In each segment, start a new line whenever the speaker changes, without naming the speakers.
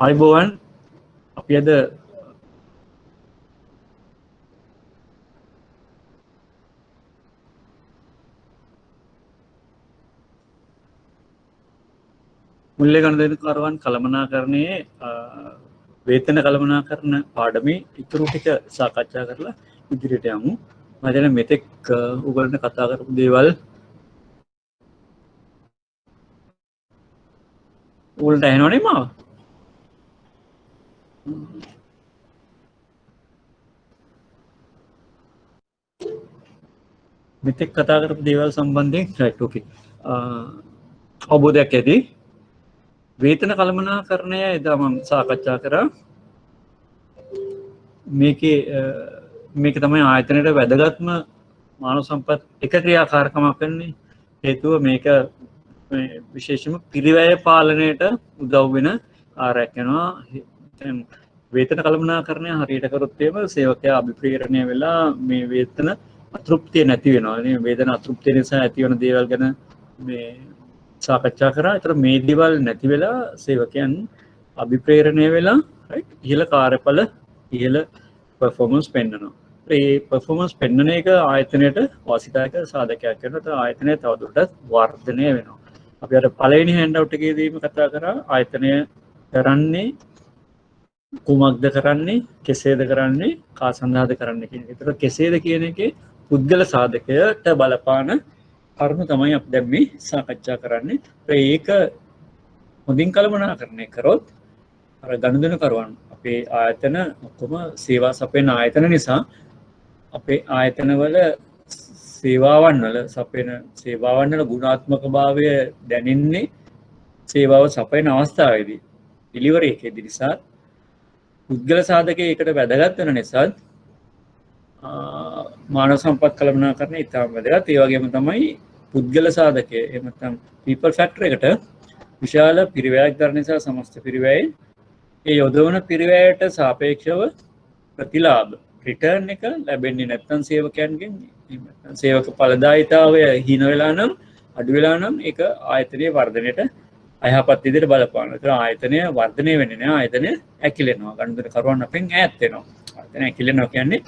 ආයුබෝවන් අපි අද මුල්ලේ ගණදෙනුකරුවන් කළමනාකරණයේ වේතන කළමනාකරණ පාඩමේ ඉතුරු ටික සාකච්ඡා කරලා ඉදිරියට යමු. මම දැන් මෙතෙක් උගලන්ට කතා කරපු දේවල් උගලන්ට ඇහෙනවනේ මාව? මෙතෙක් කතා කරපු දේවල් සම්බන්ධයෙන් right okay. අවබෝධයක් ඇති. වේතන කළමනාකරණය එදා මම සාකච්ඡා කරා. මේක තමයි ආයතනයේ වැදගත්ම මානව සම්පත් එක ක්‍රියාකාරකමක් වෙන්නේ. හේතුව මේක විශේෂයෙන්ම පිරිවැය පාලනයට උදව් වෙන ආකාරයක් වෙනවා. වේතන කළමනාකරණය හරියට කරොත් එහෙම සේවකයා අභිප්‍රේරණය වෙලා මේ වේතන අතෘප්තිය නැති වෙනවා. මේ වේතන අතෘප්තිය නිසා ඇති වෙන දේවල් ගැන මේ සාකච්ඡා කරා. ඒතර මේ දේවල් නැති වෙලා සේවකයන් අභිප්‍රේරණය වෙලා right ඉහළ කාර්යඵල ඉහළ performance පෙන්වනවා. ඒ performance පෙන්වන එක ආයතනයට වාසිදායක සාධකයක් වෙනවා. ආයතනය තවදුරටත් වර්ධනය වෙනවා. අපි අර පළවෙනි හෑන්ඩ් අවුට් එකේදීම කතා කරා ආයතනය කරන්නේ කුමක්ද කරන්නේ කෙසේද කරන්නේ කා සඳහාද කරන්නේ කියන එක. ඒතර කෙසේද කියන එකේ පුද්ගල සාධකයට බලපාන කරුණු තමයි අපි දැන් මේ සාකච්ඡා කරන්නේ. ඒක හොඳින් කළමනාකරණය කරොත් අර ගනුදෙනුකරුවන් අපේ ආයතන ඔක්කොම සේවා සපයන ආයතන නිසා අපේ ආයතනවල සේවාවන් වල ගුණාත්මක භාවය දැනෙන්නේ සේවාව සපයන අවස්ථාවේදී ඩෙලිවරි එකේදී නිසා පුද්ගල සාධකයේ එකට වැදගත් වෙන නිසා මානව සම්පත් කළමනාකරණය ඉතාම වැදගත්. ඒ වගේම තමයි පුද්ගල සාධකය එහෙම නැත්නම් people factor එකට විශාල පිරිවැයක් දරන නිසා සමස්ත පිරිවැයේ ඒ යොදවන පිරිවැයට සාපේක්ෂව ප්‍රතිලාභ රිටර්න් එක ලැබෙන්නේ නැත්නම් සේවකයන්ගෙන් සේවක ඵලදායීතාවය හින වෙලා නම් අඩු වෙලා නම් ඒක ආයතනයේ වර්ධනයට අයහපත් විදිහට බලපානවා. ඒතර ආයතනය වර්ධනය වෙන්නේ නැහැ. ආයතනය ඇකිලෙනවා. ගනුදෙනුකරුවන් අපෙන් ඈත් වෙනවා. ආයතනය ඇකිලෙනවා කියන්නේ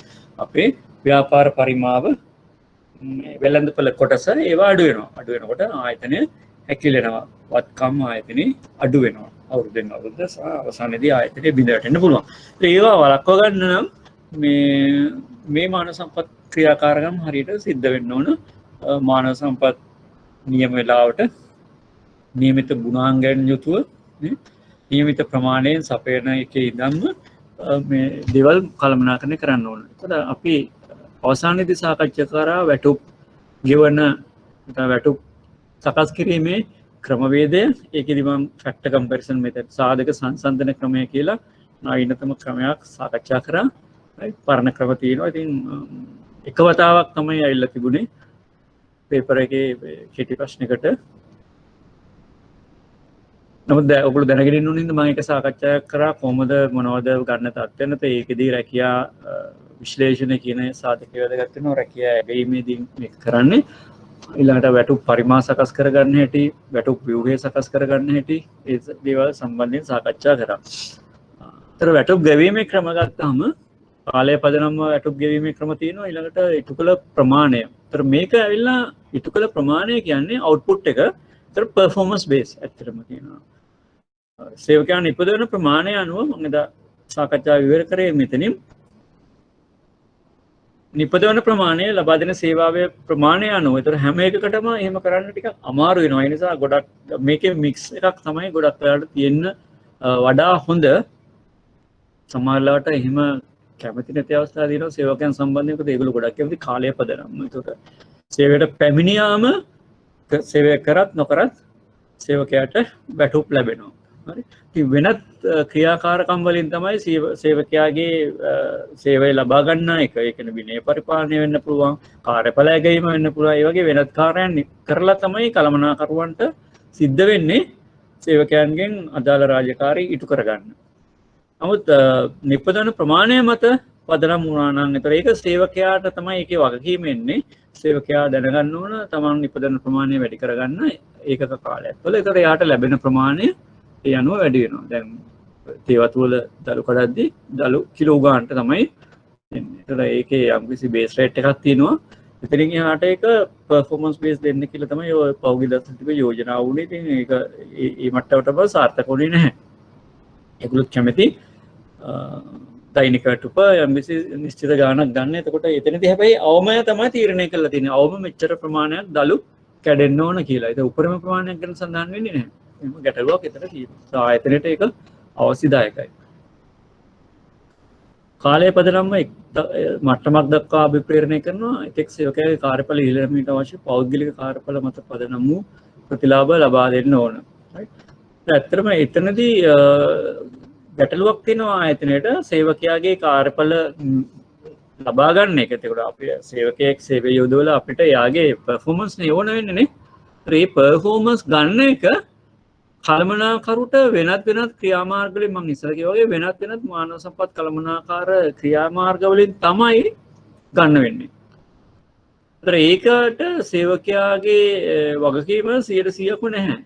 අපේ ව්‍යාපාර පරිමාව වෙළඳපොළ කොටස ඒවා අඩු වෙනවා. අඩු වෙනකොට ආයතනය ඇකිලෙනවා. වත්කම් ආයතනේ අඩු වෙනවා. අවුරුද්දෙන් අවුරුද්ද අවසානයේදී ආයතනය බිඳ වැටෙන්න පුළුවන්. ඒවා වළක්ව ගන්න නම් මේ මානව සම්පත් ක්‍රියාකාරකම් හරියට සිද්ධ වෙන්න ඕන. මානව සම්පත් නියම වෙලාවට නියමිත ගුණාංගයන් යුතුව නියමිත ප්‍රමාණයෙන් සපයන එකේ ඉඳන්ම මේ දේවල් කළමනාකරණය කරන්න ඕන. එතකොට අපි අවසානයේදී සාකච්ඡා කරා වැටුප් ගෙවන වැටුප් සකස් කිරීමේ ක්‍රමවේදය. ඒකෙදි මම ෆැක්ටර් කම්පැරිසන් මෙතඩ් සාධක සංසන්දන ක්‍රමය කියලා නවීනතම ක්‍රමයක් සාකච්ඡා කරා. පරණ ක්‍රම තියෙනවා. ඉතින් එක වතාවක් තමයි ඇවිල්ලා තිබුණේ පේපර් එකේ කෙටි ප්‍රශ්නයකට. නමුත් ඔයගොල්ලෝ දැනගෙන ඉන්න ඕනින්ද මම ඒක සාකච්ඡා කරා කොහොමද මොනවද ගන්න තත්ත්වයන් නැත්නම් ඒකෙදී රැකියා විශ්ලේෂණය කියන සාධකය වැදගත් වෙනවා. රැකියා ඇගීමේදී මේක කරන්නේ ඊළඟට වැටුප් පරිමාණ සකස් කරගන්න හැටි, වැටුප් ව්‍යුහය සකස් කරගන්න හැටි, ඒ දේවල් සම්බන්ධයෙන් සාකච්ඡා කරා. ඒතර වැටුප් ගෙවීමේ ක්‍රම ගත්තාම කාලය පදනම්ව වැටුප් ගෙවීමේ ක්‍රම තියෙනවා. ඊළඟට ඉටු කළ ප්‍රමාණය. ඒතර මේක ඇවිල්ලා ඉටු කළ ප්‍රමාණය කියන්නේ අවුට්පුට් එක. ඒතර performance base ඇත්තටම කියනවා. සේවකයන් ඉපදවන ප්‍රමාණය අනුව මම එදා සාකච්ඡා විවර කරේ මෙතනින් නිපදවන ප්‍රමාණය ලබා දෙන සේවාවේ ප්‍රමාණය අනුව. ඒතර හැම එකකටම එහෙම කරන්න ටිකක් අමාරු වෙනවා. ඒ නිසා ගොඩක් මේකේ මික්ස් එකක් තමයි ගොඩක් වෙලාවට තියෙන්න වඩා හොඳ. සමහරවිට එහෙම කැමති නැති අවස්ථා තියෙනවා සේවකයන් සම්බන්ධයෙන්. ඒකද ඒගොල්ලෝ ගොඩක් කැමති කාලය පදනම. ඒකට සේවයට පැමිණියාම සේවය කරත් නොකරත් සේවකයාට වැටුප් ලැබෙනවා. හරි. ඉතින් වෙනත් ක්‍රියාකාරකම් වලින් තමයි සේවකයාගේ සේවය ලබා ගන්න එක. ඒ කියන්නේ විනය පරිපාලනය වෙන්න පුළුවන්, කාර්යඵල ඇගීම වෙන්න පුළුවන්. ඒ වගේ වෙනත් කාර්යයන් කරලා තමයි කළමනාකරුවන්ට සිද්ධ වෙන්නේ සේවකයන්ගෙන් අදාළ රාජකාරී ඉටු කරගන්න. නමුත් නිපදවන ප්‍රමාණය මත පදනම් වුණා නම් ඒතර ඒක සේවකයාට තමයි ඒකේ වගකීම එන්නේ. සේවකයා දැනගන්න ඕන තමන් නිපදවන ප්‍රමාණය වැඩි කරගන්න ඒකක කාලයක් තුළ. ඒතර එයාට ලැබෙන ප්‍රමාණය ඒ අනුව වැඩි වෙනවා. දැන් තේවතු වල දළු කඩද්දී දළු කිලෝ ගානට තමයි එන්නේ. ඒතර ඒකේ යම්කිසි බේස් රේට් එකක් තියෙනවා. එතනින් එහාට ඒක පර්ෆෝමන්ස් බේස් දෙන්න කියලා තමයි ඔය පෞද්ගලික දර්ශනික යෝජනා වුණේ. ඉතින් ඒක ඒ මට්ටමටම සාර්ථක වුණේ නැහැ. ඒගොල්ලෝ කැමති දෛනික වැටුප යම්කිසි නිශ්චිත ගාණක් ගන්න. එතකොට එතනදී හැබැයි අවමය තමයි තීරණය කරලා තියෙන්නේ. අවම මෙච්චර ප්‍රමාණයක් දළු කැඩෙන්න ඕන කියලා. ඒක උපරිම ප්‍රමාණයක් ගැන සඳහන් වෙන්නේ නැහැ. එහෙම ගැටලුවක් එතන තියෙනවා. ආයතනයට ඒක අවශ්‍යදායකයි. කාලය පදනම්ම මට්ටමක් දක්වා අභිප්‍රේරණය කරනවා. එතෙක් සේවකයාගේ කාර්යඵල ඉහළීමට අවශ්‍ය පෞද්ගලික කාර්යඵල මත පදනම් වූ ප්‍රතිලාභ ලබා දෙන්න ඕන. ඇත්තටම එතනදී ගැටලුවක් තියෙනවා ආයතනයට සේවකයාගේ කාර්යඵල ලබා ගන්න එක. එතකොට අපි සේවකයෙක් සේවය යොදවලා අපිට යාගේ පර්ෆෝමන්ස් නේ ඕන වෙන්නේ නේ. ඒ පර්ෆෝමන්ස් ගන්න එක කළමනාකරුට වෙනත් ක්‍රියාමාර්ග වලින් මම ඉස්සර කිව්වා වගේ වෙනත් මානව සම්පත් කළමනාකාර ක්‍රියාමාර්ග වලින් තමයි ගන්න වෙන්නේ. ඒතර ඒකට සේවකයාගේ වගකීම 100%ක්ම නැහැ.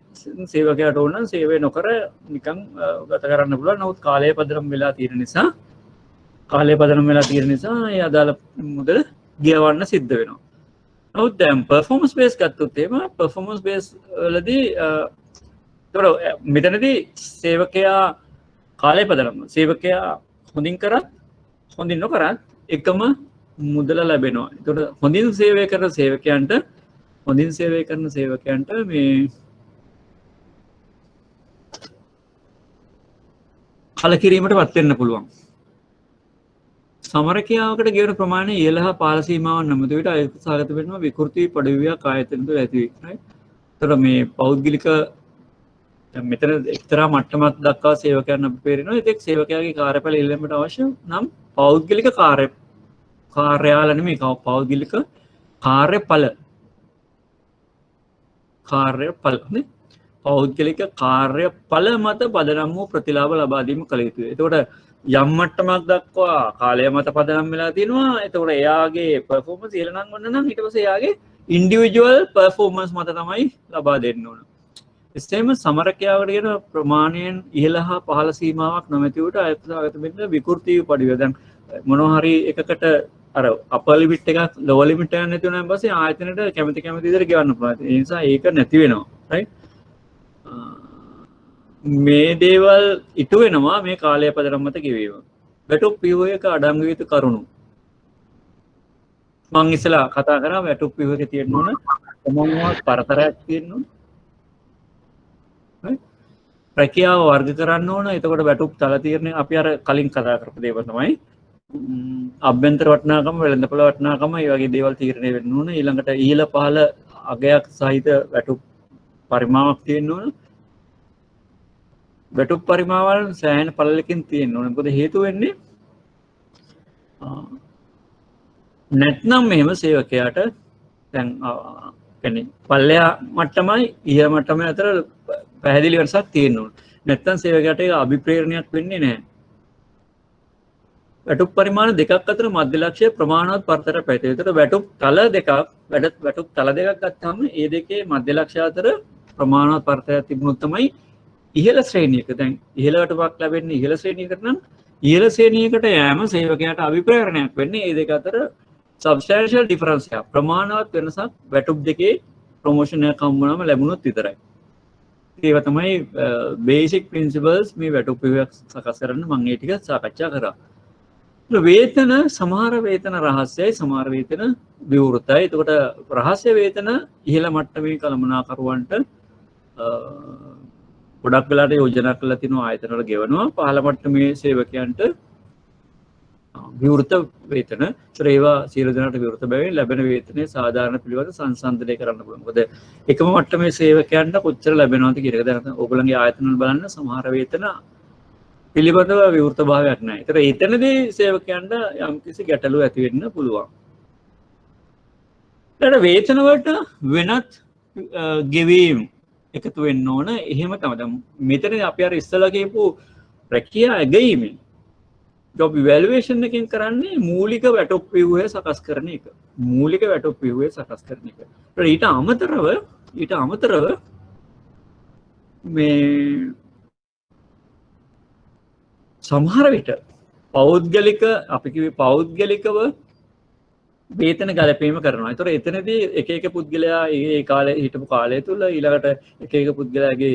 සේවකයාට ඕන නම් සේවය නොකර නිකන් ගත කරන්න පුළුවන්. නමුත් කාලය පදනම් වෙලා තියෙන නිසා ඒ අදාළ මුදල ගෙවන්න සිද්ධ වෙනවා. නමුත් දැන් පර්ෆෝමන්ස් බේස් ගත්තොත් එහෙම පර්ෆෝමන්ස් බේස් වලදී මෙතනදී සේවකයා කාලය පදනම් සේවකයා හොඳින් කරත් හොඳින් නොකරත් එකම මුදල ලැබෙනවා. එතකොට හොඳින් සේවය කරන සේවකයන්ට මේ කලකිරීමට වත් වෙන්න පුළුවන්. සමරකයාවකට ගෙවන ප්‍රමාණය ඉහළ හා පහළ සීමාවන් නොමැති විට අයුක්ත සාගත වෙනවා විකෘති පඩවියක් ආයතන තුළ ඇති වෙයි. ඒතර මේ පෞද්ගලික මෙතන එක්තරා මට්ටමක් දක්වා සේවකයන් අපිරිනවා. ඒත් සේවකයාගේ කාර්යඵල ඉල්ලීමට අවශ්‍ය නම් පෞද්ගලික කාර්යාල නෙමෙයි පෞද්ගලික කාර්යඵල නේ. පෞද්ගලික කාර්යඵල මත පදනම් වූ ප්‍රතිලාභ ලබා දීම කළ යුතුයි. එතකොට යම් මට්ටමක් දක්වා කාලය මත පදනම් වෙලා තියෙනවා. එතකොට එයාගේ පර්ෆෝමන්ස් ඉහළ නම් වන්න නම් ඊට පස්සේ එයාගේ ඉන්ඩිවිජුවල් පර්ෆෝමන්ස් මත තමයි ලබා දෙන්න ඕන. එසේම සමරකයාවට කියන ප්‍රමාණයෙන් ඉහළ හා පහළ සීමාවක් නොමැති උට අයත්සාගත වෙන්න විකෘති පඩිය. දැන් මොනවා හරි එකකට අර අපර් ලිමිට් එකක් ලෝවර් ලිමිට් එකක් නැති වුණාන් පස්සේ ආයතනයට කැමති විදිහට ගෙවන්න පුළුවන්. ඒ නිසා ඒක නැති වෙනවා. රයිට්. මේ දේවල් ඉටු වෙනවා මේ කාලය පදනම් මත ගෙවීම. වැටුප් පියුව එක අඩංගු යුතු කරුණු. මං ඉස්සලා කතා කරා වැටුප් පියුව එකේ තියෙන්න ඕන කොමන්වත් පරතරයක් තියෙන්න ඕන. රැකියාව වර්ග කරන්න ඕන. එතකොට වැටුප් තල තීරණය අපි අර කලින් කතා කරපු දේවල් තමයි අභ්‍යන්තර වටිනාකම වෙළඳපොළ වටිනාකම මේ වගේ දේවල් තීරණය වෙන්න ඕන. ඊළඟට ඉහළ පහළ අගයක් සහිත වැටුප් පරිමාවක් තියෙන්න ඕන. වැටුප් පරිමාවල් සෑහෙන පළලකින් තියෙන්න ඕන. මොකද හේතුව වෙන්නේ නැත්නම් මෙහෙම සේවකයාට දැන් කියන්නේ පල්ලෙහා මට්ටමයි ඉහළ මට්ටමයි අතර පැහැදිලි වෙනසක් තියෙන්න ඕන. නැත්නම් සේවකයාට ඒක අභිප්‍රේරණයක් වෙන්නේ නැහැ. වැටුප් පරිමාණ දෙකක් අතර මධ්‍ය ලක්ෂ්‍ය ප්‍රමාණවත් පරතර පැතිර. ඒතර වැටුප් තල දෙකක් ගත්තාම ඒ දෙකේ මධ්‍ය ලක්ෂ්‍ය අතර ප්‍රමාණවත් පරතරයක් තිබුණොත් තමයි ඉහළ ශ්‍රේණියක. දැන් ඉහළ වැටුපක් ලැබෙන්නේ ඉහළ ශ්‍රේණියකට නම් ඉහළ ශ්‍රේණියකට යෑම සේවකයාට අභිප්‍රේරණයක් වෙන්නේ. ඒ දෙක අතර සබ්ස්ටැන්ෂල් ඩිෆරන්ස් එක ප්‍රමාණවත් වෙනසක් වැටුප් දෙකේ ප්‍රොමෝෂන් එකක් හම්බුනම ලැබුණොත් විතරයි. ඒවා තමයි බේසික් ප්‍රින්සිපල්ස් මේ වැටුප් පියුවක් සකස් කරන්න මම ඒ ටික සාකච්ඡා කරා. වේතන සමහර වේතන රහස්‍යයි සමහර වේතන විවෘතයි. එතකොට රහස්‍ය වේතන ඉහළ මට්ටමේ කළමනාකරුවන්ට ගොඩක් වෙලාට යෝජනා කරලා තිනවා ආයතන වල ගෙවනවා. පහළ මට්ටමේ සේවකයන්ට විවෘත වේතන. ඒවා සියලු දෙනාට විවෘත බැවින් ලැබෙන වේතනයේ සාධාරණ පිළිවෙත සංසන්දනය කරන්න පුළුවන්. මොකද එකම මට්ටමේ සේවකයන්ට කොච්චර ලැබෙනවද කියන එක දැන් ඔයගොල්ලන්ගේ ආයතන වල බලන්න සමහර වේතන පිළිබඳව විවෘත භාවයක් නැහැ. ඒතර එතනදී සේවකයන්ට යම්කිසි ගැටලු ඇති වෙන්න පුළුවන්. ඊට වේතන වලට වෙනත් ගෙවීම් එකතු වෙන්න ඕන. එහෙම තමයි. දැන් මෙතනදී අපි අර ඉස්සලා කියපු රැකියා ඇගීමෙන් job evaluation එකෙන් කරන්නේ මූලික වැටුප් ව්‍යුහය සකස් කරන එක. මූලික වැටුප් ව්‍යුහය සකස් කරන එක. ඊට අමතරව මේ සමහර විට පෞද්ගලික අපි කිව්වේ පෞද්ගලිකව වේතන ගැලපීම කරනවා. ඒතර එතනදී එක එක පුද්ගලයා ඒ කාලේ හිටපු කාලය තුල ඊළඟට එක එක පුද්ගලයාගේ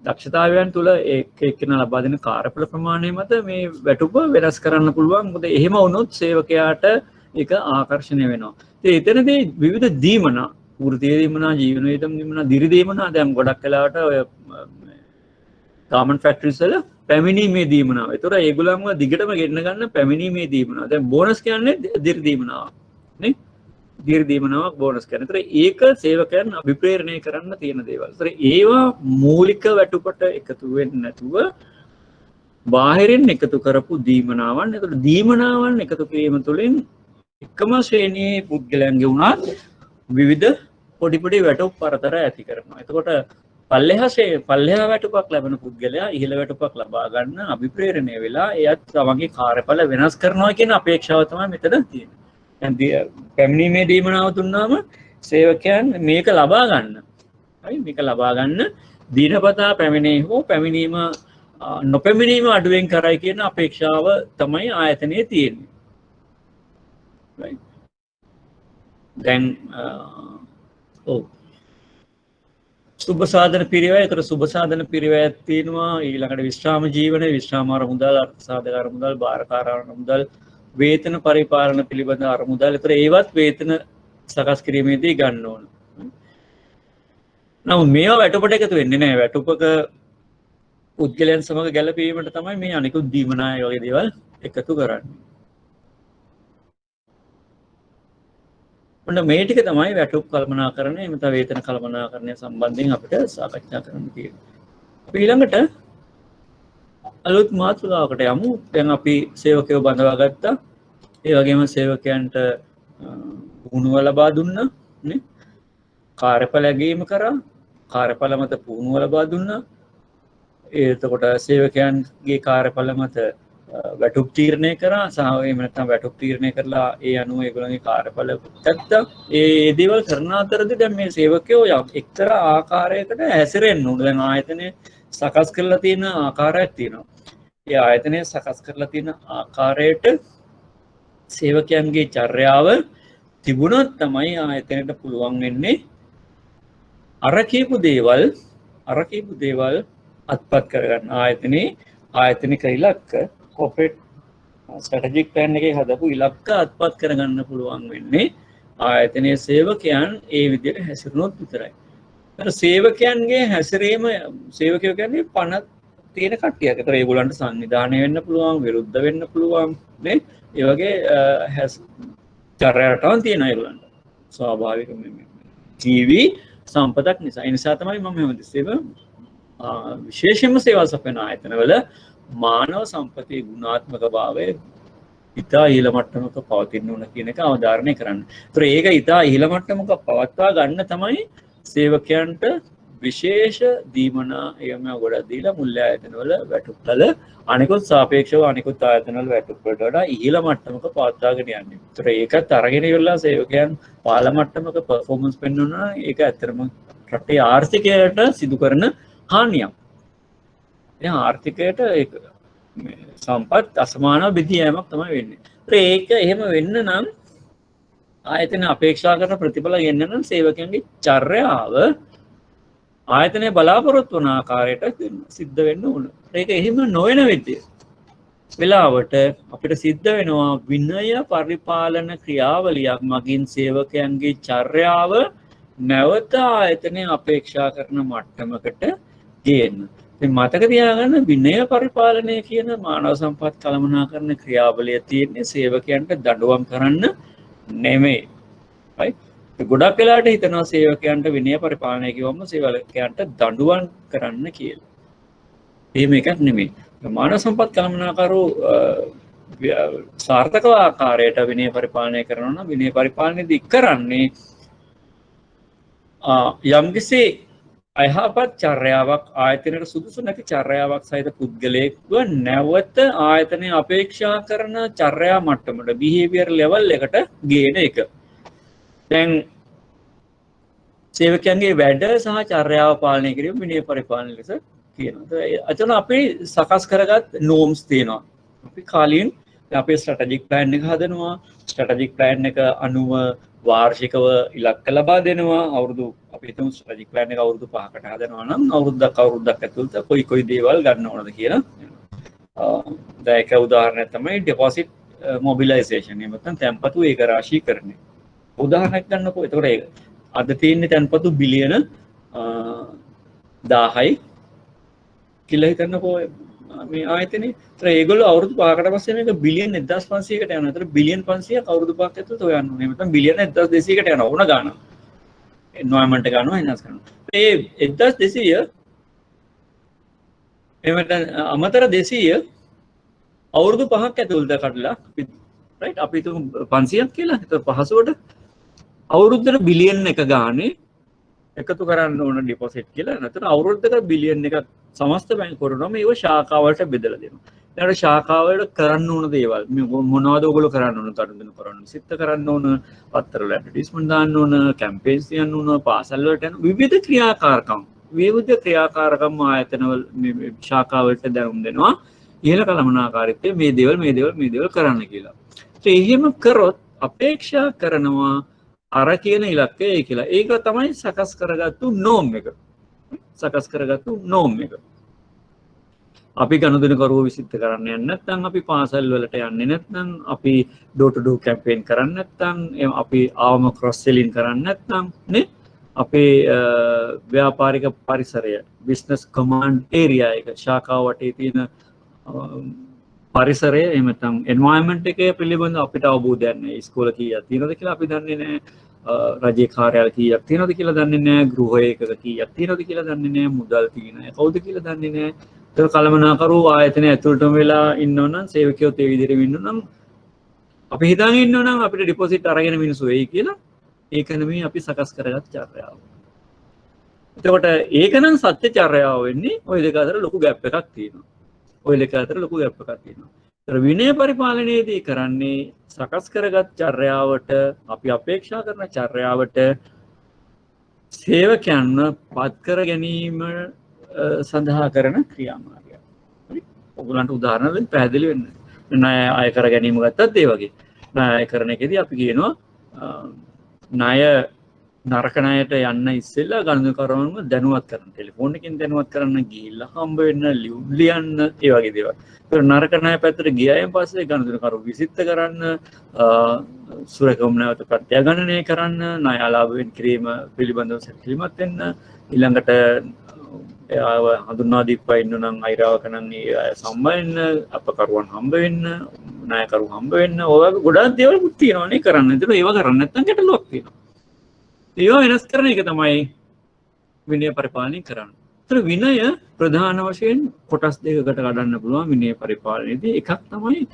දක්ෂතාවයන් තුල එක එක්කෙනා ලබා දෙන කාර්යඵල ප්‍රමාණය මත මේ වැටුප වෙනස් කරන්න පුළුවන්. මොකද එහෙම වුණොත් සේවකයාට ඒක ආකර්ෂණය වෙනවා. ඉතින් එතනදී විවිධ දීමනා, වෘත්තීය දීමනා, ජීවන වියදම් දීමනා, දිරි දීමනා දැන් ගොඩක් වෙලාවට ඔය ගාමන්ට් ෆැක්ටරිස් වල පැමිණීමේ දීමනාව. ඒතර ඒගොල්ලන්ව දිගටම ගෙන්න ගන්න පැමිණීමේ දීමනාව. දැන් බෝනස් කියන්නේ දිරි දීමනාව. නේ? දිරි දීමනාවක් බෝනස් කියන්නේ. ඒතර ඒක සේවකයන් අභිප්‍රේරණය කරන්න තියෙන දේවල්. ඒතර ඒවා මූලික වැටුපට එකතු වෙන්නේ නැතුව බාහිරින් එකතු කරපු දීමනාවන්. ඒතර දීමනාවන් එකතු කිරීම තුළින් එකම ශ්‍රේණියේ පුද්ගලයන්ගේ වුණත් විවිධ පොඩි පොඩි වැටුප් පරතර ඇති කරනවා. එතකොට පල්ලෙහා වැටුපක් ලැබෙන පුද්ගලයා ඉහළ වැටුපක් ලබා ගන්න අභිප්‍රේරණය වෙලා එයත් තමන්ගේ කාර්යඵල වෙනස් කරනවා කියන අපේක්ෂාව තමයි මෙතන තියෙන්නේ. දැන් පැමිණීමේ දීමනාව දුන්නාම සේවකයන් මේක ලබා ගන්න. හරි මේක ලබා ගන්න දිනපතා පැමිණේ හෝ පැමිණීම නොපැමිණීම අඩුවෙන් කරයි කියන අපේක්ෂාව තමයි ආයතනයේ තියෙන්නේ. right දැන් සුබ සාධන පිරිවැය. ඒතර සුබ සාධන පිරිවැයක් තියෙනවා. ඊළඟට විශ්‍රාම ජීවන, විශ්‍රාම අරමුදල්, අර්ථ සාධක අරමුදල්, භාරකාර අරමුදල්, වේතන පරිපාලන පිළිබඳ අරමුදල්. ඒතර ඒවත් වේතන සකස් කිරීමේදී ගන්න ඕන. නමුත් මේවා වැටුපට එකතු වෙන්නේ නැහැ. වැටුපක පුද්ගලයන් සමග ගැළපීමට තමයි මේ අනිකුත් දීමනාය වගේ දේවල් එකතු කරන්නේ. මේ ටික තමයි වැටුප් කල්පනාකරණය එහෙම නැත්නම් වේතන කල්පනාකරණය සම්බන්ධයෙන් අපිට සාකච්ඡා කරන්න තියෙන්නේ. අපි ඊළඟට අලුත් මාතෘකාවකට යමු. දැන් අපි සේවකයෝ බඳවා ගත්තා. ඒ වගේම සේවකයන්ට පුහුණුව ලබා දුන්නා නේ. කාර්යඵල ලැබීම කරා. කාර්යඵල මත පුහුණුව ලබා දුන්නා. එතකොට සේවකයන්ගේ කාර්යඵල මත වැටුප් තීරණය කරා. සහ එහෙම නැත්නම් වැටුප් තීරණය කරලා ඒ අනුව ඒගොල්ලන්ගේ කාර්යඵල ගත්තා. ඒ දේවල් කරන අතරදී දැන් මේ සේවකයෝ එක්තරා ආකාරයකට හැසිරෙන්න ඕන. දැන් ආයතනයේ සකස් කරලා තියෙන ආකාරයක් තියෙනවා. ඒ ආයතනයේ සකස් කරලා තියෙන ආකාරයට සේවකයන්ගේ චර්යාව තිබුණොත් තමයි ආයතනයට පුළුවන් වෙන්නේ අර කියපු දේවල් අත්පත් කරගන්න. ආයතනික ඉලක්ක corporate strategic plan එකේ හදපු ඉලක්ක අත්පත් කරගන්න පුළුවන් වෙන්නේ ආයතනයේ සේවකයන් ඒ විදිහට හැසිරුණොත් විතරයි. සේවකයන්ගේ හැසිරීම සේවකයෝ කියන්නේ පණ තියෙන කට්ටියක්. ඒතර ඒගොල්ලන්ට සංවිධානය වෙන්න පුළුවන්, විරුද්ධ වෙන්න පුළුවන් නේ. ඒ වගේ චර්යාවන් තියෙනවා ඒගොල්ලන්ට. ස්වාභාවික ජීවි සම්පතක් නිසා. ඒ නිසා තමයි මම හැමතිස්සෙම විශේෂයෙන්ම සේවා සපයන ආයතනවල මානව සම්පතේ ගුණාත්මක භාවය ඉතා ඉහළ මට්ටමක පවතින්න ඕන කියන එක අවධාරණය කරන්න. ඒතර ඒක ඉතා ඉහළ මට්ටමක පවත්වා ගන්න තමයි සේවකයන්ට විශේෂ දීමනා එහෙම ගොඩක් දීලා මුල්‍ය ආයතනවල වැටුප්වල අනිකුත් සාපේක්ෂව අනිකුත් ආයතනවල වැටුප් වලට වඩා ඉහළ මට්ටමක පවත්වාගෙන යන්නේ. ඒතර ඒකත් අරගෙන ඉවරලා සේවකයන් පාල මට්ටමක පර්ෆෝමන්ස් පෙන්වනවා. ඒක ඇත්තටම රටේ ආර්ථිකයට සිදු කරන හානියක්. දැන් ආර්ථිකයට ඒක සම්පත් අසමානව බෙදී යෑමක් තමයි වෙන්නේ. ඒක එහෙම වෙන්න නම් ආයතන අපේක්ෂා කරන ප්‍රතිඵල ගන්න නම් සේවකයන්ගේ චර්යාව ආයතනයේ බලාපොරොත්තු වන ආකාරයට සිද්ධ වෙන්න ඕන. ඒක එහෙම නොවන වෙලාවට අපිට සිද්ධ වෙනවා විනය පරිපාලන ක්‍රියාවලියක් මගින් සේවකයන්ගේ චර්යාව නැවත ආයතනයේ අපේක්ෂා කරන මට්ටමකට ගේන්න. මතක තියාගන්න විනය පරිපාලනය කියන මානව සම්පත් කළමනාකරණ ක්‍රියාවලිය තියෙන්නේ සේවකයන්ට දඬුවම් කරන්න නෙමෙයි. right? ගොඩක් වෙලාවට හිතනවා සේවකයන්ට විනය පරිපාලනය කිව්වම සේවකයන්ට දඬුවම් කරන්න කියලා. එහෙම එකක් නෙමෙයි. මානව සම්පත් කළමනාකරු සාර්ථකව ආකාරයට විනය පරිපාලනය කරනවා නම් විනය පරිපාලනයේදී කරන්නේ යම්කිසි අයහපත් චර්යාවක් ආයතනයට සුදුසු නැති චර්යාවක් සහිත පුද්ගලයෙක්ව නැවත ආයතනයේ අපේක්ෂා කරන චර්යා මට්ටමට බිහේවියර් ලෙවල් එකට ගේන එක. දැන් සේවකයන්ගේ වැඩ සහ චර්යාව පාලනය කිරීම විනය පරිපාලන ලෙස කියනවා. එතන අපි සකස් කරගත් නෝම්ස් තියෙනවා. අපි කාලීන් අපේ ස්ට්‍රැටජික් ප්ලෑන් එක හදනවා. ස්ට්‍රැටජික් ප්ලෑන් එක අනුව වාර්ෂිකව ඉලක්ක ලබා දෙනවා. අවුරුදු අපි හිතමු ස්ට්‍රැටජික් ප්ලෑන් එක අවුරුදු 5කට හදනවා නම් අවුරුද්දක් ඇතුළත කොයි දේවල් ගන්න ඕනද කියලා. දැන් එක උදාහරණයක් තමයි ඩෙපොසිට් මොබිලයිසේෂන්. එහෙම නැත්නම් තැන්පතු ඒකරාශීකරණය. උදාහරණයක් ගන්නකෝ. එතකොට ඒක අද තියෙන තැන්පතු බිලියන 1000යි කියලා හිතන්නකෝ මේ ආයතනේ. ඒතර ඒගොල්ලෝ අවුරුදු 5කට පස්සේ මේක බිලියන් 1500කට යනවා. ඒතර බිලියන් 500ක් අවුරුදු 5ක් ඇතුළත හොයන්න ඕනේ. එහෙම නැත්නම් බිලියන 1200කට යනවා. ඕන ගාන. එන්වයරන්මන්ට් එක ගන්නවා වෙනස් කරනවා. ඒ 1200 එමෙතන අමතර 200 අවුරුදු 5ක් ඇතුළත කඩලා රයිට් අපි හිතමු 500ක් කියලා. ඒතර පහසුවට අවුරුද්දට බිලියන් එක ගානේ එකතු කරන්න ඕන ඩිපොසිට් කියලා. නැත්නම් අවුරුද්දකට බිලියන් එකක් සමස්ත බැංකුව කරනවා. මේව ශාඛාවලට බෙදලා දෙනවා. ඊට ශාඛාවලට කරන්න ඕන දේවල් මොනවද ඔයගොල්ලෝ කරන්න ඕන? තරුණ කරන්න සිත කරන්න ඕන, පත්තරවල ඇඩ්වර්ටයිස්මන්ට් දාන්න ඕන, කැම්පේන්ස් තියන්න ඕන, පාසල් වලට යන විවිධ ක්‍රියාකාරකම් ආයතනවල මේ ශාඛාවලට දැනුම් දෙනවා. ඉහළ කළමනාකාරීත්වයේ මේ දේවල් කරන්න කියලා. ඒ එහෙම කරොත් අපේක්ෂා කරනවා අර කියන ඉලක්කය ඒ කියලා. ඒක තමයි සකස් කරගත්තු නෝම් එක. අපි ගනුදෙනුකරුවෝ විසිට කරන්න යන්නේ නැත්නම්, අපි පාසල් වලට යන්නේ නැත්නම්, අපි ඩෝර් ටු ඩෝර් කැම්පේන් කරන්නේ නැත්නම්, අපි ආවම ක්‍රොස් සෙලින් කරන්නේ නැත්නම් නේ අපේ ව්‍යාපාරික පරිසරය බිස්නස් කමාන්ඩ් ඒරියා එක ශාඛාව වටේ තියෙන පරිසරය එහෙම නැත්නම් එන්වයරන්මන්ට් එකේ පිළිබඳව අපිට අවබෝධයක් නැහැ. ඉස්කෝල කීයක් තියෙනවද කියලා අපි දන්නේ නැහැ. රජයේ කාර්යාල කීයක් තියෙනවද කියලා දන්නේ නැහැ. ගෘහ ඒකක කීයක් තියෙනවද කියලා දන්නේ නැහැ. මුදල් තියෙන අය කවුද කියලා දන්නේ නැහැ. ඒක කළමනාකරුවෝ ආයතනය ඇතුළටම වෙලා ඉන්නවනම්, සේවකයෝ ඒ විදිහටම ඉන්නවනම්, අපි හිතාගෙන ඉන්නවනම් අපිට ඩිපොසිට් අරගෙන මිනිස්සු වෙයි කියලා. ඒක නෙමෙයි අපි සකස් කරගත් චර්යාව. එතකොට ඒක නම් සත්‍ය චර්යාව වෙන්නේ ওই දෙක අතර ලොකු ගැප් එකක් තියෙනවා. ඒතර විනය පරිපාලනයේදී කරන්නේ සකස් කරගත් චර්යාවට, අපි අපේක්ෂා කරන චර්යාවට සේවකයන්ව පත් කර ගැනීම සඳහා කරන ක්‍රියාමාර්ගය. හරි. ඔයගලන්ට උදාහරණ වලින් පැහැදිලි වෙන්න. ණය අය කර ගැනීම ගත්තත් ඒ වගේ. ණය අය කරන එකේදී අපි කියනවා ණය නරක ණයට යන්න ඉස්සෙල්ලා ගණනකරුවන්ව දැනුවත් කරන්න. ටෙලිෆෝන් එකෙන් දැනුවත් කරන්න, ගිහිල්ලා හම්බ වෙන්න, ලියන්න, ඒ වගේ දේවල්. ඒක නරක ණය පැත්තට ගියායින් පස්සේ ගණනකරුවෝ විසිට කරන්න, සුරකම් නැවත ප්‍රත්‍යාගණනය කරන්න, ණය අලාභ වෙන කිරීම පිළිබඳව සැලකිලිමත් වෙන්න, ඊළඟට හඳුන්වා දීපා ඉන්න නම් අයිරාවක නම් සම්බ වෙන්න, අපකරුවන් හම්බ වෙන්න, ණයකරු හම්බ වෙන්න, ඔය ගොඩාක් දේවල් තියෙනවානේ කරන්න. ඒතර ඒවා කරන්නේ නැත්නම් ගැටලුවක් තියෙනවා. ඒවා වෙනස් කරන එක තමයි විනය පරිපාලනය කරන්නේ. ඒතර විනය ප්‍රධාන වශයෙන් කොටස් දෙකකට කඩන්න පුළුවන් විනය පරිපාලනයේදී. එකක් තමයි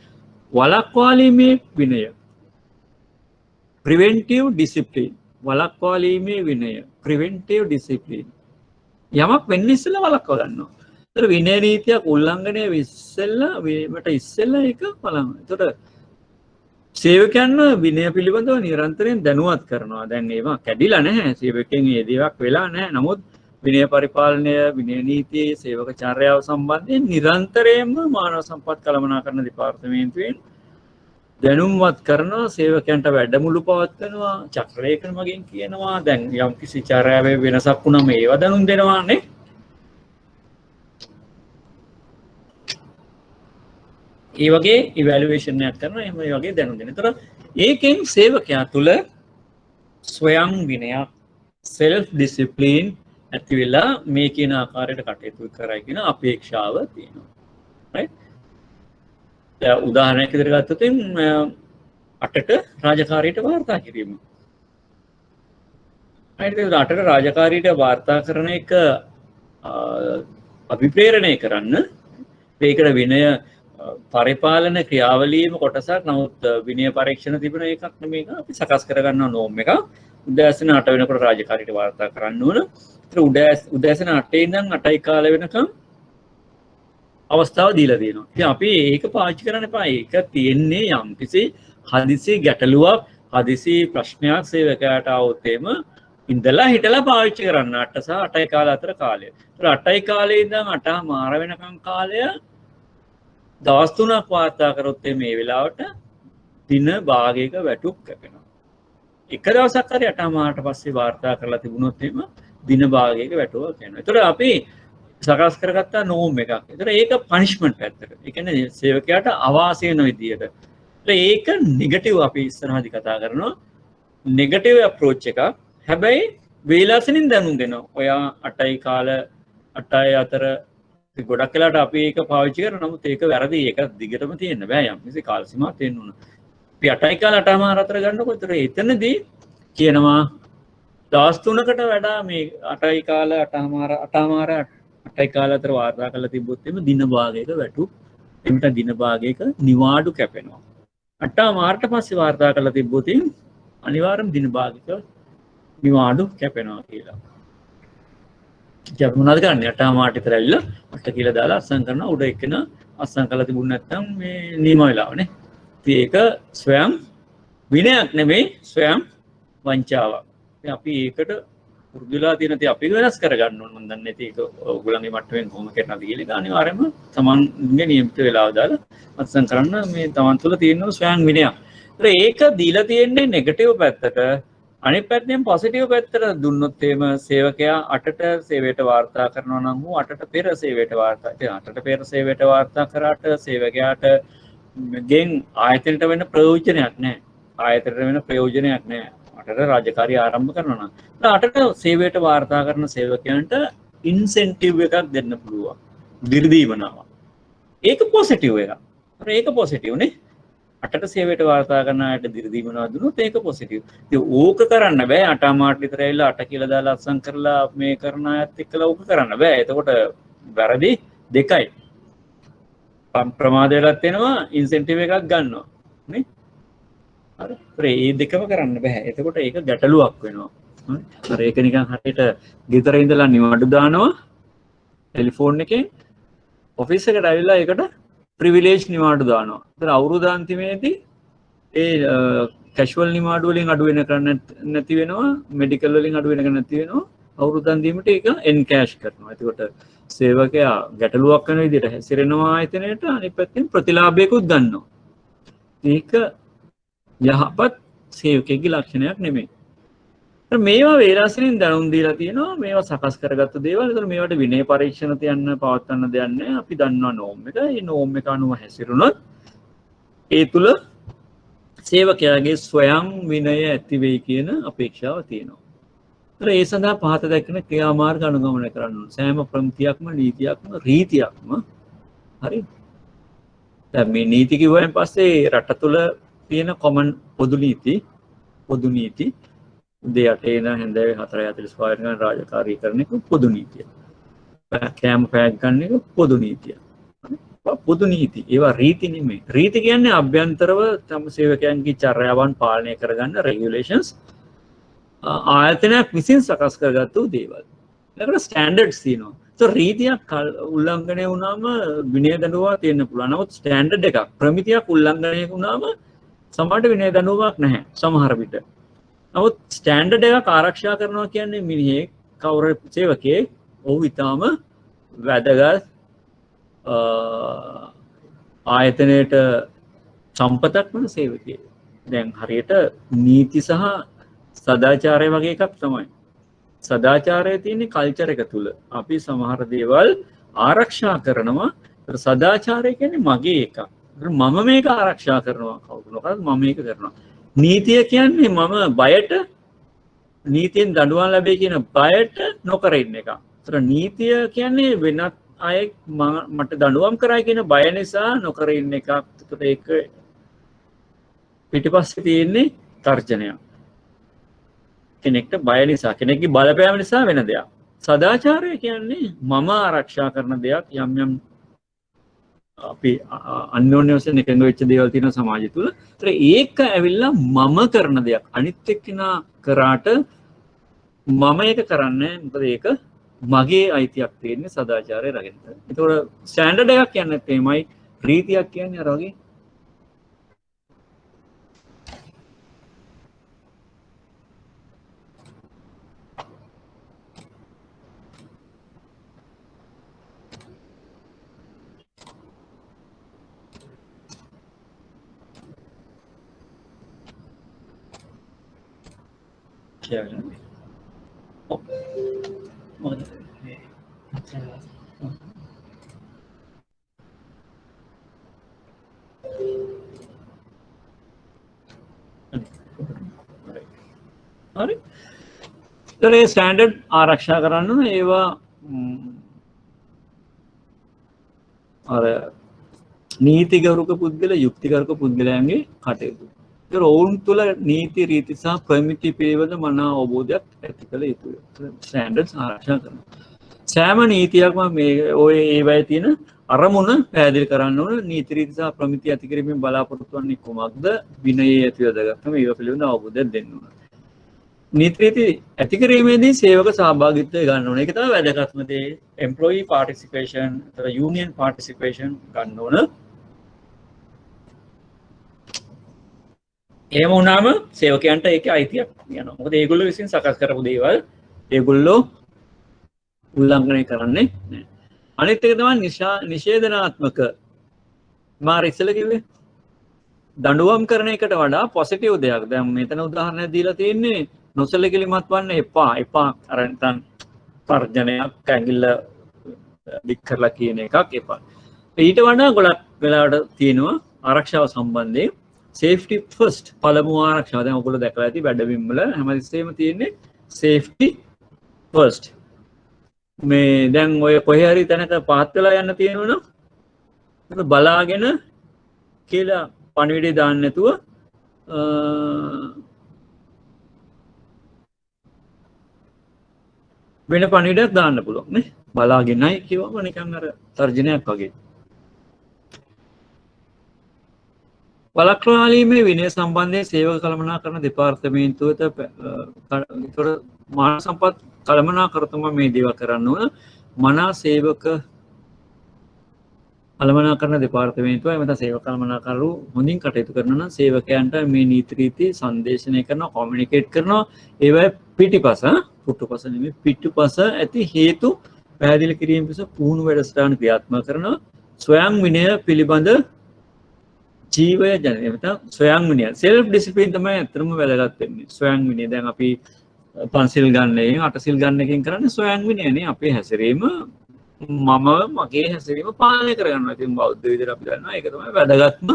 වළක්වාලීමේ විනය. Preventive discipline. වළක්වාලීමේ විනය. Preventive discipline. යමක් වෙන්න ඉස්සෙල්ලා වළක්ව ගන්නවා. ඒතර විනය නීතියක් උල්ලංඝනය වීමට ඉස්සෙල්ලා ඒක බලන්න. ඒතර සේවකයන්ව විනය පිළිබඳව නිරන්තරයෙන් දැනුවත් කරනවා. දැන් ඒවා කැඩිලා නැහැ. සේවකයන් මේ දේවක් වෙලා නැහැ. නමුත් විනය පරිපාලනය, විනය නීතිය, සේවක චර්යාව සම්බන්ධයෙන් නිරන්තරයෙන්ම මානව සම්පත් කළමනාකරණ දෙපාර්තමේන්තුවෙන් දැනුම්වත් කරනවා. සේවකයන්ට වැඩමුළු පවත්වනවා. චක්‍රලේඛන මගින් කියනවා. දැන් යම් කිසි චර්යාවේ වෙනසක් වුණාම ඒවා දැනුම් දෙනවා නේ. ඒ වගේ ඉවැලුවේෂන් එකක් කරනවා. එහෙම ඒ වගේ දැනුම් දෙන. ඒතර ඒකෙන් සේවකයා තුළ ස්වයං විනයක්, self discipline ඇති වෙලා මේ කියන ආකාරයට කටයුතු කරයි කියන අපේක්ෂාව තියෙනවා. right? දැන් උදාහරණයක් විදිහට ගත්තොත් 8ට රාජකාරියට වාර්තා කිරීම. right? 8ට රාජකාරියට වාර්තා කරන එක අභිප්‍රේරණය කරන්න මේකට විනය පරිපාලන ක්‍රියාවලියේම කොටසක්. නමුත් විනය පරීක්ෂණ තිබෙන එකක් නෙමෙයි. අපි සකස් කරගන්නවා නෝම් එක. උදෑසන 8 වෙනකොට රාජකාරියට වාර්තා කරන්න ඕන. ඒතර උදෑසන 8 ඉඳන් 8යි කාලය වෙනකම් අවස්ථාව දීලා තියෙනවා. ඉතින් අපි ඒක පාවිච්චි කරන්න එපා. ඒක තියෙන්නේ යම්කිසි හදිසි ගැටලුවක්, හදිසි ප්‍රශ්නයක් සේවකයාට આવොත් එම ඉඳලා හිටලා පාවිච්චි කරන්න 8 සහ 8යි කාල අතර කාලය. ඒතර 8යි කාලේ ඉඳන් 8 මාර වෙනකම් කාලය දවස් 3ක් වාර්තා කරොත් මේ වෙලාවට දින භාගයක වැටුප් කැපෙනවා. එක දවසක් හරි 8:00ට පස්සේ වාර්තා කරලා තිබුණොත් එimhe දින භාගයක වැටුවක් යනවා. ඒතර අපි සකස් කරගත්තා නෝම් එකක්. ඒතර ඒක පනිෂ්මන්ට් පැත්තට. ඒ කියන්නේ සේවකයාට අවාසි වෙන විදියට. ඒක නෙගටිව් අපි ඉස්සරහදී කතා කරනවා. නෙගටිව් අප්‍රෝච් එකක්. හැබැයි වේලාසනින් දැනුම් දෙනවා. ඔයා 8යි කාල 8යි අතර ගොඩක් වෙලාට අපි ඒක පාවිච්චි කරනවා. නමුත් ඒක වැරදි. ඒක දිගටම තියෙන්න බෑ. යම් කිසි කාල සීමාවක් තියෙන්න ඕන. අපි 8යි කාල 8:00 අතර ගන්නකො. ඒතර එතනදී කියනවා දවස් 3කට වඩා මේ 8යි කාල 8:00 කාල අතර වාර්තා කරලා තිබ්බොත් එimhe දින භාගයක වැටුප් එimhe දින භාගයක නිවාඩු කැපෙනවා. 8:00ට පස්සේ වාර්තා කරලා තිබ්බොත් අනිවාර්යයෙන්ම දින භාගයක නිවාඩු කැපෙනවා කියලා. අපි මොනවද කරන්නේ? 8:00ට විතර ඇවිල්ලා 8 කියලා දාලා අස්සම් කරනවා. උඩ එක්කන අස්සම් කරලා තිබුණ නැත්නම් මේ නියම වෙලාවනේ. ඉතින් ඒක ස්වයං විනයක් නෙමෙයි ස්වයං වංචාවක්. ඉතින් අපි ඒකට පුරුදුලා තියෙන තේ අපි වෙනස් කරගන්න ඕන. මම දන්නේ ඒක ඔයගොල්ලන්ගේ මට්ටමින් කොහොම කරනවද කියලා. ඒක අනිවාර්යයෙන්ම තමන්ගේ නියමිත වෙලාව දාලා අත්සන් කරන්න මේ තමන් තුළ තියෙන ස්වයං විනයක්. ඒක දීලා තියෙන්නේ නෙගටිව් පැත්තට. අනිත් පැත්තෙන් පොසිටිව් පැත්තට දුන්නොත් එහෙම සේවකයා 8ට සේවයට වාර්තා කරනවා නම් ඌ 8ට පෙර සේවයට වාර්තා. ඉතින් 8ට පෙර සේවයට වාර්තා කරාට සේවකයාට ගෙන් ආයතනයට වෙන ප්‍රයෝජනයක් නැහැ. ආයතනයට වෙන ප්‍රයෝජනයක් නැහැ. 8ට රාජකාරිය ආරම්භ කරනවා නම්. 8ට සේවයට වාර්තා කරන සේවකයන්ට ඉන්සෙන්ටිව් එකක් දෙන්න පුළුවන්. දිරිදීමනාවක්. ඒක පොසිටිව් එකක්. ඒක පොසිටිව් නේ. 8ට සේවයට වාර්තා කරන අයට දිරිදීමනාවක් දුන්නොත් ඒක පොසිටිව්. ඉතින් ඕක කරන්න බෑ 8:00 විතර ඇවිල්ලා 8 කියලා දාලා අත්සන් කරලා මේ කරන අයත් එක්කලා ඕක කරන්න බෑ. එතකොට වැරදි දෙකයි. ප්‍රමාද වෙලත් වෙනවා ඉන්සෙන්ටිව් එකක් ගන්නවා නේ. හරි. ඒ දෙකම කරන්න බෑ. එතකොට ඒක ගැටලුවක් වෙනවා. හරි. ඒක නිකන් හරියට ගෙදර ඉඳලා නිවාඩු දානවා ටෙලිෆෝන් එකෙන් ඔෆිස් එකට ඇවිල්ලා ඒකට ප්‍රිවිලේජ් නිවාඩු දානවා. ඒතර අවුරුදු අන්තිමේදී ඒ කැෂුවල් නිවාඩු වලින් අඩු වෙන කරන්න නැති වෙනවා, මෙඩිකල් වලින් අඩු වෙන කරන්න නැති වෙනවා. අවුරුදු අන්තිමට ඒක එන්කෑෂ් කරනවා. එතකොට සේවකයා ගැටලුවක් වෙන විදිහට හැසිරෙනවා ආයතනයට, අනිත් පැත්තෙන් ප්‍රතිලාභයකුත් ගන්නවා. මේක යහපත් සේවකයෙක්ගේ ලක්ෂණයක් නෙමෙයි. මේවා වේලාසනින් දැනුම් දීලා තියෙනවා. මේවා සකස් කරගත්ත දේවල්. ඒතර මේවට විනය පරීක්ෂණ තියන්න පවත්වන්න දෙයක් නැහැ. අපි දන්නවා නෝම් එක. මේ නෝම් එක අනුව හැසිරුණොත් ඒ තුල සේවකයාගේ ස්වයං විනය ඇති වෙයි කියන අපේක්ෂාව තියෙනවා. ඒතර ඒ සඳහා පහත දැක්වෙන ක්‍රියාමාර්ග අනුගමනය කරන්න ඕන. සෑම ප්‍රමිතියක්ම නීතියක්ම රීතියක්ම හරි. දැන් මේ නීති කිව්වයින් පස්සේ රට තුල තියෙන කොමන් පොදු නීති උදේ 8 ඉඳන් හැන්දෑවේ 4:45 වෙනකන් රාජකාරී කරන එක පොදු නීතිය. කෑම පැයක් ගන්න එක පොදු නීතිය. පොදු නීති. ඒවා රීති නෙමෙයි. රීති කියන්නේ අභ්‍යන්තරව තම සේවකයන්ගේ චර්යාවන් පාලනය කරගන්න රෙගියුලේෂන්ස් ආයතනයක් විසින් සකස් කරගත්තු දේවල්. ඒකට ස්ටෑන්ඩඩ්ස් තියෙනවා. So රීතියක් උල්ලංඝනය වුණාම විනය දඬුවමක් තියෙන්න පුළුවන්. නමුත් ස්ටෑන්ඩඩ් එකක් ප්‍රමිතියක් උල්ලංඝනය වුණාම සමහරට විනය දඬුවමක් නැහැ සමහර විට. නමුත් ස්ටෑන්ඩඩ් එකක් ආරක්ෂා කරනවා කියන්නේ මිනිහෙක් කවුරු සේවකයෙක් ඔහු ඊටාම වැදගත් ආයතනයේට සම්පතක් වන සේවකයෙක්. දැන් හරියට නීති සහ සදාචාරය වගේ එකක් තමයි. සදාචාරය තියෙන්නේ කල්චර් එක තුල. අපි සමහර දේවල් ආරක්ෂා කරනවා. සදාචාරය කියන්නේ මගේ එකක්. මම මේක ආරක්ෂා කරනවා. කවුරුනොත් මම මේක කරනවා. නීතිය කියන්නේ මම බයට නීතියෙන් දඬුවම් ලැබෙයි කියන බයට නොකර ඉන්න එක. ඒතර නීතිය කියන්නේ වෙනත් අය මට දඬුවම් කරයි කියන බය නිසා නොකර ඉන්න එකක්. ඒකට ඒක පිටිපස්සේ තියෙන්නේ තර්ජනයක්. කෙනෙක්ට බය නිසා, කෙනෙක්ගේ බලපෑම නිසා වෙන දෙයක්. සදාචාරය කියන්නේ මම ආරක්ෂා කරන දෙයක්. යම් යම් අපි අන්‍යෝන්‍ය වශයෙන් එකඟ වෙච්ච දේවල් තියෙන සමාජය තුළ. ඒතර ඒක ඇවිල්ලා මම කරන දෙයක්. අනිත් එක්කිනා කරාට මම ඒක කරන්නේ මොකද ඒක මගේ අයිතියක් තියෙන්නේ සදාචාරය රැගෙන. ඒතකොට ස්ටෑන්ඩඩ් එකක් කියන්නේ තේමයි රීතියක් කියන්නේ අර වගේ කියන්න හරි ඒ ස්ටෑන්ඩඩ් ආරක්ෂා කරන්න ඒවා අර නීතිගරුක පුද්ගල යුක්තිකරුක පුද්ගලයන්ගේ කටයුතු ඔවුන් තුළ නීති රීති සහ ප්‍රමිති පිළිබඳ මනා අවබෝධයක් ඇති කළ යුතුය ස්ටෑන්ඩඩ්ස් ආරක්ෂා කරන සෑම නීතියක්ම මේ ඔය ඒවයි තියෙන අරමුණ පැහැදිලි කරන්න ඕන නීති රීති සහ ප්‍රමිති ඇති කිරීමෙන් බලාපොරොත්තු වන්නේ කුමක්ද විනයේ ඇති වැදගත්කම ඒව පිළිබඳ අවබෝධයක් දෙන්න ඕන නීති රීති ඇති කිරීමේදී සේවක සහභාගීත්වය ගන්න ඕන ඒක තමයි වැදගත්ම දේ එම්ප්ලොයී පාර්ටිසිපේෂන් යූනියන් පාර්ටිසිපේෂන් ගන්න ඕන එහෙම වුණාම සේවකයන්ට ඒකේ අයිතියක් යනවා. මොකද ඒගොල්ලෝ විසින් සකස් කරපු දේවල් ඒගොල්ලෝ උල්ලංඝනය කරන්නේ නැහැ. අනිත් එක තමයි නිෂේධනාත්මක මාර ඉස්සල කිව්වේ දඬුවම් කරන එකට වඩා පොසිටිව් දෙයක්. දැන් මෙතන උදාහරණයක් දීලා තියෙන්නේ නොසලකිලිමත් වන්න එපා අර නැත්නම් තර්ජනයක් ඇඟිල්ල දික් කරලා කියන එකක් එපා. ඊට වඩා ගොඩක් වෙලාවට තියෙනවා ආරක්ෂාව සම්බන්ධයෙන් සේෆ්ටි ෆස්ට් පළමු ආරක්ෂාව දැන් ඔයගොල්ලෝ දැකලා ඇති වැඩබිම් වල හැමතිස්සෙම තියෙන්නේ සේෆ්ටි ෆස්ට් මේ දැන් ඔය කොහේ හරි තැනක පහත් වෙලා යන්න තියෙනවනම් බලාගෙන කියලා පණිවිඩය දාන්න නැතුව වෙන පණිවිඩයක් දාන්න පුළුවන් නේ බලාගෙනයි කියවම නිකන් අර තර්ජනයක් වගේ වළක්වාලීමේ විනය සම්බන්ධයෙන් සේවක කළමනාකරණ දෙපාර්තමේන්තුවට මානව සම්පත් කළමනාකරතුමා මේ දේවල් කරන්න ඕන මනා සේවක කළමනාකරණ දෙපාර්තමේන්තුව එමෙත සේවක කළමනාකරු හොඳින් කටයුතු කරනවා නම් සේවකයන්ට මේ නීති රීති සංදේශනය කරනවා කොමියුනිකේට් කරනවා ඒවයි පුටුපස නෙමෙයි පිටුපස ඇති හේතු පැහැදිලි කිරීම පිණිස පුහුණු වැඩසටහන ක්‍රියාත්මක කරනවා ස්වයං විනය පිළිබඳ ජීවය ජනත ස්වයං විනය සෙල්ෆ් ඩිසිප්ලින් තමයි ඇත්තටම වැදගත් වෙන්නේ ස්වයං විනය දැන් අපි පන්සිල් ගන්න එකෙන් අටසිල් ගන්න එකෙන් කරන්නේ ස්වයං විනයනේ අපේ හැසිරීම මගේ හැසිරීම පාලනය කරගන්නවා ඉතින් බෞද්ධ විදිහට අපි දන්නවා ඒක තමයි වැදගත්ම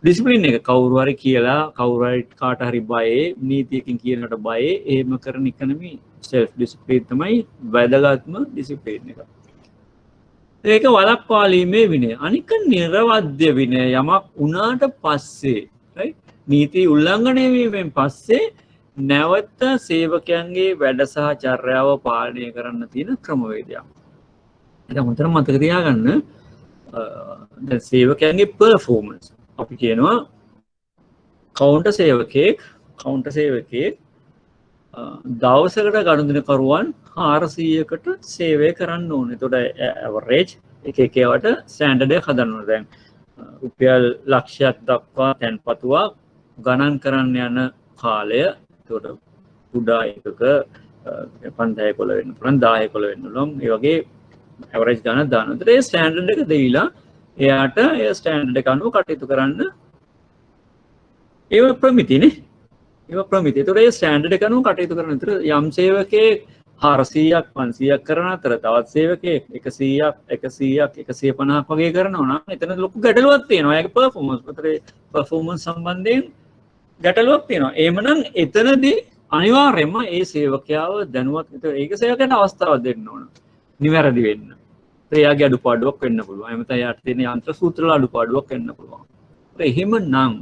ඩිසිප්ලින් එක කවුරු හරි කියලා කවුරු හරි කාට හරි බයේ නීතියකින් කියනකට බයේ එහෙම කරන එක නෙමෙයි සෙල්ෆ් ඩිසිප්ලින් තමයි වැදගත්ම ඩිසිප්ලින් එක ඒක වළක්වාලීමේ විනය අනික නිර්වද්‍ය විනය යමක් වුණාට පස්සේ right නීති උල්ලංඝනය වීමෙන් පස්සේ නැවත සේවකයන්ගේ වැඩ සහ චර්යාව පාලනය කරන්න තියෙන ක්‍රමවේදයක් ඒක හොඳට මතක තියාගන්න දැන් සේවකයන්ගේ පර්ෆෝමන්ස් අපි කියනවා කවුන්ටර් සේවකයෙක් දවසකට ගනුදෙනුකරුවන් 400කට සේවය කරන්න ඕනේ. එතකොට ඇවරේජ් එකකට ස්ටෑන්ඩඩ් එක හදන්න ඕනේ. දැන් රුපියල් ලක්ෂයක් දක්වා තැන්පතුවක් ගණන් කරන්න යන කාලය එතකොට කුඩා එකක 50 11 වෙන්න පුළුවන් 10 11 වෙන්න පුළුවන්. ඒ වගේ ඇවරේජ් ගණන් දානවා. ඒතර ඒ ස්ටෑන්ඩඩ් එක දෙවිලා එයාට ඒ ස්ටෑන්ඩඩ් එක අනුව කටයුතු කරන්න ඒව ප්‍රමිතිනේ ඒව ප්‍රමිතිය. ඒතකොට ඒ ස්ටෑන්ඩඩ් එක අනුව කටයුතු කරන අතර යම් සේවකයෙක් 400ක් 500ක් කරන අතර තවත් සේවකයෙක් 100ක් 150ක් වගේ කරනවා නම් එතන ලොකු ගැටලුවක් තියෙනවා. ඒකේ පර්ෆෝමන්ස් සම්බන්ධයෙන් ගැටලුවක් තියෙනවා. එහෙමනම් එතනදී අනිවාර්යයෙන්ම ඒ සේවකයාව දැනුවත් ඒක සේවකයන්ට අවස්ථාවක් දෙන්න ඕන. නිවැරදි වෙන්න. එයාගේ අඩුපාඩුවක් වෙන්න පුළුවන්. එහෙම නැත්නම් යාට තියෙන යන්ත්‍ර සූත්‍රවල අඩුපාඩුවක් වෙන්න පුළුවන්. එහෙමනම්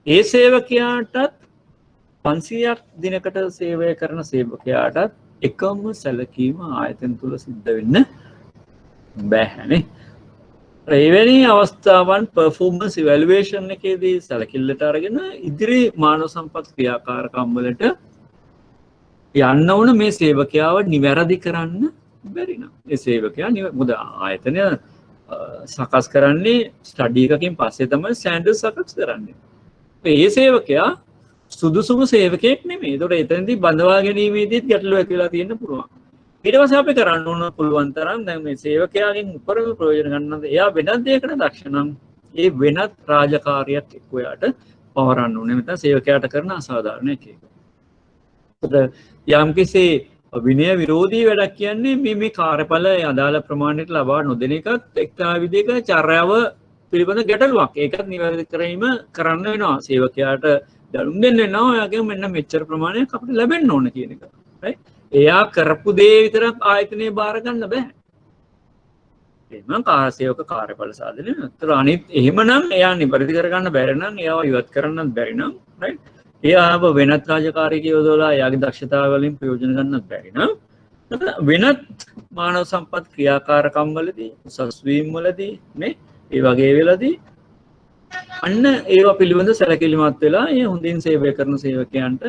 ඒ සේවකයාටත් 500ක් දිනකට සේවය කරන සේවකයාටත් එකම සැලකීම ආයතන තුල සිද්ධ වෙන්න බෑනේ. එවැනි අවස්ථාවන් performance evaluation එකේදී සැලකිල්ලට අරගෙන ඉදිරි මානව සම්පත් ක්‍රියාකාරකම් වලට යන්න ඕන මේ සේවකයාව නිවැරදි කරන්න බැරි නම් ඒ සේවකයා මොකද ආයතනය සකස් කරන්නේ ස්ටඩි එකකින් පස්සේ තමයි ස්ටෑන්ඩඩ් සකස් කරන්නේ. ඒ සේවකයා සුදුසුම සේවකයෙක් නෙමෙයි. ඒතකොට එතනදී බඳවා ගැනීමේදීත් ගැටලුව ඇති වෙලා තියෙන්න පුළුවන්. ඊට පස්සේ අපි කරන්න ඕන පුළුවන් තරම් දැන් මේ සේවකයාගෙන් උපරිම ප්‍රයෝජන ගන්න එයා වෙනත් දෙයකට දක්ෂ නම් ඒ වෙනත් රාජකාරියක් එක්ක එයාට පවරන්න ඕනේ නැත්නම් සේවකයාට කරන අසාධාරණ එකක්. යම්කිසි විනය විරෝධී වැඩක් කියන්නේ මේ කාර්යඵල අදාළ ප්‍රමාණයට ලබා නොදෙන එකත් එක්තරා විදිහක චර්යාව පිළිබඳ ගැටලුවක්. ඒකත් නිවැරදි කිරීම කරන්න වෙනවා. සේවකයාට දැනුම් දෙන්න වෙනවා. ඔයාගේ මෙන්න මෙච්චර ප්‍රමාණයක් අපිට ලැබෙන්න ඕන කියන එක. right? එයා කරපු දේ විතරක් ආයතනයේ බාර ගන්න බෑ. එහෙනම් සේවක කාර්යඵල සාධනය. අතර අනිත් එහෙමනම් එයා නිවැරදි කරගන්න බැරි නම් එයාව ඉවත් කරන්නත් බැරි නම් right? එයාව වෙනත් රාජකාරියක යොදවලා එයාගේ දක්ෂතාව වලින් ප්‍රයෝජන ගන්නත් බැරි නම් වෙනත් මානව සම්පත් ක්‍රියාකාරකම් වලදී උසස් වීම් වලදී මේ ඒ වගේ වෙලදී අන්න ඒවා පිළිබඳ සැලකිලිමත් වෙලා ඒ හොඳින් සේවය කරන සේවකයන්ට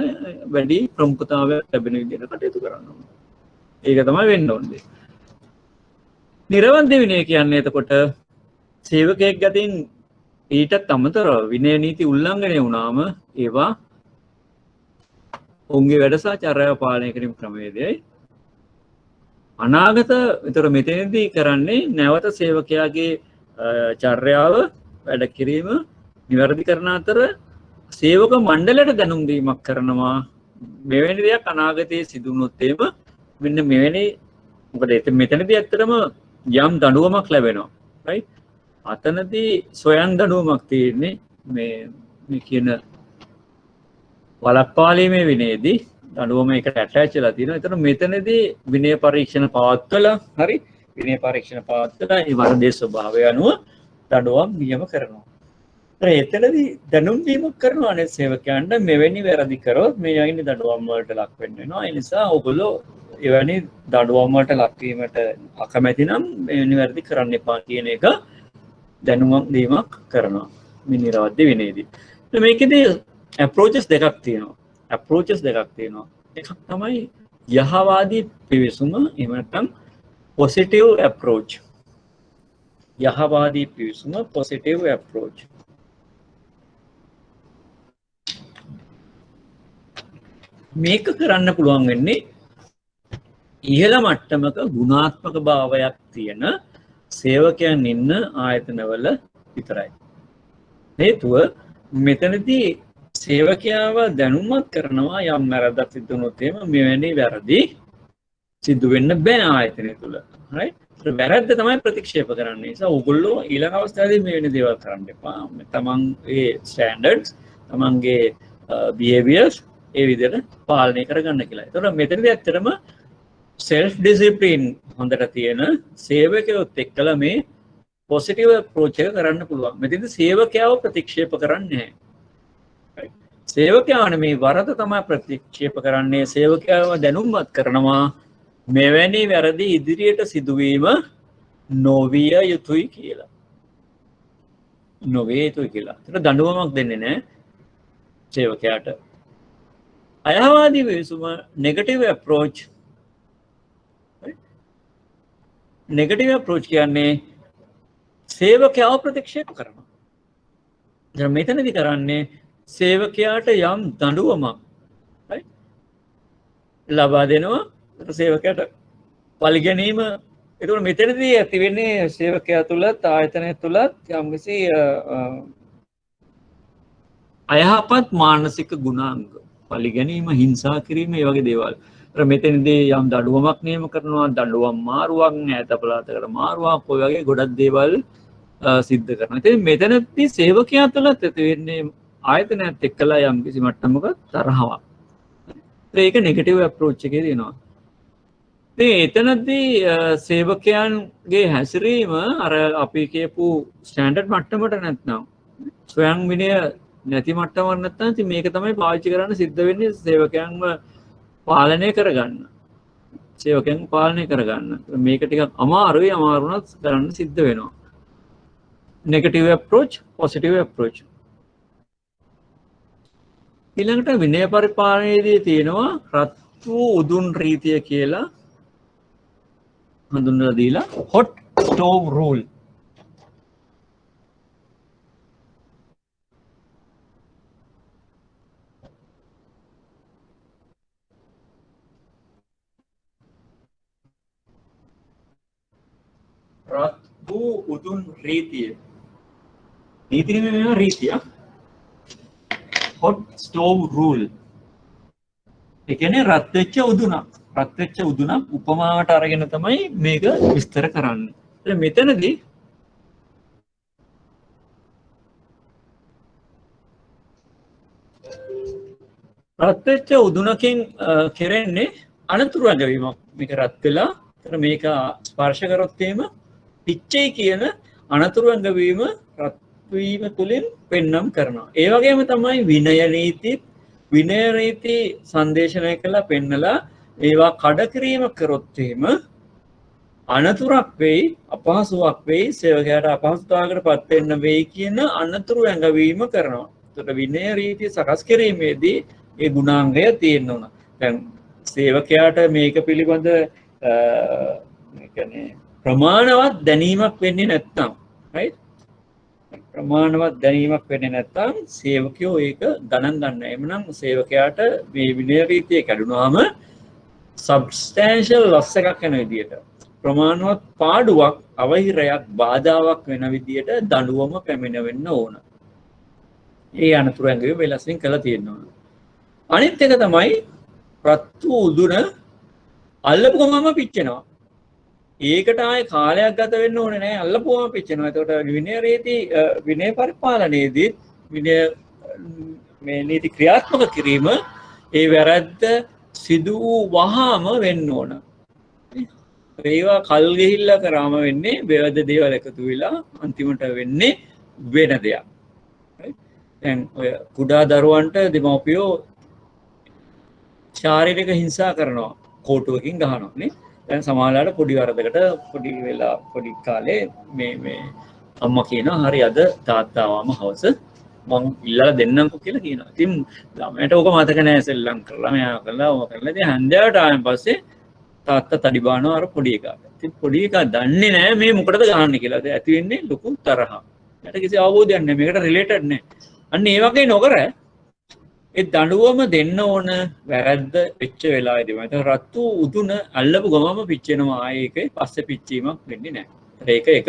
වැඩි ප්‍රමුඛතාවයක් ලැබෙන විදිහට කටයුතු කරන්න ඕනේ. ඒක තමයි වෙන්න ඕනේ. නිර්වන්ද විනය කියන්නේ එතකොට සේවකයෙක් ගතින් ඊටත් අමතරව විනය නීති උල්ලංඝනය වුණාම ඒවා ඔවුන්ගේ වැඩසටහන චර්යාව පාලනය කිරීම ක්‍රමවේදයයි. අනාගත විතර මෙතනදී කරන්නේ නැවත සේවකයාගේ චර්යාව වැඩ කිරීම නිවැරදි කරන අතර සේවක මණ්ඩලයට දැනුම් දීමක් කරනවා. මෙවැනි දෙයක් අනාගතයේ සිදු වුණොත් එහෙම මෙන්න මෙවැනි මොකද මෙතනදී ඇත්තටම යම් දඬුවමක් ලැබෙනවා. right? අතනදී සොයන් දඬුවමක් තියෙන්නේ මේ කියන වළක්වාලීමේ විනයේදී දඬුවම එකට ඇටච් වෙලා තියෙනවා. ඒතර මෙතනදී විනය පරීක්ෂණ පවත්වලා හරි විනය පරීක්ෂණ පවත්වලා ඒ වරදේ ස්වභාවය අනුව දඬුවම් නියම කරනවා. එතනදී දැනුම් දීමක් කරනවා අනේ සේවකයන්ට මෙවැනි වැරදි කරොත් මේ යන්නේ දඬුවම් වලට ලක් වෙන්න වෙනවා. ඒ නිසා ඔයගොල්ලෝ එවැනි දඬුවම් වලට ලක් වීමට අකමැති නම් මෙවැනි වැරදි කරන්න එපා කියන එක දැනුම් දීමක් කරනවා මේ නිර්වද්‍ය විනයේදී. මේකෙදී approaches දෙකක් තියෙනවා. එකක් තමයි යහවාදී පිවිසුම එහෙම නැත්නම් positive approach. යහවාදී පිවිසුම positive approach. මේක කරන්න පුළුවන් වෙන්නේ ඉහළ මට්ටමක ගුණාත්මක භාවයක් තියෙන සේවකයන් ඉන්න ආයතනවල විතරයි. හේතුව මෙතනදී සේවකයාව දැනුම්මත් කරනවා යම් වැරද්දක් සිදු වුණොත් එහෙම මෙවැනි වැරදි සිදු වෙන්න බෑ ආයතනය තුල. right? වැරද්ද තමයි ප්‍රතික්ෂේප කරන්නේ. ඒ නිසා ඕගොල්ලෝ ඊළඟ අවස්ථාවේදී මෙවැනි දේවල් කරන්න එපා. තමන්ගේ ස්ටෑන්ඩඩ්ස්, තමන්ගේ behaviors ඒ විදිහට පාලනය කරගන්න කියලා. ඒතකොට මෙතනදී ඇත්තටම self discipline හොඳට තියෙන සේවකයොත් එක්කලා මේ positive approach එක කරන්න පුළුවන්. මෙතනදී සේවකයාව ප්‍රතික්ෂේප කරන්නේ නැහැ. සේවකයාන මේ වරද තමයි ප්‍රතික්ෂේප කරන්නේ. සේවකයාව දැනුම්මත් කරනවා මෙවැනි වැරදි ඉදිරියට සිදුවීම නොවිය යුතුයි කියලා. නොවේ යුතුයි කියලා. ඒක දඬුවමක් දෙන්නේ නැහැ සේවකයාට. අයහවාදී විසුම negative approach. negative approach කියන්නේ සේවකයාව ප්‍රතික්ෂේප කරනවා. දැන් මෙතනදී කරන්නේ සේවකයාට යම් දඬුවමක් ලබා දෙනවා සේවකයාට පරිගැනීම. ඒකෝර මෙතනදී ඇති වෙන්නේ සේවකයා තුලත් ආයතනය තුලත් යම්කිසි අයහපත් මානසික ගුණාංග පරිගැනීම, හිංසා කිරීම, මේ වගේ දේවල්. මෙතනදී යම් දඬුවමක් නියම කරනවා, දඬුවම් මාරුවක්, ඈත පළාතකට මාරුවක්, ඔය වගේ ගොඩක් දේවල් සිද්ධ කරනවා. ඉතින් මෙතනදී සේවකයා තුලත් ඇති වෙන්නේ ආයතනයත් එක්කලා යම් කිසි මට්ටමක තරහවක්. ඒක නෙගටිව් අප්‍රෝච් එකේ දෙනවා. ඉතින් එතනදී සේවකයන්ගේ හැසිරීම අර අපි කියපු ස්ටෑන්ඩඩ් මට්ටමට නැත්නම් ස්වයං විනය නැති මට්ටමක් නැත්නම් ඉතින් මේක තමයි පාවිච්චි කරන්න සිද්ධ වෙන්නේ සේවකයන්ව පාලනය කරගන්න. සේවකයන් පාලනය කරගන්න. මේක ටිකක් අමාරුයි, අමාරුණත් කරන්න සිද්ධ වෙනවා. Negative approach, positive approach. ඊළඟට විනය පරිපාලනයේදී තියෙනවා රත් වූ උදුන් රීතිය කියලා හඳුන්වලා දීලා hot stove rule. රත් වූ උදුන් රීතිය. නීති නෙමෙයි මේවා රීතිය. hot stove rule. ඒ කියන්නේ රත් වෙච්ච උදුනක් උපමාවට අරගෙන තමයි මේක විස්තර කරන්නේ. ඉතින් මෙතනදී රත් වෙච්ච උදුනකින් කෙරෙන්නේ අනතුරු ඇඟවීමක්. මේක රත් වෙලා මේක ස්පර්ශ කරොත් එහෙම පිච්චෙයි කියන අනතුරු ඇඟවීම රත් වීම තුලින් පෙන්නම් කරනවා. ඒ වගේම තමයි විනය රීති සංදේශනය කළා පෙන්නලා ඒවා කඩ කිරීම කරොත් එහෙම අනතුරක් වෙයි, අපහසුාවක් වෙයි, සේවකයාට අපහසුතාවයකට පත් වෙන්න වෙයි කියන අනතුරු ඇඟවීම කරනවා. එතකොට විනය රීති සකස් කිරීමේදී ඒ ගුණාංගය තියෙන්න ඕන. දැන් සේවකයාට මේක පිළිබඳ ප්‍රමාණවත් දැනීමක් වෙන්නේ නැත්නම් right ප්‍රමාණවත් දැනීමක් වෙන්නේ නැත්නම් සේවකයෝ ඒක ගණන් ගන්න. එhmenan සේවකයාට මේ විනය රීතිය කැඩුනාම substantial loss එකක් වෙන විදියට ප්‍රමාණවත් පාඩුවක් අවහිරයක් බාධාවක් වෙන විදියට දඬුවම පැමිණෙන්න ඕන. ඒ අනතුරු ඇඟවීම වෙලසින් කළා තියෙනවා. අනිත් එක තමයි රත් උදුන අල්ලපු ගමම පිච්චෙනවා. ඒකට ආයේ කාලයක් ගත වෙන්න ඕනේ නැහැ. අල්ලපුවම පිච්චෙනවා. එතකොට විනය රීති විනය පරිපාලනයේදී විනය මේ නීති ක්‍රියාත්මක කිරීම ඒ වැරද්ද සිදු වූ වහාම වෙන්න ඕන. ඒවා කල් ගිහිල්ලා කරාම වෙන්නේ බෙවද දේවල් එකතු වෙලා අන්තිමට වෙන්නේ වෙන දෙයක්. දැන් ඔය කුඩා දරුවන්ට දෙමව්පියෝ ශාරීරික හිංසා කරනවා, කෝටුවකින් ගහනවා නේ. දැන් සමහරවිට පොඩි වරදකට පොඩි කාලේ මේ අම්මා කියනවා හරි අද තාත්තා ආවම හවස මං ඉල්ලලා දෙන්නම්කෝ කියලා කියනවා. ඉතින් ළමයට ඕක මතක නැහැ සෙල්ලම් කරලා මෙයා කරලා ඕක කරලා ඉතින් හන්දෑවට ආවන් පස්සේ තාත්තා තඩි බානවා අර පොඩි එකාට. ඉතින් පොඩි එකා දන්නේ නැහැ මේ මොකටද ගහන්නේ කියලා. ඒක ඇති වෙන්නේ ලොකු තරහක්. එයාට කිසි අවබෝධයක් නැහැ. මේකට රිලේටඩ් නැහැ. අන්න ඒ වගේ නොකර ඒ දඬුවම දෙන්න ඕන වැරද්ද වෙච්ච වෙලාවේදී මම හිතන රත්තු උදුන අල්ලපු ගමම පිච්චෙනවා. ආයේ ඒකේ පස්සේ පිච්චීමක් වෙන්නේ නැහැ. ඒක එක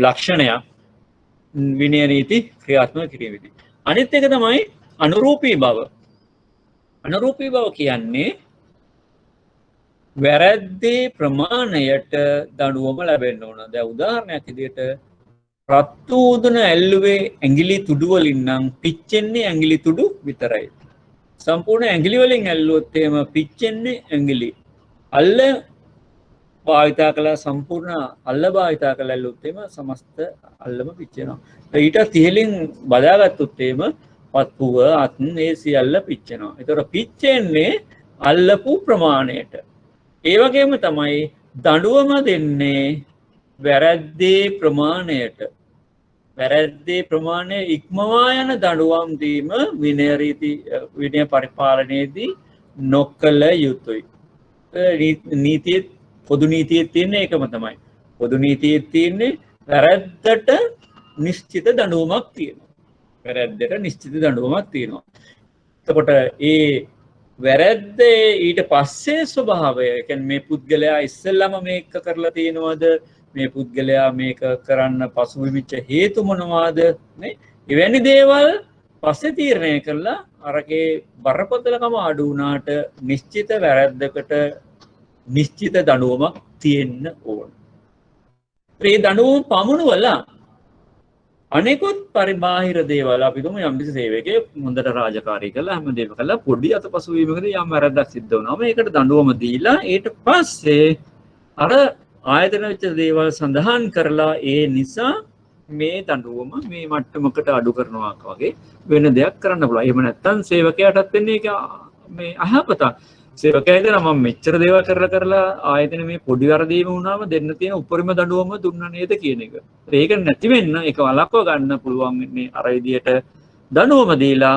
ලක්ෂණයක් විනය නීති ක්‍රියාත්මක කිරීමේදී. අනිත් එක තමයි අනුරූපී බව. අනුරූපී බව කියන්නේ වැරද්දේ ප්‍රමාණයට දඬුවම ලැබෙන්න ඕන. දැන් උදාහරණයක් විදිහට රත් උදුන ඇල්ලුවේ ඇඟිලි තුඩු වලින් නම් පිච්චෙන්නේ ඇඟිලි තුඩු විතරයි. සම්පූර්ණ ඇඟිලි වලින් ඇල්ලුවොත් එහෙම පිච්චෙන්නේ ඇඟිලි. අල්ල භාවිතා කළා සම්පූර්ණ අල්ල භාවිතා කළා ඇල්ලුවොත් එහෙම සමස්ත අල්ලම පිච්චෙනවා. ඊට තිහෙලින් බදාගත්තොත් එහෙම පත්පුව අත් ඒ සියල්ල පිච්චෙනවා. ඒතර පිච්චෙන්නේ අල්ලපු ප්‍රමාණයට. ඒ වගේම තමයි දඬුවම දෙන්නේ වැරද්දේ ප්‍රමාණයට. වැරද්දේ ප්‍රමාණය ඉක්මවා යන දඬුවම් දීම විනය පරිපාලනයේදී නොකළ යුතුයි. නීතියේ පොදු නීතියේ තියෙන එකම තමයි. පොදු නීතියේ තියෙන්නේ වැරද්දට නිශ්චිත දඬුවමක් තියෙනවා. වැරද්දට නිශ්චිත දඬුවමක් තියෙනවා. එතකොට ඒ වැරද්ද ඊට පස්සේ ස්වභාවය කියන්නේ මේ පුද්ගලයා ඉස්සෙල්ලාම මේක කරලා තියෙනවද, මේ පුද්ගලයා මේක කරන්න පසුබිමිච්ච හේතු මොනවාද නේ, එවැනි දේවල් පස්සේ තීරණය කරලා අරගේ බරපතලකම අඩු වුණාට නිශ්චිත වැරද්දකට නිශ්චිත දඬුවමක් තියෙන්න ඕන. ඒ දඬුවම පමුණුවලා අනෙකුත් පරිබාහිර දේවල් අපි තුමු යම්කිසි සේවකයෙක් හොඳට රාජකාරී කළා හැමදේම කළා පොඩි අතපසුවීමකදී යම් වැරද්දක් සිද්ධ වුණාම ඒකට දඬුවම දීලා ඊට පස්සේ අර ආයතන වෙච්ච දේවල් සඳහන් කරලා ඒ නිසා මේ දඬුවම මේ මට්ටමකට අඩු කරනවා වගේ වෙන දෙයක් කරන්න පුළුවන්. එහෙම නැත්නම් සේවකයාටත් වෙන්නේ ඒක මේ අහපතක්. සේවකයා හිතනවා මම මෙච්චර දේවල් කරලා ආයතන මේ පොඩි වරදීම වුණාම දෙන්න තියෙන උපරිම දඬුවම දුන්නා නේද කියන එක. ඒක නැති වෙන්න ඒක වළක්ව ගන්න පුළුවන් වෙන්නේ අර විදියට දඬුවම දීලා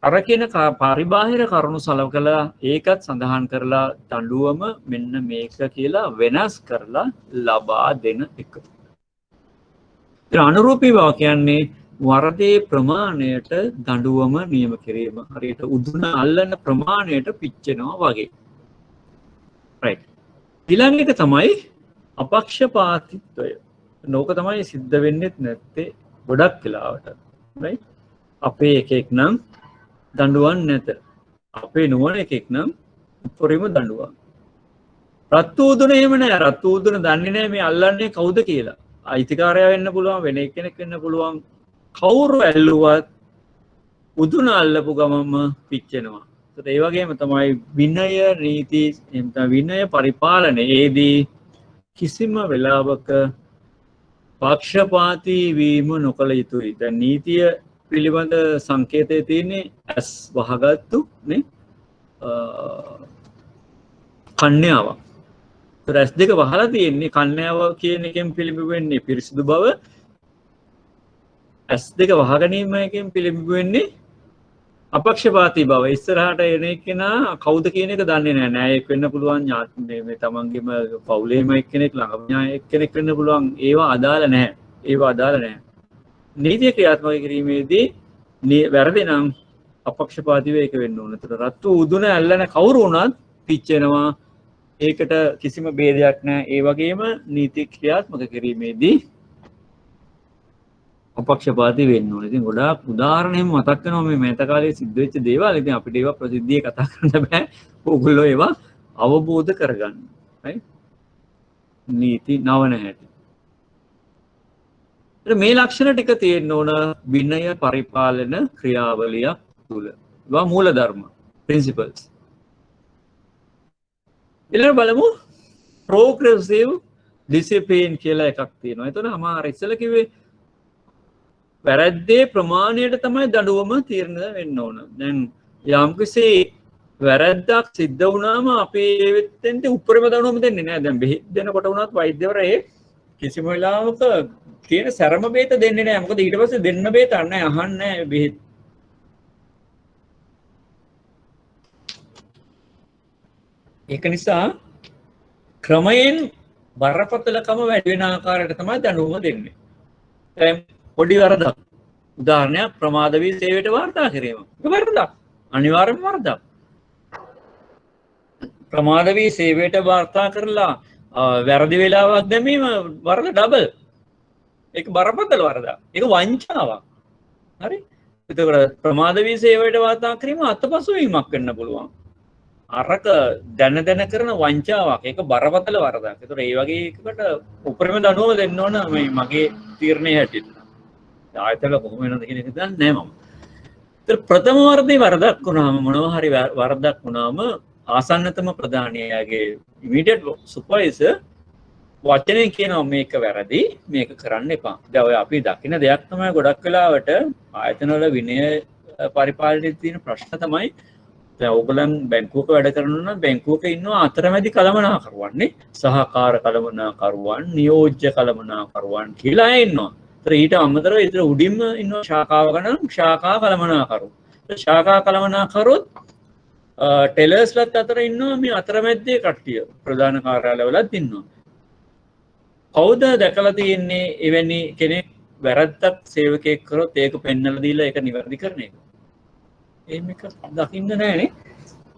අර කියන පරිබාහිර කරුණු සලකලා ඒකත් සඳහන් කරලා දඬුවම මෙන්න මේක කියලා වෙනස් කරලා ලබා දෙන එක. ඒ අනුරූපී බව කියන්නේ වරදේ ප්‍රමාණයට දඬුවම නියම කිරීම. හරියට උදුන අල්ලන ප්‍රමාණයට පිච්චෙනවා වගේ. right. ඊළඟ එක තමයි අපක්ෂපාතීත්වය. නෝක තමයි සිද්ධ වෙන්නේ නැත්තේ ගොඩක් වෙලාවට. right. අපේ එකෙක් නම් දඬුවම් නැත. අපේ නොවන එකෙක් නම් උපරිම දඬුවම්. රත්තු උදුන එහෙම නෑ. රත්තු උදුන දන්නේ නෑ මේ අල්ලන්නේ කවුද කියලා. අයිතිකාරයා වෙන්න පුළුවන්, වෙන එක්කෙනෙක් වෙන්න පුළුවන්. කවුරු ඇල්ලුවත් උදුන අල්ලපු ගමම පිච්චෙනවා. ඒ වගේම තමයි විනය නීති විනය පරිපාලනයේදී කිසිම වෙලාවක පක්ෂපාතී වීම නොකළ යුතුයි. දැන් නීතිය පිළිබඳ සංකේතය තියෙන්නේ ඇස් වහගත්තු නේ කන්‍යාවක්. ඇස් දෙක වහලා තියෙන්නේ කන්‍යාව කියන එකෙන් පිළිබිඹු වෙන්නේ පිරිසිදු බව. ඇස් දෙක වහගැනීම එකෙන් පිළිබිඹු වෙන්නේ අපක්ෂපාතී බව. ඉස්සරහට එන එක්කෙනා කවුද කියන එක දන්නේ නැහැ. න්යායෙක් වෙන්න පුළුවන්, මේ තමන්ගේම පවුලේම එක්කෙනෙක්, ළඟම න්යායෙක් කෙනෙක් වෙන්න පුළුවන්. ඒවා අදාළ නැහැ. ඒවා අදාළ නැහැ. නීතිය ක්‍රියාත්මක කිරීමේදී වැරදි නම් අපක්ෂපාතීව ඒක වෙන්න ඕන. ඒතර රත්තු උදුන ඇල්ලන කවුරු වුණත් පිච්චෙනවා. ඒකට කිසිම ભેදයක් නැහැ. ඒ වගේම නීති ක්‍රියාත්මක කිරීමේදී අපක්ෂපාතී වෙන්න ඕනේ. ඉතින් ගොඩාක් උදාහරණ එහෙම මතක් වෙනවා මේ මෑත කාලේ සිද්ධ වෙච්ච දේවල්. ඉතින් අපිට ඒවා ප්‍රසිද්ධියේ කතා කරන්න බෑ. ඕගොල්ලෝ ඒවා අවබෝධ කරගන්න. right? නීති නවන හැටි. මේ ලක්ෂණ ටික තියෙන්න ඕන විනය පරිපාලන ක්‍රියාවලියක් තුල. ඒවා මූල ධර්ම, principles. ඊළඟ බලමු progressive discipline කියලා එකක් තියෙනවා. එතන අමාරු ඉස්සෙල්ලා කිව්වේ වැරද්දේ ප්‍රමාණයට තමයි දඬුවම තීරණය වෙන්න ඕන. දැන් යම්කිසි වැරද්දක් සිද්ධ වුණාම අපි ඒ වෙත්තෙන්ට උපරිම දඬුවම දෙන්නේ නැහැ. දැන් බෙහෙත් දෙනකොට වුණත් වෛද්‍යවරයෙ කිසිම වෙලාවක තියෙන සැරම බෙහෙත දෙන්නේ නැහැ. මොකද ඊට පස්සේ දෙන්න බෙහෙත නැහැ, අහන්නේ නැහැ බෙහෙත්. ඒක නිසා ක්‍රමයෙන් බරපතලකම වැඩි වෙන ආකාරයට තමයි දඬුවම දෙන්නේ. දැන් පොඩි වරදක් උදාහරණයක් ප්‍රමාද වී සේවයට වාර්තා කිරීම. ඒක වරදක්. අනිවාර්යයෙන්ම වරදක්. ප්‍රමාද වී සේවයට වාර්තා කරලා වැරදි වෙලාවක් දැමීම වරද ඩබල්. ඒක බරපතල වරදක්. ඒක වංචාවක්. හරි? එතකොට ප්‍රමාද වී සේවයට වාර්තා කිරීම අත්පසු වීමක් වෙන්න පුළුවන්. අරක දැන කරන වංචාවක්. ඒක බරපතල වරදක්. ඒතකොට මේ වගේ එකකට උපරිම දඬුවම දෙන්න ඕන මේ මගේ තීරණය හැටියට. ආයතන කොහොම වෙනවද කියන එක දන්නේ නැහැ මම. ඒතර ප්‍රථම වර්ධේ වරදක් වුණාම මොනවා හරි වරදක් වුණාම ආසන්නතම ප්‍රධානියාගේ ඉමීඩියට් සුපර්වයිසර් වචනෙන් කියනවා මේක වැරදි, මේක කරන්න එපා. දැන් ඔය අපි දකින දෙයක් තමයි ගොඩක් වෙලාවට ආයතනවල විනය පරිපාලනයේ තියෙන ප්‍රශ්න තමයි දැන් ඕගොල්ලන් බැංකුවක වැඩ කරනවා නම් බැංකුවක ඉන්නවා අතරමැදි කළමනාකරුවන්නේ සහකාර කළමනාකරුවන්, නියෝජ්‍ය කළමනාකරුවන් කියලා ඉන්නවා. ඒතර ඊට අමතරව ඒතර උඩින්ම ඉන්නවා ශාඛාවක නම් ශාඛා කළමනාකරු. ශාඛා කළමනාකරුත් ටෙලර්ස්ලත් අතර ඉන්නවා මේ අතරමැද්දේ කට්ටිය. ප්‍රධාන කාර්යාලවලත් ඉන්නවා. කවුද දැකලා තියෙන්නේ එවැනි කෙනෙක් වැරද්දක් සේවකයෙක් කරොත් ඒක පෙන්වලා දීලා ඒක නිවැරදි කරන එක? එහෙම එක දකින්න නැහැනේ.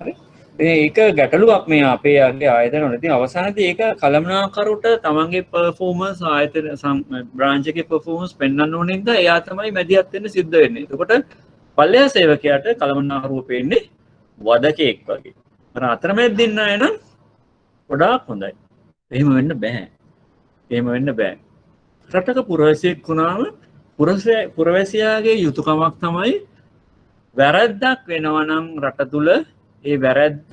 හරි? ඒක ගැටලුවක් මේ අපේ ආයතනවල. ඉතින් අවසානයේදී ඒක කළමනාකරුට තමන්ගේ පර්ෆෝමන්ස් ආයතන බ්‍රාන්ච් එකේ පර්ෆෝමන්ස් පෙන්වන්න ඕනේ නිසා එයා තමයි මැදිහත් වෙන්න සිද්ධ වෙන්නේ. එතකොට පල්ලෙහා සේවකයාට කළමනාකරුව පේන්නේ වදකෙක් වගේ. අර අතරමැද්දින් ඉන්න අය නම් ගොඩාක් හොඳයි. එහෙම වෙන්න බෑ. එහෙම වෙන්න බෑ. රටක පුරවැසියෙක් වුණාම පුරවැසියාගේ යුතුයකමක් තමයි වැරද්දක් වෙනවා නම් රට තුල ඒ වැරද්ද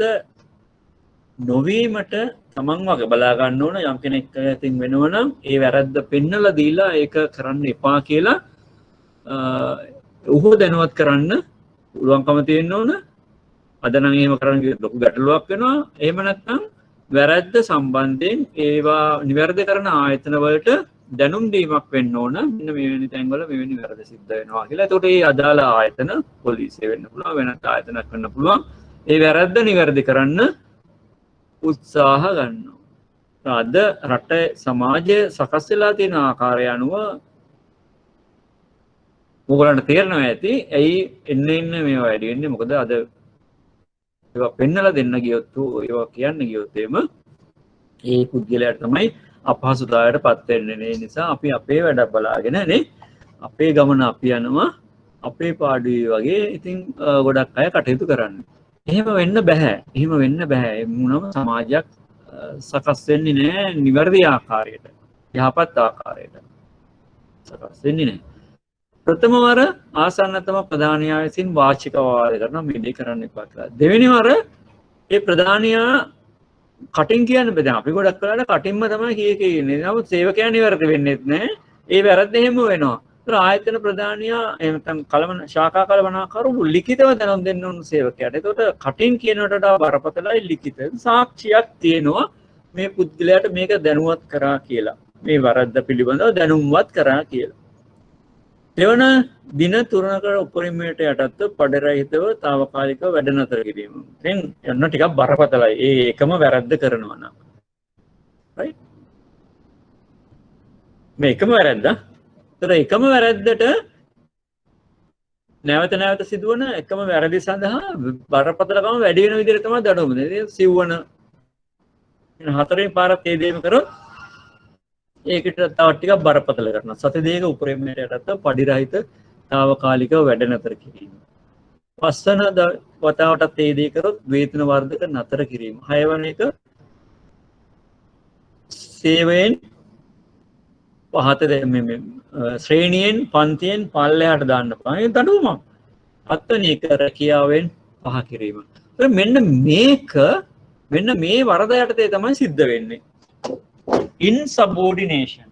නොවීමට තමන් වගේ බලා ගන්න ඕන. යම් කෙනෙක් අතින් වෙනවා නම් ඒ වැරද්ද පෙන්නලා දීලා ඒක කරන්න එපා කියලා උහුව දැනුවත් කරන්න පුළුවන්කම තියෙන්න ඕන. අද නම් එහෙම කරන්න ලොකු ගැටලුවක් වෙනවා. එහෙම නැත්නම් වැරද්ද සම්බන්ධයෙන් ඒවා නිවැරදි කරන ආයතන වලට දැනුම් දීමක් වෙන්න ඕන. මෙන්න මෙවැනි තැන්වල මෙවැනි වැරද්ද සිද්ධ වෙනවා කියලා. එතකොට ඒ අදාළ ආයතන පොලිසිය වෙන්න පුළුවන්, වෙනත් ආයතනයක් වෙන්න පුළුවන්. ඒ වැරද්ද නිවැරදි කරන්න උත්සාහ ගන්නවා. අද රට සමාජය සකස් වෙලා තියෙන ආකාරය අනුව ඔයගොල්ලන්ට තේරෙනවා ඇති ඇයි එන්න මේවා වැඩි වෙන්නේ. මොකද අද ඒවා පෙන්නලා දෙන්න ගියොත් ඒවා කියන්න ගියොත් එම ඒ පුද්ගලයාට තමයි අපහසුතාවයට පත් වෙන්නේ. ඒ නිසා අපි අපේ වැඩ බලාගෙන නේ අපේ ගමන අපි යනවා. අපේ පාඩුවේ වගේ ඉතින් ගොඩක් අය කටයුතු කරන්නේ. එහෙම වෙන්න බෑ. එහෙම වෙන්න බෑ. මොනම සමාජයක් සකස් වෙන්නේ නැහැ නිවැරදි ආකාරයට. යහපත් ආකාරයට සකස් වෙන්නේ නැහැ. ප්‍රථම වර ආසන්නතම ප්‍රධානියා විසින් වාචික වාද කරන මේ දේ කරන්න එපා කියලා. දෙවෙනි වර ඒ ප්‍රධානියා කටින් කියන්න බෑ. අපි ගොඩක් වෙලාවට කටින්ම තමයි කියන්නේ. නමුත් සේවකයා නිවැරදි වෙන්නේත් නැහැ. ඒ වැරද්ද එහෙම වෙනවා. ඒතර ආයතන ප්‍රධානියා එහෙම නැත්නම් කලමන ශාඛා කළමනාකරු ලිඛිතව දැනුම් දෙන්න ඕන සේවකයාට. ඒකට කටින් කියනකට වඩා බරපතලයි ලිඛිත. සාක්ෂියක් තියෙනවා මේ පුද්ගලයාට මේක දැනුවත් කරා කියලා. මේ වරද්ද පිළිබඳව දැනුම්වත් කරා කියලා. දෙවන දින 3කට උපරිමයට යටත්ව පඩරහිතව తాවකාලිකව වැඩ නතර කිරීම. දැන් යන්න ටිකක් බරපතලයි. ඒ එකම වැරද්ද කරනවා නම්. right? මේ එකම වැරද්ද. ඒතර එකම වැරද්දට නැවත නැවත සිදුවන එකම වැරදි සඳහා බරපතලකම වැඩි වෙන විදිහට තමයි දඩුවම දෙන්නේ. සිව්වන හතරවෙනි පාරත් ඒ දෙයම කරොත් ඒකට තව ටිකක් බරපතල කරනවා. සති දෙක උපරිමයට යටත්ව පඩිරහිත తాවකාලිකව වැඩ නතර කිරීම. පස්වන වතාවටත් ඒ දේ කරොත් වේතන වර්ධක නතර කිරීම. හයවන එක සේවයෙන් පහත ශ්‍රේණියෙන් පන්තියෙන් පල්ලෙහාට දාන්න පුළුවන්. ඒක දඩුවමක්. හත්වෙනි එක රැකියාවෙන් පහ කිරීම. මෙන්න මේ වරද යටතේ තමයි සිද්ධ වෙන්නේ. Insubordination.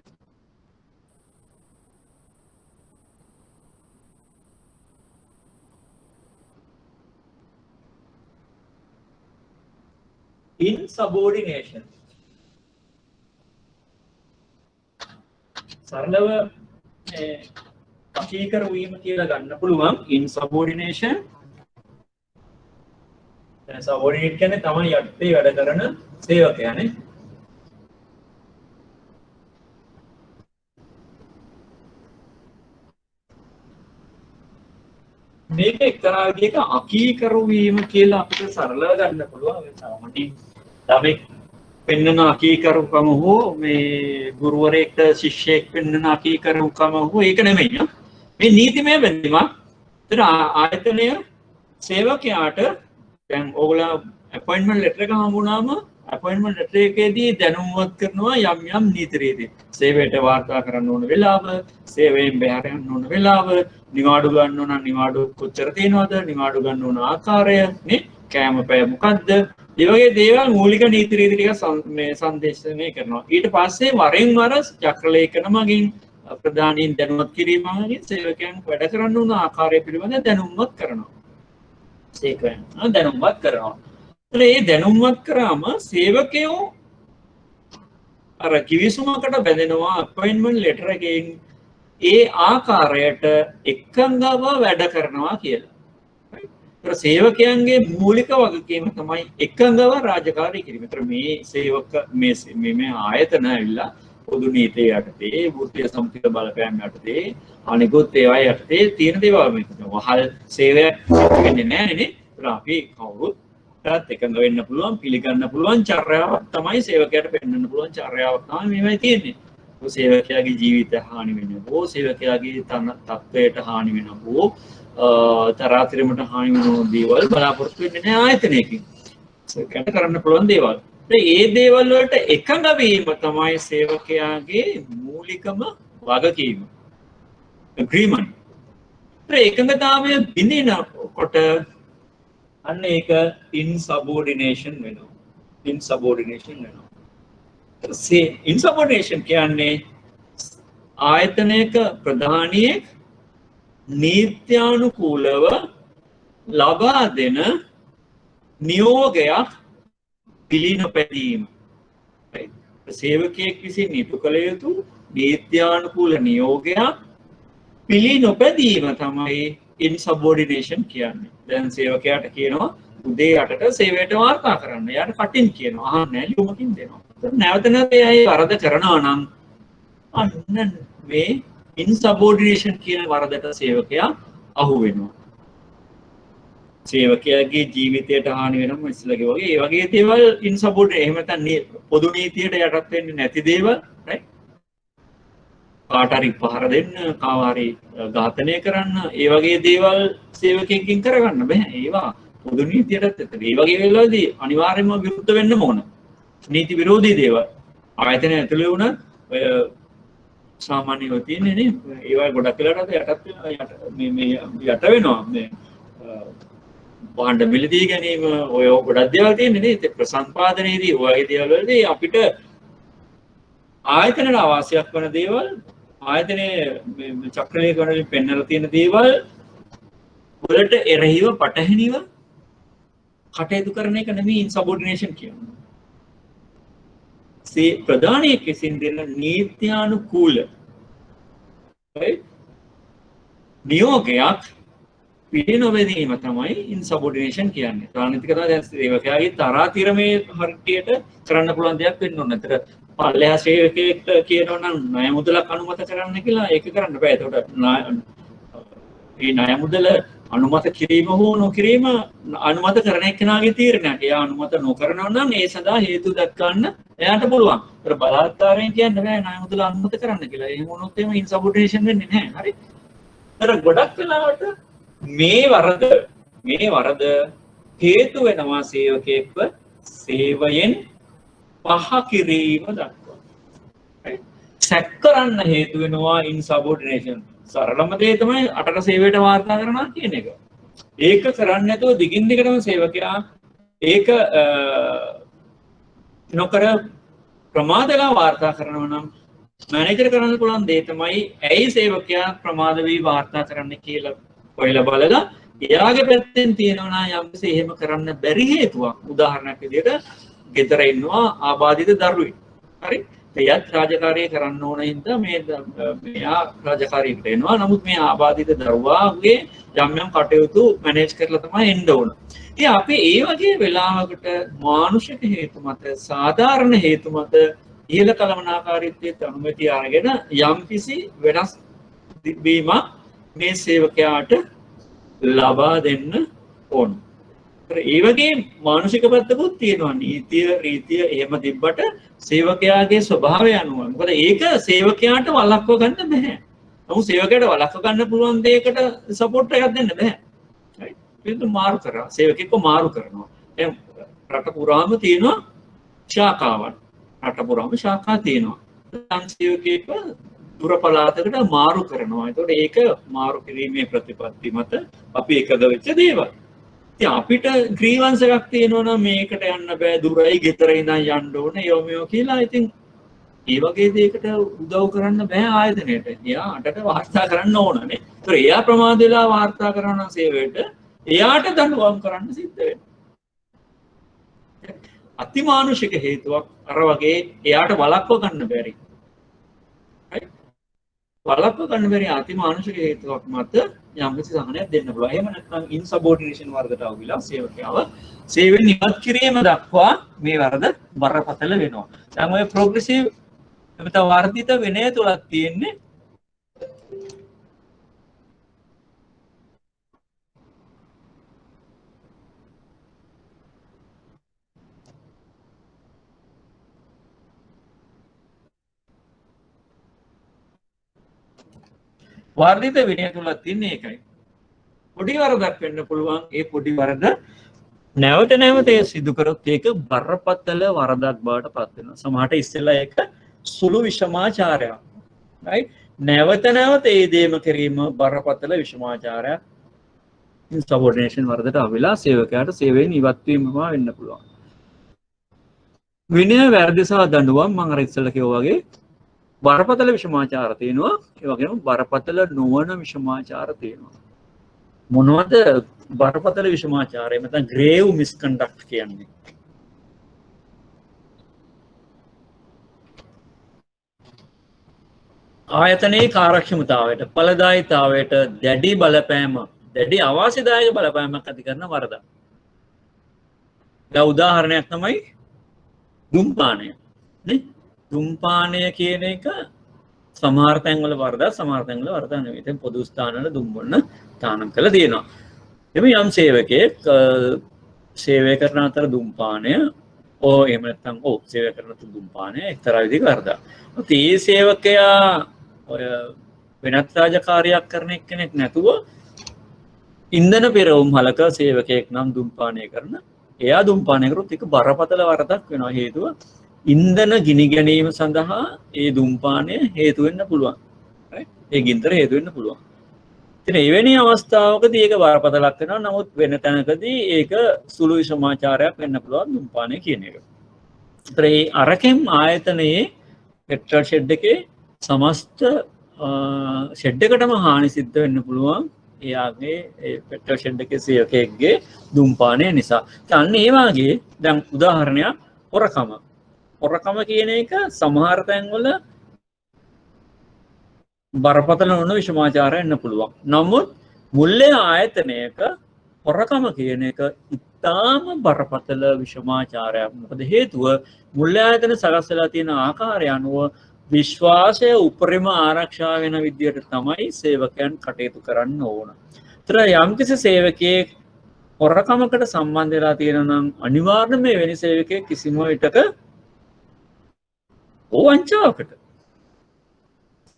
Insubordination. සරලව අකීකර වීම කියලා ගන්න පුළුවන්. Insubordination. දැන් subordinate කියන්නේ තමයි යටතේ වැඩ කරන සේවකයානේ. මේක එක්තරා විදිහක අකීකරු වීම කියලා අපිට සරලව ගන්න පුළුවන්. සාමාන්‍යයෙන් ළමයි පෙන්වන අකීකරුකම හෝ මේ ගුරුවරයෙක්ට ශිෂ්‍යයෙක් පෙන්වන අකීකරුකම හෝ ඒක නෙමෙයි. මේ නීතිමය බැඳීමක්. ඒතර ආයතනය සේවකයාට දැන් ඕගොල්ලෝ අපොයින්ට්මන්ට් ලෙටර් එක හම්බුනාම අපොයින්ට්මන්ට් ලෙටර් එකේදී දැනුම්වත් කරනවා යම් නීති රීති. සේවයට වාර්තා කරන්න ඕන වෙලාව, සේවයෙන් බැහැර යන්න ඕන වෙලාව, නිවාඩු ගන්න ඕන නිවාඩු කොච්චර තියෙනවද, නිවාඩු ගන්න ඕන ආකාරය, නේ කෑම පැය මොකද්ද, ඒ වගේ දේවල් මූලික නීති රීති ටික මේ සංදේශනය කරනවා. ඊට පස්සේ වරින් වර චක්‍රලේඛන මගින් ප්‍රධානීන් දැනුවත් කිරීම මගින් සේවකයන් වැඩ කරන්න ඕන ආකාරය පිළිබඳ දැනුම්වත් කරනවා. සේවකයන් දැනුම්වත් කරනවා. ඒ දැනුම්වත් කරාම සේවකයෝ අර කිවිසුමකට බැඳෙනවා අපොයින්ට්මන්ට් ලෙටර් එකෙන් ඒ ආකාරයට එකඟව වැඩ කරනවා කියලා. ඒතර සේවකයන්ගේ මූලික වගකීම තමයි එකඟව රාජකාරී කිරීම. ඒතර මේ සේවක මේ ආයතන ඇවිල්ලා පොදු නීතිය යටතේ, වෘත්තීය සමිතික බලපෑම් යටතේ, අනිකුත් ඒවා යටතේ තියෙන දේවල් මේක. වහල් සේවයක් වෙන්නේ නැහැ නේ. ඒතර අපි කවුරුත් එකඟ වෙන්න පුළුවන්, පිළිගන්න පුළුවන් චර්යාවක් තමයි සේවකයාට පෙන්වන්න පුළුවන් චර්යාවක් තමයි මේවයි තියෙන්නේ. සේවකයාගේ ජීවිත හානි වෙන හෝ සේවකයාගේ තත්ත්වයට හානි වෙන හෝ තරාතිරමට හානි වෙන දේවල් බලාපොරොත්තු වෙන්නේ නැහැ ආයතනයකින්. සේවකයාට කරන්න පුළුවන් දේවල්. ඒ දේවල් වලට එකඟ වීම තමයි සේවකයාගේ මූලිකම වගකීම. agreement. එකඟතාවය බිඳිනකොට අන්න ඒක insubordination වෙනවා. Insubordination කියන්නේ ආයතනයක ප්‍රධානියෙක් නීත්‍යානුකූලව ලබා දෙන නියෝගයක් පිළිනොපැදීම. සේවකයෙක් විසින් ඉටු කළ යුතු නීත්‍යානුකූල නියෝගයක් පිළිනොපැදීම තමයි insubordination කියන්නේ. දැන් සේවකයාට කියනවා උදේ 8ට සේවයට වාර්තා කරන්න. එයාට කටින් කියනවා. අහන්නේ ලියුමකින් දෙනවා. නැවත නැවත එයා වරද කරනවා නම් අන්න මේ insubordination කියන වරදට සේවකයා අහු වෙනවා. සේවකයාගේ ජීවිතයට හානි වෙනවා ඉස්සලගේ වගේ. ඒ වගේ දේවල් insubordination එහෙම නැත්නම් පොදු නීතියට යටත් වෙන්නේ නැති දේවල්, right? කාට හරි පහර දෙන්න, කාව හරි ඝාතනය කරන්න, ඒ වගේ දේවල් සේවකයෙක්ගෙන් කරගන්න බෑ. ඒවා පොදු නීතියටත් එතන. ඒ වගේ වෙලාවදී අනිවාර්යයෙන්ම විරුද්ධ වෙන්න ඕන. නීති විරෝධී දේවල්. ආයතන ඇතුලේ වුණ ඔය සාමාන්‍යව තියෙන්නේ නේ. ඒවා ගොඩක් වෙලාවට මේ යට වෙනවා. මේ භාණ්ඩ මිලදී ගැනීම ඔය ගොඩක් දේවල් තියෙන්නේ නේ. ඒ ප්‍රසම්පාදනයේදී ඔය දේවල් වලදී අපිට ආයතනට අවශ්‍යයක් වන දේවල් ආයතනයේ චක්‍රලේඛනවලින් පෙන්වලා තියෙන දේවල් වලට එරෙහිව පටහැනිව කටයුතු කරන එක නෙමෙයි ඉන්සබෝඩිනේෂන් කියන්නේ. ප්‍රධානයෙක් විසින් දෙන නීත්‍යානුකූල නියෝගයක් පිළිනොවැදීම තමයි ඉන්සබෝඩිනේෂන් කියන්නේ. රාජනීතිකතා දැන් සේවකයාගේ තරාතිරමේ හරියට කරන්න පුළුවන් දෙයක් වෙන්න ඕන. නැතර පල්ලෙහා සේවකයෙක්ට කියනවා නම් ණය මුදලක් අනුමත කරන්න කියලා ඒක කරන්න බෑ. ඒකට මේ ණය මුදල අනුමත කිරීම හෝ නොකිරීම අනුමත කරන එක්කෙනාගේ තීරණයක්. එයා අනුමත නොකරනවා නම් ඒ සඳහා හේතු දක්වන්න එයාට පුළුවන්. ඒතර බලාත්කාරයෙන් කියන්න බෑ ණය මුදල අනුමත කරන්න කියලා. එහෙම වුණොත් එහෙම ඉන්සබෝඩිනේෂන් වෙන්නේ නැහැ. හරි. ඒතර ගොඩක් වෙලාවට මේ වරද හේතු වෙනවා සේවකයෙක්ව සේවයෙන් පහ කිරීම දක්වා. සැක කරන්න හේතු වෙනවා ඉන්සබෝඩිනේෂන්. සරලම දේ තමයි අටක සේවයට වාර්තා කරනවා කියන එක. ඒක කරන්නේ නැතුව දිගින් දිගටම සේවකයා ඒක නොකර ප්‍රමාදලා වාර්තා කරනවා නම් මැනේජර් කරන්න පුළුවන් දේ තමයි ඇයි සේවකයා ප්‍රමාද වී වාර්තා කරන්න කියලා ඔයලා බලලා එයාගේ පැත්තෙන් තියෙනවා නම් යම්කිසි එහෙම කරන්න බැරි හේතුවක්. උදාහරණයක් විදිහට ගෙදර ඉන්නවා ආබාධිත දරුවෙක්. හරි? එයත් රාජකාරිය කරන්න ඕන හින්දා මෙයා රාජකාරියට එනවා. නමුත් මේ ආබාධිත දරුවාගේ යම් යම් කටයුතු මැනේජ් කරලා තමයි එන්න ඕන. ඉතින් අපි ඒ වගේ වෙලාවකට මානුෂික හේතු මත සාධාරණ හේතු මත ඉහළ කළමනාකාරීත්වයට අනුමැතිය අරගෙන යම්කිසි වෙනස් වීමක් මේ සේවකයාට ලබා දෙන්න ඕන. ඒ වගේ මානසික පැත්තකුත් තියෙනවා. නීතිය රීතිය එහෙම තිබ්බට සේවකයාගේ ස්වභාවය අනුව. මොකද ඒක සේවකයාට වළක්ව ගන්න බෑ. නමුත් සේවකයාට වළක්ව ගන්න පුළුවන් දෙයකට සපෝට් එකක් දෙන්න බෑ. රයිට්? ඒක මාරු කරනවා. සේවකෙක්ව මාරු කරනවා. දැන් රට පුරාම තියෙනවා ශාඛාවන්. රට පුරාම ශාඛා තියෙනවා. දැන් සේවකෙක්ව දුර පළාතකට මාරු කරනවා. ඒතකොට ඒක මාරු කිරීමේ ප්‍රතිපත්ති මත අපි එකද වෙච්ච දේවල්. ඉතින් අපිට ග්‍රීවන්ස් එකක් තියෙනවා නම් මේකට යන්න බෑ දුරයි ගෙදර ඉඳන් යන්න ඕනේ යොමියෝ කියලා. ඉතින් ඒ වගේ දෙයකට උදව් කරන්න බෑ ආයතනයට. එයා අටට වාර්තා කරන්න ඕනනේ. ඒතර එයා ප්‍රමාද වෙලා වාර්තා කරන සේවයට එයාට දඬුවම් කරන්න සිද්ධ වෙනවා. අතිමානුෂික හේතුවක් අර වගේ එයාට වළක්ව ගන්න බැරි. වළක්ව ගන්න බැරි අතිමානුෂික හේතුවක් මත යම්කිසි සහනයක් දෙන්න පුළුවන්. එහෙම නැත්නම් ඉන්සබෝඩිනේෂන් වර්ගයට අවුලා සේවකයාව සේවයෙන් ඉවත් කිරීම දක්වා මේ වරද බරපතල වෙනවා. දැන් ඔය ප්‍රොග්‍රෙසිව් එමෙත වර්ධිත විනය තුලක් තියෙන්නේ වර්ධිත විනය තුලක් තියෙන්නේ ඒකයි. පොඩි වරදක් වෙන්න පුළුවන්. ඒ පොඩි වරද නැවත නැවත සිදු කරොත් ඒක බරපතල වරදක් බවට පත් වෙනවා. සමහරට ඉස්සෙල්ලා ඒක සුළු විෂමාචාරයක්. රයිට්? නැවත නැවත ඒ දේම කිරීම බරපතල විෂමාචාරයක්. ඉන්සබෝඩිනේෂන් වරදට අවිලා සේවකයාට සේවයෙන් ඉවත් වීමම වෙන්න පුළුවන්. විනය වැරදි සහ දඬුවම් මම අර ඉස්සෙල්ලා කිව්වා වගේ බරපතල විෂමාචාර තියෙනවා. ඒ වගේම බරපතල නොවන විෂමාචාර තියෙනවා. මොනවද බරපතල විෂමාචාරය? නැත්නම් ග්‍රේව් මිස්කන්ඩක්ට් කියන්නේ. ආයතනයේ කාර්යක්ෂමතාවයට, ඵලදායීතාවයට දැඩි බලපෑම, දැඩි අවාසිදායක බලපෑමක් ඇති කරන වරදක්. දැන් උදාහරණයක් තමයි දුම්පානය. නේ? දුම්පානය කියන එක සමහර තැන්වල වරදක්, සමහර තැන්වල වරදක් නෙවෙයි. දැන් පොදු ස්ථානවල දුම් බොන්න තානම් කළා තියෙනවා. එමේ යම් සේවකයෙක් සේවය කරන අතර දුම්පානය එහෙම නැත්නම් සේවය කරන අතර දුම්පානය එක්තරා විදිහක වරදක්. ඒ සේවකයා ඔය වෙනත් රාජකාරියක් කරන එක්කෙනෙක් නැතුව ඉන්ධන පෙරවුම් හලක සේවකයෙක් නම් දුම්පානය කරන එයා දුම්පානය කරොත් එක බරපතල වරදක් වෙනවා. හේතුව ඉන්ධන ගිනි ගැනීම සඳහා ඒ දුම්පානය හේතු වෙන්න පුළුවන්. ඒ ගින්දර හේතු වෙන්න පුළුවන්. ඉතින් එවැනි අවස්ථාවකදී ඒක බරපතලක් වෙනවා. නමුත් වෙන තැනකදී ඒක සුළු විසමාචාරයක් වෙන්න පුළුවන් දුම්පානය කියන එක. ඒතර ඒ අරකෙම් ආයතනයේ පෙට්‍රල් ෂෙඩ් එකේ සමස්ත ෂෙඩ් එකටම හානි සිද්ධ වෙන්න පුළුවන්. එයාගේ පෙට්‍රල් ෂෙඩ් එකේ සේවකයෙක්ගේ දුම්පානය නිසා. අන්න ඒ වගේ දැන් උදාහරණයක් හොරකම. හොරකම කියන එක සමහර තැන්වල බරපතල නොවන විෂමාචාරය වෙන්න පුළුවන්. නමුත් මුල්ලේ ආයතනයක හොරකම කියන එක ඉතාම බරපතල විෂමාචාරයක්. මොකද හේතුව මුල්ලේ ආයතන සකස් වෙලා තියෙන ආකාරය අනුව විශ්වාසය උපරිම ආරක්ෂා වෙන විදියට තමයි සේවකයන් කටයුතු කරන්න ඕන. ඒතර යම්කිසි සේවකයෙක් හොරකමකට සම්බන්ධ වෙලා තියෙනවා නම් අනිවාර්යයෙන්ම මේ වෙනි සේවකයෙක් කිසිම විටක වංචාවකට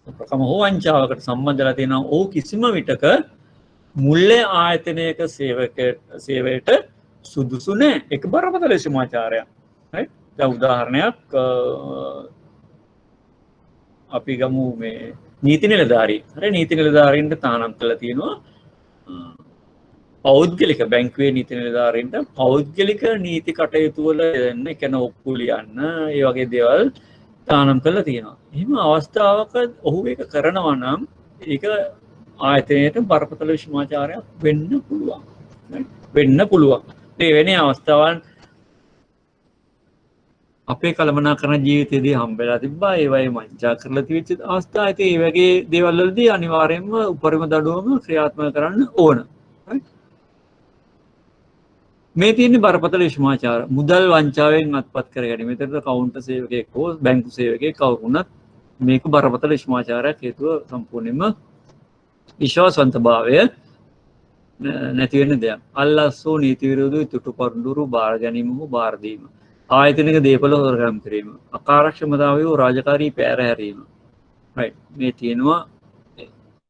හොරකම හෝ වංචාවකට සම්බන්ධ වෙලා තියෙනවා ඕ කිසිම විටක මුල්ලේ ආයතනයක සේවයට සුදුසු නැහැ. ඒක බරපතල විෂමාචාරයක්. right? දැන් උදාහරණයක් අපි ගමු මේ නීති නිලධාරී. හරි නීති නිලධාරීන්ට තානම් කරලා තියෙනවා පෞද්ගලික බැංකුවේ නීති නිලධාරීන්ට පෞද්ගලික නීති කටයුතු වල දෙන්න කියන ඔප්පු ලියන්න ඒ වගේ දේවල් තානම් කරලා තියෙනවා. එහෙම අවස්ථාවක ඔහු ඒක කරනවා නම් ඒක ආයතනයට බරපතල විෂමාචාරයක් වෙන්න පුළුවන්. වෙන්න පුළුවන්. ඒ වෙන්නේ අවස්ථාවන් අපේ කළමනාකරන ජීවිතයේදී හම්බෙලා තිබ්බා. ඒ වගේ වංචා කරලා තිබිච්ච අවස්ථා. ඉතින් මේ වගේ දේවල් වලදී අනිවාර්යයෙන්ම උපරිම දඩුවම ක්‍රියාත්මක කරන්න ඕන. මේ තියෙන්නේ බරපතල විෂමාචාර. මුදල් වංචාවෙන් අත්පත් කර ගැනීම. ඒතරද කවුන්ටර් සේවකයෙක් හෝ බැංකු සේවකයෙක් කවුරු වුණත් මේක බරපතල විෂමාචාරයක් හේතුව සම්පූර්ණයෙන්ම විශ්වාසවන්තභාවය නැති වෙන දෙයක්. අල්ලස්සෝ නීති විරෝධී තුටු පරඳුරු බාර ගැනීම හෝ බාර දීම. ආයතනික දේපල හොරකම් කිරීම. අකාර්යක්ෂමතාවය හෝ රාජකාරී පෑරහැරීම. right මේ තියෙනවා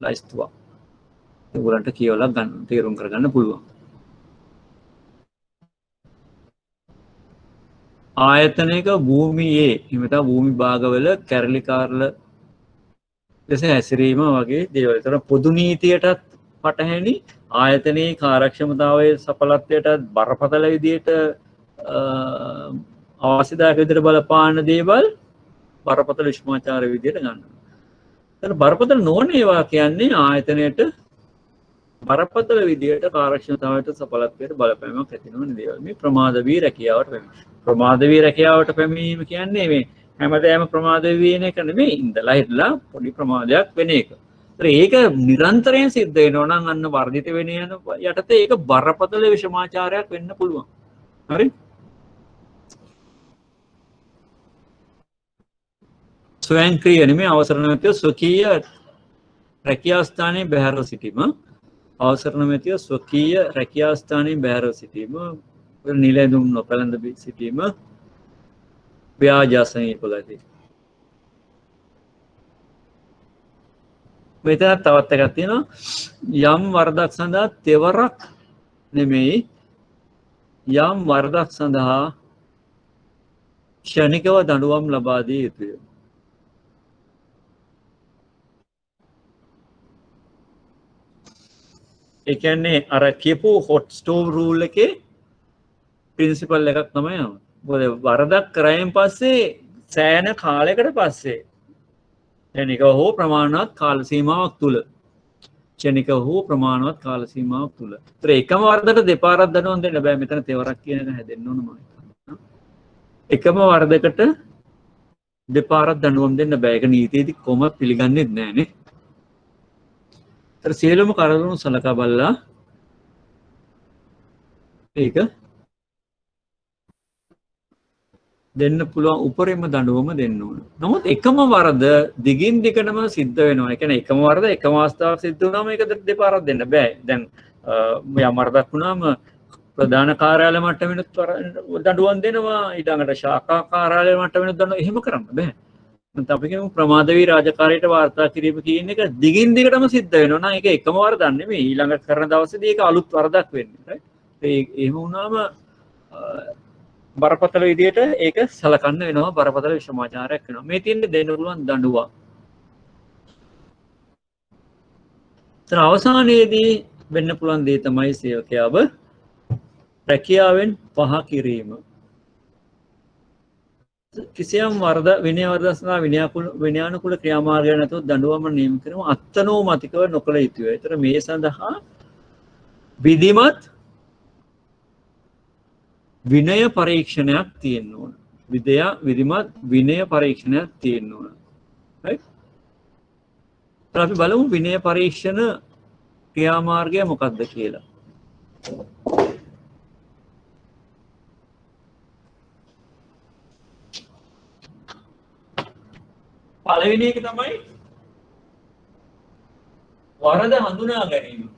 ලයිස්තුවක්. ඒගොල්ලන්ට කියවලා ගන්න තීරුම් කරගන්න පුළුවන්. ආයතනයක භූමියේ හිමතා භූමි භාගවල කැරලිකාරල ලෙස හැසිරීම වගේ දේවල්. ඒතර පොදු නීතියටත් පටහැනි ආයතනයේ කාර්යක්ෂමතාවයේ සඵලත්වයටත් බරපතල විදියට අවශ්‍යතාවක විදිහට බලපාන දේවල් බරපතල විෂමාචාර විදියට ගන්නවා. එතන බරපතල නොවන ඒවා කියන්නේ ආයතනයට බරපතල විදියට කාර්යක්ෂමතාවයට සඵලත්වයට බලපෑමක් ඇති නොවන දේවල්. මේ ප්‍රමාද වී රැකියාවට පැමිණීම. ප්‍රමාද වී රැකියාවට පැමිණීම කියන්නේ මේ හැමදාම ප්‍රමාද වෙන එක නෙමෙයි. ඉඳලා හිටලා පොඩි ප්‍රමාදයක් වෙන එක. ඒක නිරන්තරයෙන් සිද්ධ වෙනවා නම් අන්න වර්ධිත වෙන යන යටතේ ඒක බරපතල විෂමාචාරයක් වෙන්න පුළුවන්. හරි? ස්වයංක්‍රීය නෙමෙයි අවසර නැතිව ස්වකීය රැකියා ස්ථානයේ බැහැරව සිටීම. අවසර නැතිව ස්වකීය රැකියා ස්ථානයේ බැහැරව සිටීම. නිලැඳුම් නොපැළඳ සිටීම. ව්‍යාජසනීපගතිය. මෙතන තවත් එකක් තියෙනවා යම් වරදක් සඳහා තෙවරක් නෙමෙයි යම් වරදක් සඳහා ක්ෂණිකව දඬුවම් ලබා දිය යුතුය. ඒ කියන්නේ අර කියපු හොට් ස්ටෝව් රූල් එකේ ප්‍රින්සිපල් එකක් තමයි යනවා. මොකද වරදක් කරායින් පස්සේ සෑහෙන කාලයකට පස්සේ ක්ෂණික හෝ ප්‍රමාණවත් කාල සීමාවක් තුල ක්ෂණික හෝ ප්‍රමාණවත් කාල සීමාවක් තුල. ඒතර එකම වරදකට දෙපාරක් දඬුවම් දෙන්න බෑ. මෙතන තෙවරක් කියන එක හැදෙන්න ඕන මම හිතනවා. එකම වරදකට දෙපාරක් දඬුවම් දෙන්න බෑ. ඒක නීතියේදී කොහොමද පිළිගන්නේ නැහැ නේ. ඒතර සියලුම කරුණු සලකා බලලා ඒක දෙන්න පුළුවන් උපරිම දඬුවම දෙන්න ඕන. නමුත් එකම වරද දිගින් දිගටම සිද්ධ වෙනවා. ඒ කියන්නේ එකම වරද එකම අවස්ථාවක් සිද්ධ වුණාම ඒක දෙපාරක් දෙන්න බෑ. දැන් යම් වරදක් වුණාම ප්‍රධාන කාර්යාලය මට්ටමෙන් දඬුවම් දෙනවා. ඊළඟට ශාඛා කාර්යාලය මට්ටමෙන් දඬුවම් එහෙම කරන්න බෑ. නැත්නම් අපි කියමු ප්‍රමාද වී රාජකාරියට වාර්තා කිරීම කියන එක දිගින් දිගටම සිද්ධ වෙනවා නම් ඒක එකම වරදක් නෙමෙයි. ඊළඟ කරන දවසේදී ඒක අලුත් වරදක් වෙන්නේ. right? එහෙම වුණාම බරපතල විදියට ඒක සලකන්න වෙනවා, බරපතල විෂමාචාරයක් වෙනවා. මේ තියෙන්නේ දෙන්න පුළුවන් දඬුවම්. ඒතර අවසානයේදී වෙන්න පුළුවන් දේ තමයි සේවකයාව රැකියාවෙන් පහ කිරීම. කිසියම් වරද විනය වරද සඳහා විනයානුකූල ක්‍රියාමාර්ගයක් නැතුව දඬුවම නියම කිරීම අත්නෝමතිකව නොකළ යුතුය. ඒතර මේ සඳහා විධිමත් විනය පරීක්ෂණයක් තියෙන්න ඕන. විධිමත් විනය පරීක්ෂණයක් තියෙන්න ඕන. right? අපි බලමු විනය පරීක්ෂණ ක්‍රියාමාර්ගය මොකක්ද කියලා. පළවෙනි එක තමයි වරද හඳුනා ගැනීම.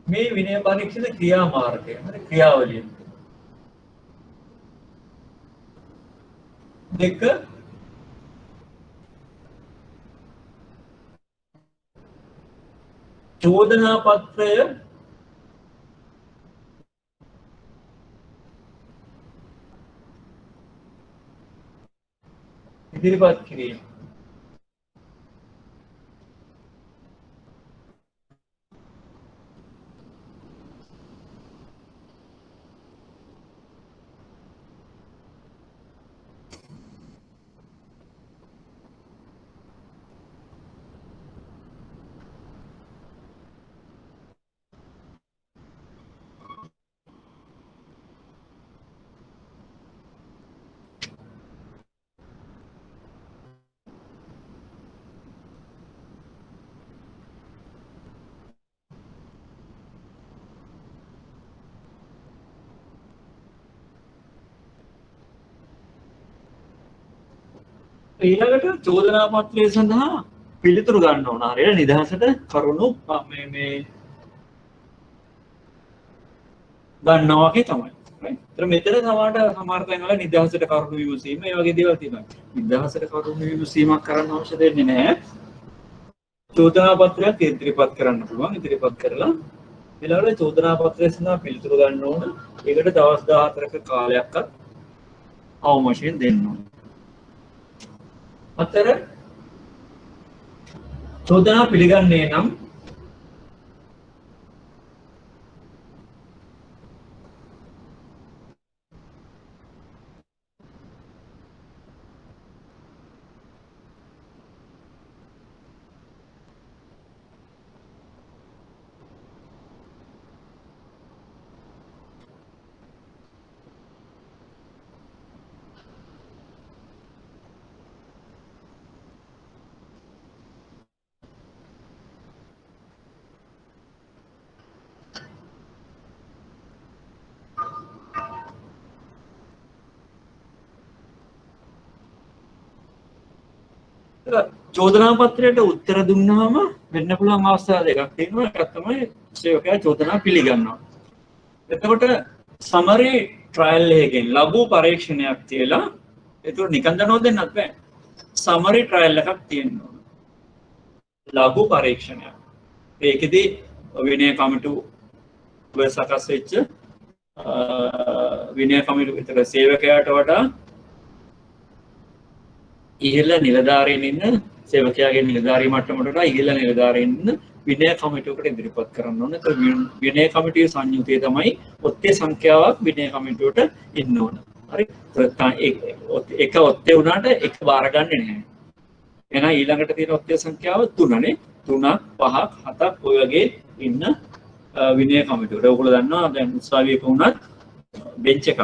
මේ විනය පරීක්ෂණ ක්‍රියාමාර්ගය හරි ක්‍රියාවලිය. දෙක චෝදනා පත්‍රය ඉදිරිපත් කිරීම. ඊළඟට චෝදනා පත්‍රය සඳහා පිළිතුරු ගන්න ඕන. හරියට නිදහසට කරුණු මේ ගන්නවා වගේ තමයි. right? ඒතර මෙතන සමහර තැන්වල නිදහසට කරුණු විමසීම මේ වගේ දේවල් තියෙනවා. නිදහසට කරුණු විමසීමක් කරන්න අවශ්‍ය දෙන්නේ නැහැ. චෝදනා පත්‍රයක් ඉදිරිපත් කරන්න පුළුවන්. ඉදිරිපත් කරලා ඊළඟට චෝදනා පත්‍රය සඳහා පිළිතුරු ගන්න ඕන. ඒකට දවස් 14ක කාලයක්වත් අවම වශයෙන් දෙන්න ඕන. අතර චෝදනා පිළිගන්නේ නම් චෝදනා පත්‍රයට උත්තර දුන්නාම වෙන්න පුළුවන් අවස්ථා දෙකක් තියෙනවා. එකක් තමයි සේවකයා චෝදනා පිළිගන්නවා. එතකොට සමරි ට්‍රයල් එකකින් ලඝු පරීක්ෂණයක් තියලා ඒක නිකන් දනෝ දෙන්නත් බෑ. සමරි ට්‍රයල් එකක් තියෙනවා. ලඝු පරීක්ෂණයක්. ඒකෙදි විනය කමිටුව සකස් වෙච්ච විනය කමිටුව විතර සේවකයාට වඩා ඉහළ නිලධාරීන් ඉන්න සේවකයාගේ නිලධාරී මට්ටමට වඩා ඉහළ නිලධාරීන් ඉන්න විනය කමිටුවකට ඉදිරිපත් කරන්න ඕන. ඒක විනය කමිටුවේ සංයුතිය තමයි ඔත්තේ සංඛ්‍යාවක් විනය කමිටුවට ඉන්න ඕන. හරි. එක ඔත්තේ වුණාට එක බාර ගන්නෙ නැහැ. එහෙනම් ඊළඟට තියෙන ඔත්තේ සංඛ්‍යාව 3නේ. 3ක් 5ක් 7ක් ඔය වගේ ඉන්න විනය කමිටුවට. ඔයගොල්ලෝ දන්නවා දැන් උසාවියක වුණත් බෙන්ච් එකක්.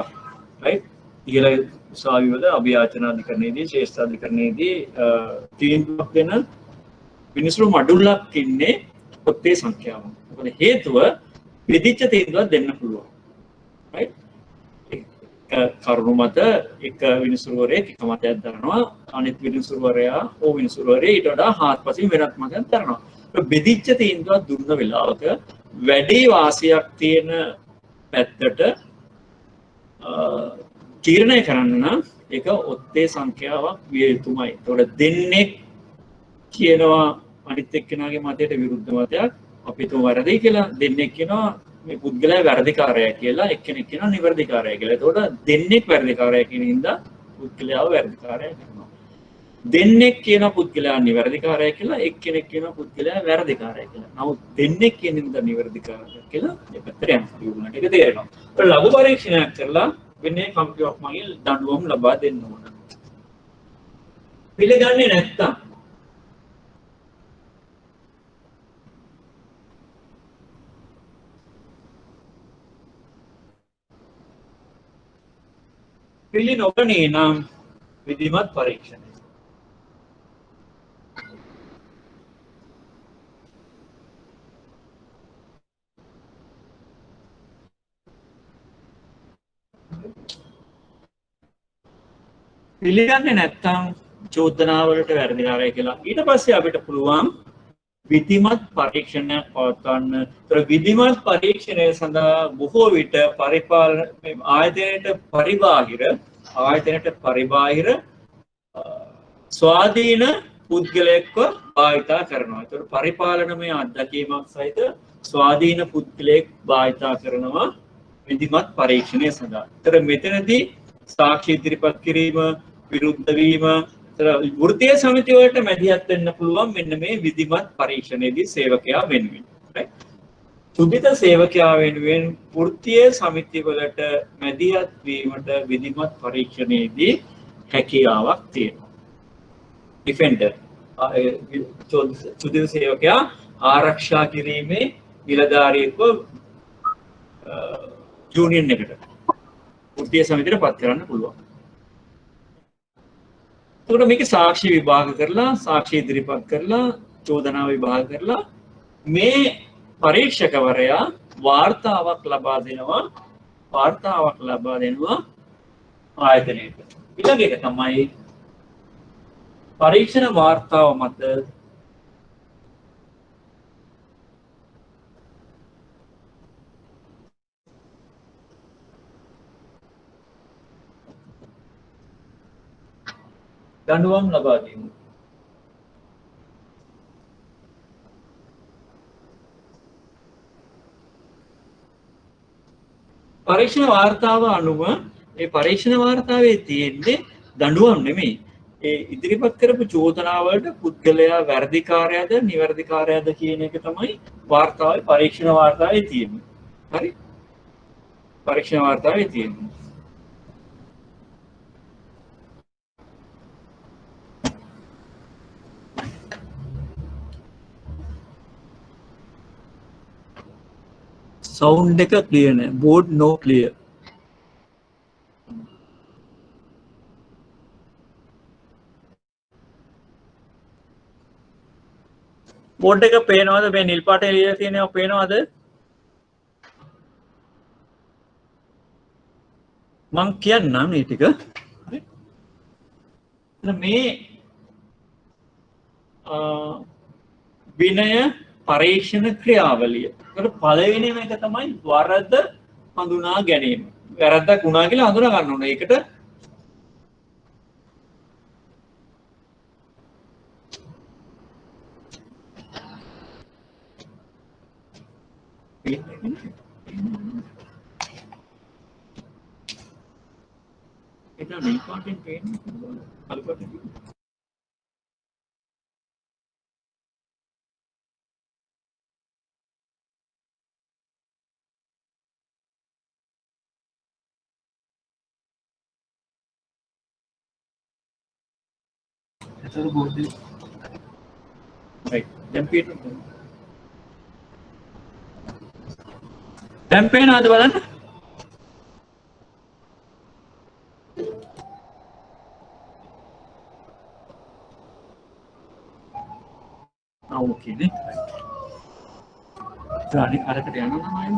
right? ඉහළ උසාවිවල අභියාචන අධිකරණයේදී ශ්‍රේෂ්ඨ අධිකරණයේදී තීන්දුවක් දෙන මිනිස්සු මඩුල්ලක් ඉන්නේ ඔත්තේ සංඛ්‍යාව. මොකද හේතුව විදිච්ච තීන්දුවක් දෙන්න පුළුවන්. right? කරුණු මත එක විනිසුරුවරයෙක් එක මතයක් දරනවා, අනිත් විනිසුරුවරයා හෝ විනිසුරුවරයා ඊට වඩා හාත්පසින් වෙනත් මතයක් දරනවා. බෙදිච්ච තීන්දුවක් දුන්න වෙලාවක වැඩි වාසියක් තියෙන පැත්තට තීරණය කරන්න නම් ඒක ඔත්තේ සංඛ්‍යාවක් විය යුතුමයි. ඒතකොට දෙන්නේ කියනවා අනිත් එක්කෙනාගේ මතයට විරුද්ධ මතයක් අපි තුම වැරදි කියලා දෙන්නෙක් කියනවා මේ පුද්ගලයා වැරදිකාරයා කියලා එක්කෙනෙක් කියනවා නිවැරදිකාරයා කියලා. ඒතකොට දෙන්නෙක් වැරදිකාරයා කියන හින්දා පුද්ගලයාව වැරදිකාරයා කරනවා. දෙන්නෙක් කියන පුද්ගලයා නිවැරදිකාරයා කියලා එක්කෙනෙක් කියන පුද්ගලයා වැරදිකාරයා කියලා. නමුත් දෙන්නෙක් කියන හින්දා නිවැරදිකාරයා කියලා දෙපැත්තට යනවා. උගලන්ට ඒක තේරෙනවා. ඒක ලඝු පරීක්ෂණයක් කරලා වෙන්නේ කම්පියුටර් මගින් දඬුවම් ලබා දෙන්න ඕන. පිළිගන්නේ නැත්තම් පිළි නොගනී නම් විධිමත් පරීක්ෂණය. පිළිගන්නේ නැත්තම් චෝදනාවලට වැරදිකාරය කියලා. ඊට පස්සේ අපිට පුළුවන් විධිමත් පරීක්ෂණයක් පවත්වන්න. ඒතර විධිමත් පරීක්ෂණය සඳහා බොහෝ විට පරිපාලන ආයතනයට පරිබාහිර ස්වාධීන පුද්ගලයෙක්ව භාවිතා කරනවා. ඒතර පරිපාලනමය අත්දැකීමක් සහිත ස්වාධීන පුද්ගලයෙක් භාවිතා කරනවා විධිමත් පරීක්ෂණය සඳහා. ඒතර මෙතනදී සාක්ෂි ඉදිරිපත් කිරීම, විරුද්ධ වීම, වෘත්තීය සමිති වලට මැදිහත් වෙන්න පුළුවන් මෙන්න මේ විධිමත් පරීක්ෂණයේදී සේවකයා වෙනුවෙන්. චුදිත සේවකයා වෙනුවෙන් වෘත්තීය සමිති වලට මැදිහත් වීමට විධිමත් පරීක්ෂණයේදී හැකියාවක් තියෙනවා. ඩිෆෙන්ඩර් චුදිත සේවකයා ආරක්ෂා කිරීමේ නිලධාරියෙක්ව යූනියන් එකට වෘත්තීය සමිතියට පත් කරන්න පුළුවන්. එතකොට මේක සාක්ෂි විභාග කරලා, සාක්ෂි ඉදිරිපත් කරලා, චෝදනා විභාග කරලා මේ පරීක්ෂකවරයා වාර්තාවක් ලබා දෙනවා ආයතනයට. ඊළඟ එක තමයි පරීක්ෂණ වාර්තාව මත දඬුවම් ලබා දීම. පරීක්ෂණ වාර්තාව අනුව මේ පරීක්ෂණ වාර්තාවේ තියෙන්නේ දඬුවම් නෙමෙයි. ඒ ඉදිරිපත් කරපු චෝදනාවලට පුද්ගලයා වැරදිකාරයාද නිවැරදිකාරයාද කියන එක තමයි වාර්තාවේ පරීක්ෂණ වාර්තාවේ තියෙන්නේ. හරි? පරීක්ෂණ වාර්තාවේ තියෙන්නේ. සවුන්ඩ් එක ක්ලියර් නෑ. බෝඩ් නෝ ක්ලියර්. බෝඩ් එක පේනවද? මේ නිල් පාටේ ලියලා තියෙනවා පේනවද? මම කියන්නම් මේ ටික. මේ විනය පරීක්ෂණ ක්‍රියාවලිය. ඒකට පළවෙනිම එක තමයි වරද හඳුනා ගැනීම. වැරද්දක් වුණා කියලා හඳුනා ගන්න ඕනේ. ඒකට ඒක නිල් පාටින් පේන්නේ කළු පාටින්. That's all about it. Right. දැන් පේනවද බලන්න? ඕකේ නේ. අරකට යනවා නේද?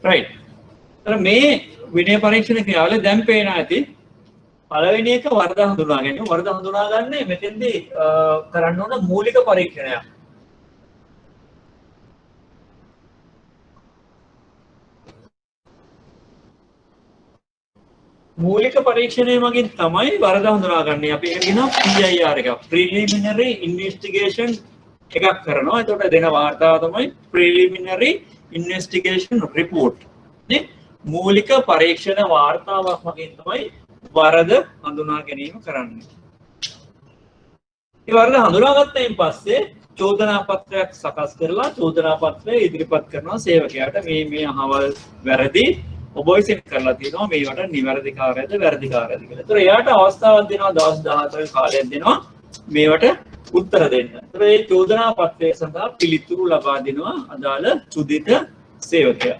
right. මේ විනය පරීක්ෂණ ක්‍රියාවලිය දැන් පේනවා ඇති. පළවෙනි එක වරද හඳුනා ගැනීම. වරද හඳුනා ගන්න මෙතෙන්දී කරන්න ඕන මූලික පරීක්ෂණයක්. මූලික පරීක්ෂණය මගින් තමයි වරද හඳුනාගන්නේ. අපි ඒක කියනවා PIR එක. Preliminary Investigation එකක් කරනවා. එතකොට දෙන වාර්තාව තමයි Preliminary Investigation Report. නේ? මූලික පරීක්ෂණ වාර්තාවක් මගින් තමයි වරද හඳුනා ගැනීම කරන්නේ. ඒ වරද හඳුනාගත්තයින් පස්සේ චෝදනා පත්‍රයක් සකස් කරලා චෝදනා පත්‍රය ඉදිරිපත් කරනවා සේවකයාට. මේ අහවල් වැරදි ඔබ විසින් කරලා තියෙනවා, මේවට නිවැරදිකාරයද වැරදිකාරයද කියලා. ඒතර එයාට අවස්ථාවක් දෙනවා, දවස් 14ක කාලයක් දෙනවා මේවට උත්තර දෙන්න. ඒතර මේ චෝදනා පත්‍රය සඳහා පිළිතුරු ලබා දෙනවා අදාළ චුදිත සේවකයා.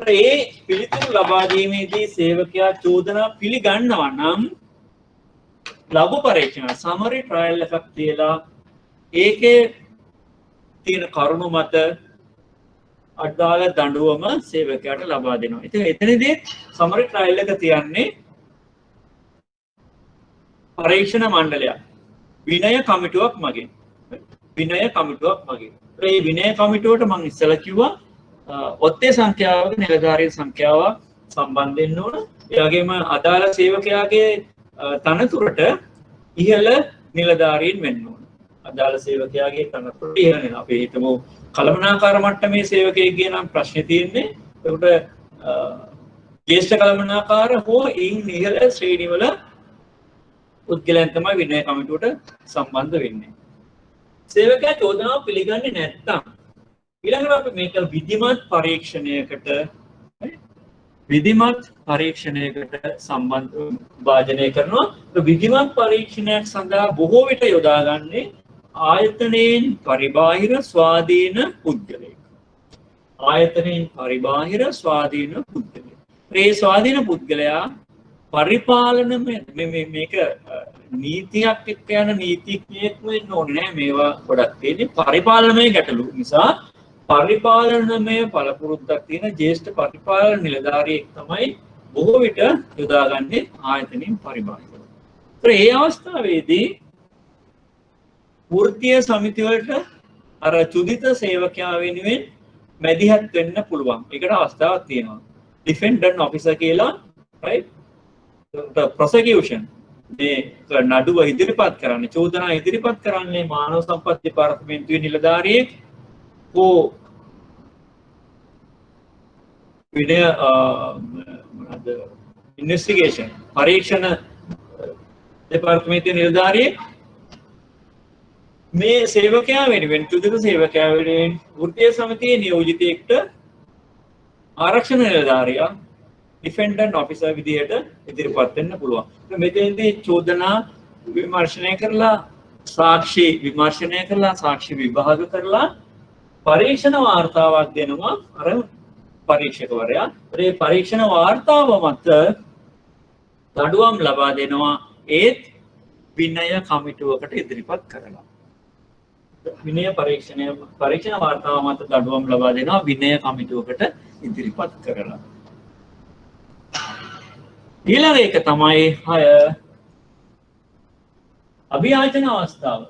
ඒ පිළිතුරු ලබා දීමේදී සේවකයා චෝදනා පිළිගන්නවා නම් ලඝු පරීක්ෂණ සමරි ට්‍රයල් එකක් තියලා ඒකේ තියෙන කරුණු මත අදාළ දඬුවම සේවකයාට ලබා දෙනවා. ඉතින් එතනදී සමරි ට්‍රයල් එක තියන්නේ පරීක්ෂණ මණ්ඩලයක් විනය කමිටුවක් මගින්. විනය කමිටුවක් මගින්. ඒ විනය කමිටුවට මම ඉස්සෙල්ලා කිව්වා ඔත්තේ සංඛ්‍යාවක නිලධාරීන් සංඛ්‍යාව සම්බන්ධ වෙන්න ඕන. ඒ වගේම අදාළ සේවකයාගේ තනතුරට ඉහළ නිලධාරීන් වෙන්න ඕන. අදාළ සේවකයාගේ තනතුරට ඉහළ නෙවෙයි. අපි හිතමු කළමනාකාර මට්ටමේ සේවකයෙක්ගේ නම් ප්‍රශ්නේ තියෙන්නේ. ඒකට ජ්‍යෙෂ්ඨ කළමනාකාර හෝ ඉන් ඉහළ ශ්‍රේණිවල පුද්ගලයන් තමයි විනය කමිටුවට සම්බන්ධ වෙන්නේ. සේවකයා චෝදනාව පිළිගන්නේ නැත්නම් ඊළඟට අපි මේක විධිමත් පරීක්ෂණයකට සම්බන්ධ වාජනය කරනවා. විධිමත් පරීක්ෂණයක් සඳහා බොහෝ විට යොදාගන්නේ ආයතනයෙන් පරිබාහිර ස්වාධීන පුද්ගලයෙක්. ආයතනයෙන් පරිබාහිර ස්වාධීන පුද්ගලයෙක්. මේ ස්වාධීන පුද්ගලයා පරිපාලන මේක නීතියක් එක්ක යන නීතිඥයෙක් වෙන්න ඕනේ නෑ. මේවා ගොඩක් තියෙන්නේ පරිපාලනමය ගැටලු නිසා පරිපාලනමය පළපුරුද්දක් තියෙන ජ්‍යෙෂ්ඨ පරිපාලන නිලධාරියෙක් තමයි බොහෝ විට යොදාගන්නේ ආයතනයෙන් පරිබාහිරව. ඒ අවස්ථාවේදී වෘත්තීය සමිතිවලට අර චුදිත සේවකයා වෙනුවෙන් මැදිහත් වෙන්න පුළුවන්. ඒකට අවස්ථාවක් තියෙනවා. ඩිෆෙන්ඩන්ට් ඔෆිසර් කියලා, right? the prosecution මේ නඩුව ඉදිරිපත් කරන්නේ, චෝදනා ඉදිරිපත් කරන්නේ මානව සම්පත් දෙපාර්තමේන්තුවේ නිලධාරියෙක් හෝ විනය ඉන්වෙස්ටිගේෂන් පරීක්ෂණ දෙපාර්තමේන්තුවේ නිලධාරියෙක් මේ සේවකයා වෙනුවෙන් චුදිත සේවකයා වෙනුවෙන් වෘත්තීය සමිතියේ නියෝජිතයෙක්ට ආරක්ෂණ නිලධාරියා ඩිෆෙන්ඩන්ට් ඔෆිසර් විදියට ඉදිරිපත් වෙන්න පුළුවන්. මෙතෙන්දී චෝදනා විමර්ශනය කරලා සාක්ෂි විමර්ශනය කරලා සාක්ෂි විභාග කරලා පරීක්ෂණ වාර්තාවක් දෙනවා අර පරීක්ෂකවරයා. ඒ පරීක්ෂණ වාර්තාව මත දඬුවම් ලබා දෙනවා ඒත් විනය කමිටුවකට ඉදිරිපත් කරලා. විනය පරීක්ෂණ වාර්තාව මත දඬුවම් ලබා දෙනවා විනය කමිටුවකට ඉදිරිපත් කරලා. ඊළඟ එක තමයි 6 අභියාචන අවස්ථාව.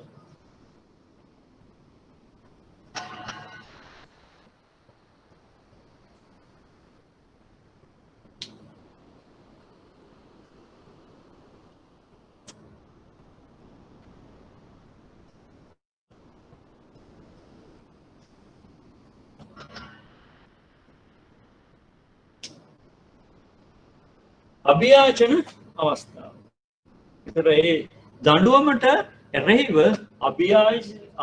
අභියාචන අවස්ථාව. ඒතර ඒ දඬුවමට එරෙහිව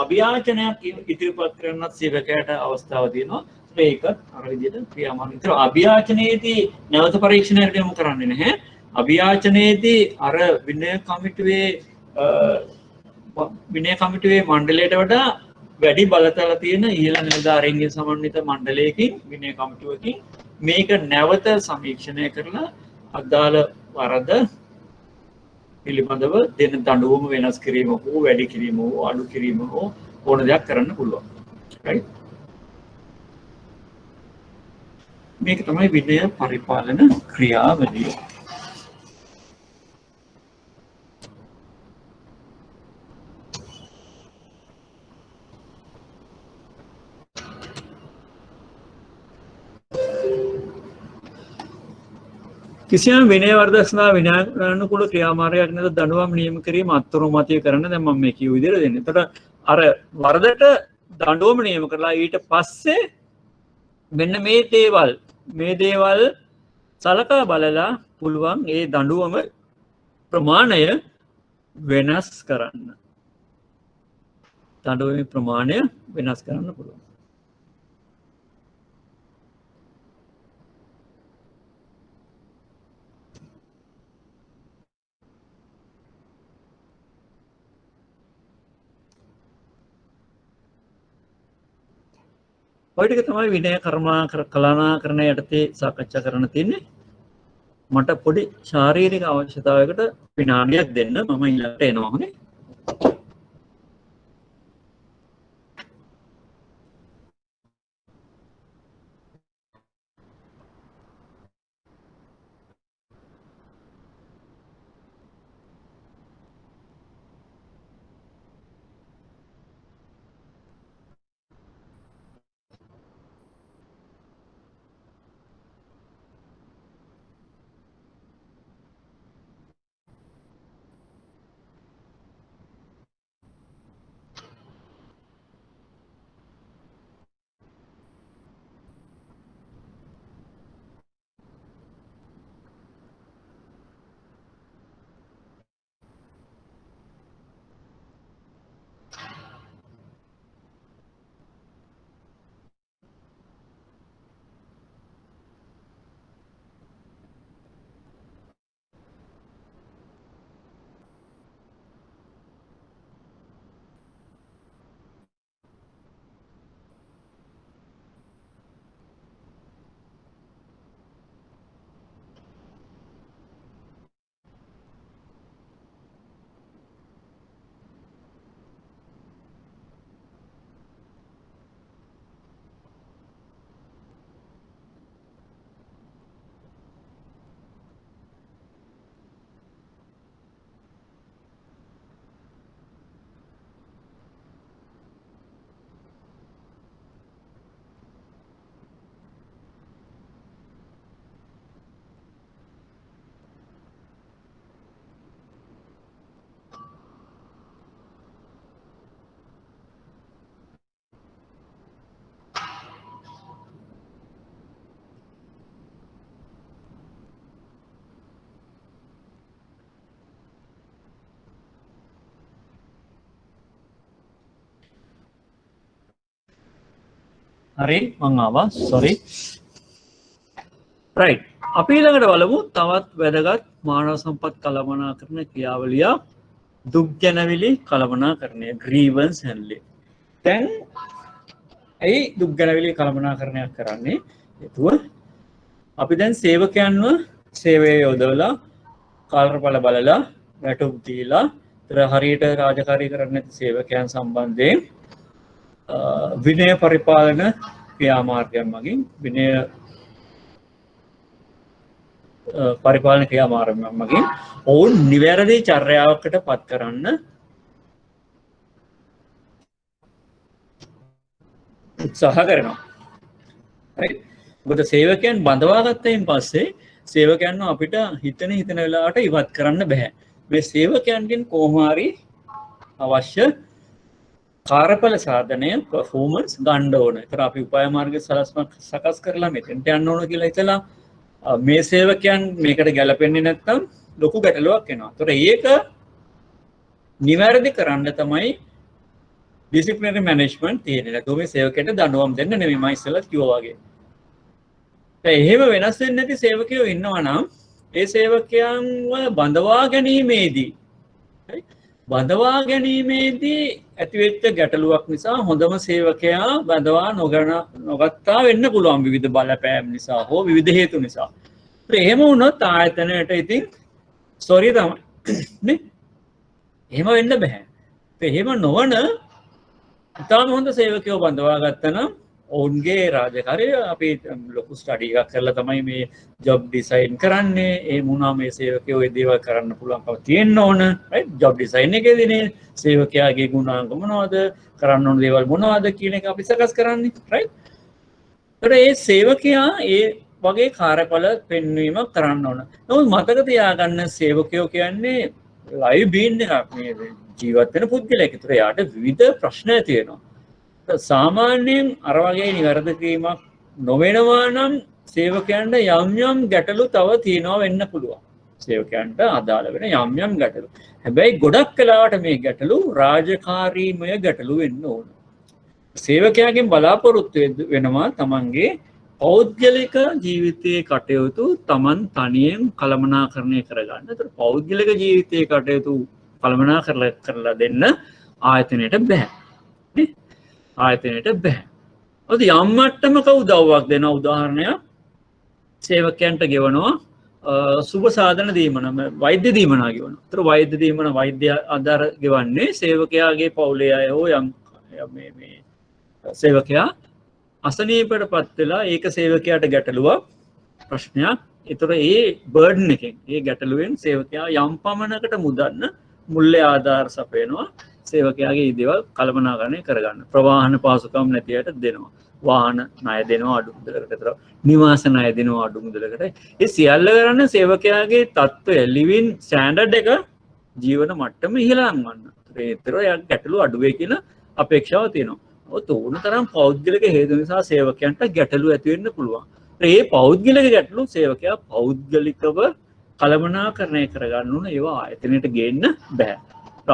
අභියාචනයක් ඉදිරිපත් කරන්නත් සේවකයාට අවස්ථාව තියෙනවා. ඒක අර විදිහට ක්‍රියාමාර්ග. ඒතර අභියාචනයේදී නැවත පරීක්ෂණයකට යොමු කරන්නේ නැහැ. අභියාචනයේදී අර විනය කමිටුවේ මණ්ඩලයට වඩා වැඩි බලතල තියෙන ඉහළ නිලධාරීන්ගේ සමන්විත මණ්ඩලයකින් විනය කමිටුවකින් මේක නැවත සමීක්ෂණය කරලා අදාළ වරද පිළිබඳව දෙන දඬුවම වෙනස් කිරීම හෝ වැඩි කිරීම හෝ අඩු කිරීම හෝ ඕන දෙයක් කරන්න පුළුවන්. right? මේක තමයි විනය පරිපාලන ක්‍රියාවලිය. කිසියම් විනය වර්ධක සඳහා විනයානුකූල ක්‍රියාමාර්ගයක් නැත දඬුවම් නියම කිරීම අත්අනුමතිය කරන්න. දැන් මම මේ කියු විදිහට දෙන්නේ. එතකොට අර වරදට දඬුවම නියම කරලා ඊට පස්සේ මෙන්න මේ දේවල් සලකා බලලා පුළුවන් ඒ දඬුවම ප්‍රමාණය වෙනස් කරන්න. දඬුවමේ ප්‍රමාණය වෙනස් කරන්න පුළුවන්. ඔය ටික තමයි විනය කළමනාකරණය යටතේ සාකච්ඡා කරන්න තියෙන්නේ. මට පොඩි ශාරීරික අවශ්‍යතාවයකට විනාඩියක් දෙන්න. මම ඊළඟට එනවා හොනේ. හරි මං ආවා සෝරි රයිට් අපි ළඟට බලමු තවත් වැදගත් මානව සම්පත් කළමනාකරණ ක්‍රියාවලිය දුක් ගැනවිලි කළමනාකරණය ග්‍රීවන්ස් හැන්ඩලින් දැන් ඇයි දුක් ගැනවිලි කළමනාකරණයක් කරන්නේ හේතුව අපි දැන් සේවකයන්ව සේවය යොදවලා කාලපල බලලා වැටුප් දීලා හරියට රාජකාරී කරන්නේ නැති සේවකයන් සම්බන්ධයෙන් විනය පරිපාලන ක්‍රියාමාර්ගයන් මගින් විනය පරිපාලන ක්‍රියාමාර්ගයන් මගින් ඔවුන් නිවැරදි චර්යාවකට පත් කරන්න උත්සාහ කරනවා. මොකද සේවකයන් බඳවා ගත්තයින් පස්සේ සේවකයන්ව අපිට හිතන වෙලාවට ඉවත් කරන්න බෑ. මේ සේවකයන්ගෙන් කොහොම හරි අවශ්‍ය කාර්යඵල සාධනය පර්ෆෝමන්ස් ගන්න ඕන. ඒතර අපි උපාය මාර්ග සකස් කරලා මෙතෙන්ට යන්න ඕන කියලා හිතලා මේ සේවකයන් මේකට ගැලපෙන්නේ නැත්නම් ලොකු ගැටලුවක් එනවා. ඒතර ඒක නිවැරදි කරන්න තමයි ඩිසිප්ලිනරි මැනේජ්මන්ට් තියෙන්නේ. නැත්නම් මේ සේවකයට දඬුවම් දෙන්න නෙමෙයි මම ඉස්සෙල්ලා කිව්වා වගේ. එහෙම වෙනස් වෙන්නේ නැති සේවකයෝ ඉන්නවා නම් ඒ සේවකයන්ව බඳවා ගැනීමේදී ඇතිවෙච්ච ගැටලුවක් නිසා හොඳම සේවකයා බඳවා නොගත්තා වෙන්න පුළුවන් විවිධ බලපෑම් නිසා හෝ විවිධ හේතු නිසා. එහෙම වුණොත් ආයතනයට ඉතින් සෝරි තමයි. නේ? එහෙම වෙන්න බෑ. එහෙම නොවන ඉතාම හොඳ සේවකයෝ බඳවා ගත්තා නම් ඔවුන්ගේ රාජකාරිය අපි ලොකු ස්ටඩි එකක් කරලා තමයි මේ ජොබ් ඩිසයින් කරන්නේ. ඒ වුණා මේ සේවකයෝ ඒ දේවල් කරන්න පුළුවන්කම තියෙන්න ඕන. රයිට්? ජොබ් ඩිසයින් එකේදීනේ සේවකයාගේ ගුණාංග මොනවද, කරන්න ඕන දේවල් මොනවද කියන එක අපි සකස් කරන්නේ. රයිට්? ඒතර ඒ සේවකයා ඒ වගේ කාර්යඵල පෙන්වීම කරන්න ඕන. නමුත් මතක තියාගන්න සේවකයෝ කියන්නේ ලයිව් බීන් එකක් මේ ජීවත් වෙන පුද්ගලයෙක්. ඒතර යාට විවිධ ප්‍රශ්න තියෙනවා. සාමාන්‍යයෙන් අර වගේ නිවැරදි කිරීමක් නොවෙනවා නම් සේවකයන්ට යම් යම් ගැටලු තව තියෙනවා වෙන්න පුළුවන්. සේවකයන්ට අදාළ වෙන යම් යම් ගැටලු. හැබැයි ගොඩක් කලාවට මේ ගැටලු රාජකාරීමය ගැටලු වෙන්න ඕන. සේවකයාගෙන් බලාපොරොත්තු වෙනවා තමන්ගේ පෞද්ගලික ජීවිතයේ කටයුතු තමන් තනියෙන් කළමනාකරණය කරගන්න. ඒතර පෞද්ගලික ජීවිතයේ කටයුතු කළමනාකරණය කරලා දෙන්න ආයතනයට බෑ. නේ? ආයතනයට බෑ. ඔද යම් මට්ටමක උදව්වක් දෙන උදාහරණයක් සේවකයන්ට ගෙවනවා සුබ සාධන දීමන වෛද්‍ය දීමනා ගෙවනවා. ඒතර වෛද්‍ය දීමන වෛද්‍ය ආධාර ගෙවන්නේ සේවකයාගේ පවුලේ අය හෝ යම් මේ සේවකයා අසනීපයට පත් වෙලා ඒක සේවකයාට ගැටලුවක් ප්‍රශ්නයක්. ඒතර ඒ බර්ඩන් එකෙන් ඒ ගැටලුවෙන් සේවකයා යම් පමණකට මුදන්න මුල්ලේ ආධාර සපයනවා. සේවකයාගේ දේවල් කළමනාකරණය කරගන්න. ප්‍රවාහන පාසුකම් නැතියට දෙනවා. වාහන ණය දෙනවා අඩු මුදලකට. ඒතර නිවාස ණය දෙනවා අඩු මුදලකට. ඒ සියල්ල කරන්න සේවකයාගේ තත්ත්වය ලිවින් ස්ටෑන්ඩඩ් එක ජීවන මට්ටම ඉහළ අන්වන්න. ඒතර යා ගැටලු අඩු වෙයි කියන අපේක්ෂාව තියෙනවා. ඕන තරම් පෞද්ගලික හේතු නිසා සේවකයන්ට ගැටලු ඇති වෙන්න පුළුවන්. ඒ පෞද්ගලික ගැටලු සේවකයා පෞද්ගලිකව කළමනාකරණය කරගන්න ඕන. ඒවා ආයතනයට ගේන්න බෑ.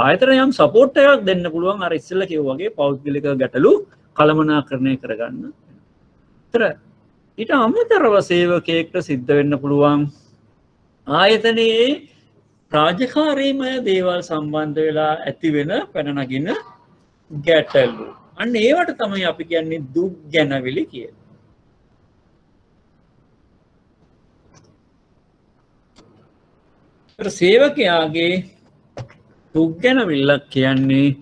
ආයතන යම් සපෝට් එකක් දෙන්න පුළුවන් අර ඉස්සෙල්ලා කිව්වා වගේ පෞද්ගලික ගැටලු කළමනාකරණය කරගන්න. ඒතර ඊට අමතරව සේවකයෙක්ට සිද්ධ වෙන්න පුළුවන් ආයතනයේ රාජකාරීමය දේවල් සම්බන්ධ වෙලා ඇති වෙන පැන නගින ගැටලු. අන්න ඒවට තමයි අපි කියන්නේ දුක් ගැනවිලි කියලා. සේවකයාගේ දුක් ගැනවිල්ලක් කියන්නේ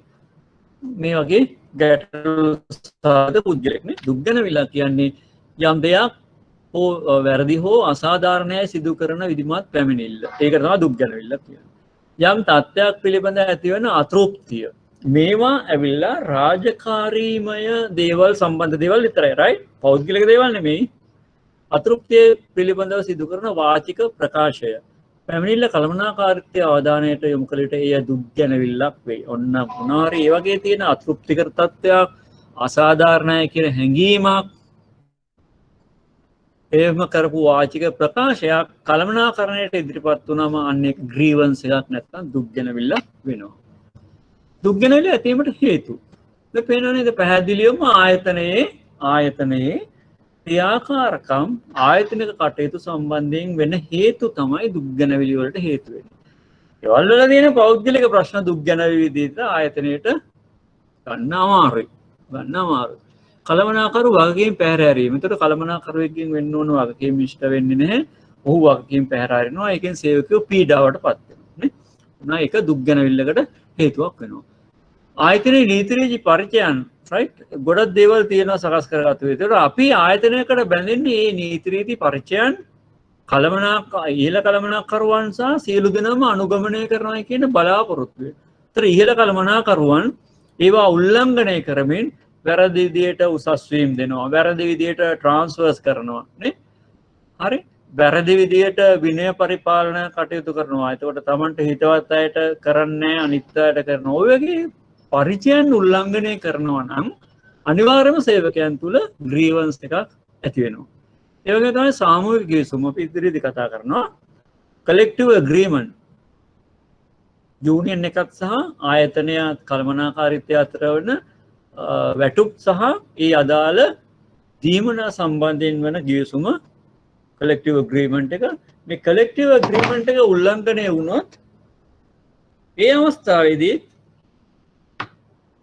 මේ වගේ ගැටලු සාධ පුද්ගලෙක්නේ. දුක් ගැනවිල්ලක් කියන්නේ යම් දෙයක් හෝ වැරදි හෝ අසාධාරණයි සිදු කරන විධිමත් පැමිණිල්ල. ඒක තමයි දුක් ගැනවිල්ල කියන්නේ. යම් තත්ත්වයක් පිළිබඳ ඇතිවන අතෘප්තිය. මේවා ඇවිල්ලා රාජකාරීමය දේවල් සම්බන්ධ දේවල් විතරයි. රයිට්? පෞද්ගලික දේවල් නෙමෙයි. අතෘප්තිය පිළිබඳව සිදු කරන වාචික ප්‍රකාශය. පැමිණිල්ල කළමනාකාරීත්වය අවධානයට යොමු කළ විට එය දුක් ගැනවිල්ලක් වෙයි. ඔන්න මොනාරි ඒ වගේ තියෙන අතෘප්තිකර තත්ත්වයක්, අසාධාරණයි කියන හැඟීමක්, එහෙම කරපු වාචික ප්‍රකාශයක් කළමනාකරණයට ඉදිරිපත් වුණාම අන්නේ ග්‍රීවන්ස් එකක් නැත්නම් දුක් ගැනවිල්ලක් වෙනවා. දුක් ගැනවිල්ල ඇතිවීමට හේතු. දැන් පේනවා නේද පැහැදිලිවම ආයතනයේ ක්‍රියාකාරකම් ආයතනික කටයුතු සම්බන්ධයෙන් වෙන හේතු තමයි දුක් ගැනවිලි වලට හේතු වෙන්නේ. ඒවල වල තියෙන පෞද්ගලික ප්‍රශ්න දුක් ගැනවිලි විදිහට ආයතනයට ගන්න අමාරුයි. කළමනාකරු වගකීම් පැහැර හැරීම. ඒතර කළමනාකරුවෙක්ගෙන් වෙන්න ඕන වගකීම් ඉෂ්ට වෙන්නේ නැහැ. ඔහු වගකීම් පැහැර හරිනවා. ඒකෙන් සේවකයෝ පීඩාවටපත් වෙනවා නේ. උනා ඒක දුක් ගැනවිල්ලකට හේතුවක් වෙනවා. ආයතනයේ නීති රීති පරිචයන් රයිට් ගොඩක් දේවල් තියෙනවා සකස් කරගත්තු. ඒතර අපි ආයතනයකට බැඳෙන්නේ මේ නීති රීති පරිචයන් ඉහළ කළමනාකරුවන් සහ සියලු දෙනාම අනුගමනය කරනවා කියන බලාපොරොත්තුව. ඒතර ඉහළ කළමනාකරුවන් ඒවා උල්ලංඝනය කරමින් වැරදි විදියට උසස් වීම් දෙනවා. වැරදි විදියට ට්‍රාන්ස්ෆර්ස් කරනවා නේ. හරි? වැරදි විදියට විනය පරිපාලන කටයුතු කරනවා. එතකොට Tamanට හිතවත් අයට කරන්නේ අනිත් අයට කරනවා. ඔය වගේ පරිචයන් උල්ලංඝනය කරනවා නම් අනිවාර්යයෙන්ම සේවකයන් තුල ග්‍රීවන්ස් එකක් ඇති වෙනවා. ඒ වගේ තමයි සාමූහික ගිවිසුම අපි ඉදිරියේදී කතා කරනවා. කලෙක්ටිව් ඇග්‍රීමන්ට් යූනියන් එකක් සහ ආයතනය කළමනාකාරීත්වය අතර වන වැටුප් සහ ඒ අදාළ දීමනා සම්බන්ධයෙන් වන ගිවිසුම කලෙක්ටිව් ඇග්‍රීමන්ට් එක. මේ කලෙක්ටිව් ඇග්‍රීමන්ට් එක උල්ලංඝනය වුණොත් ඒ අවස්ථාවේදී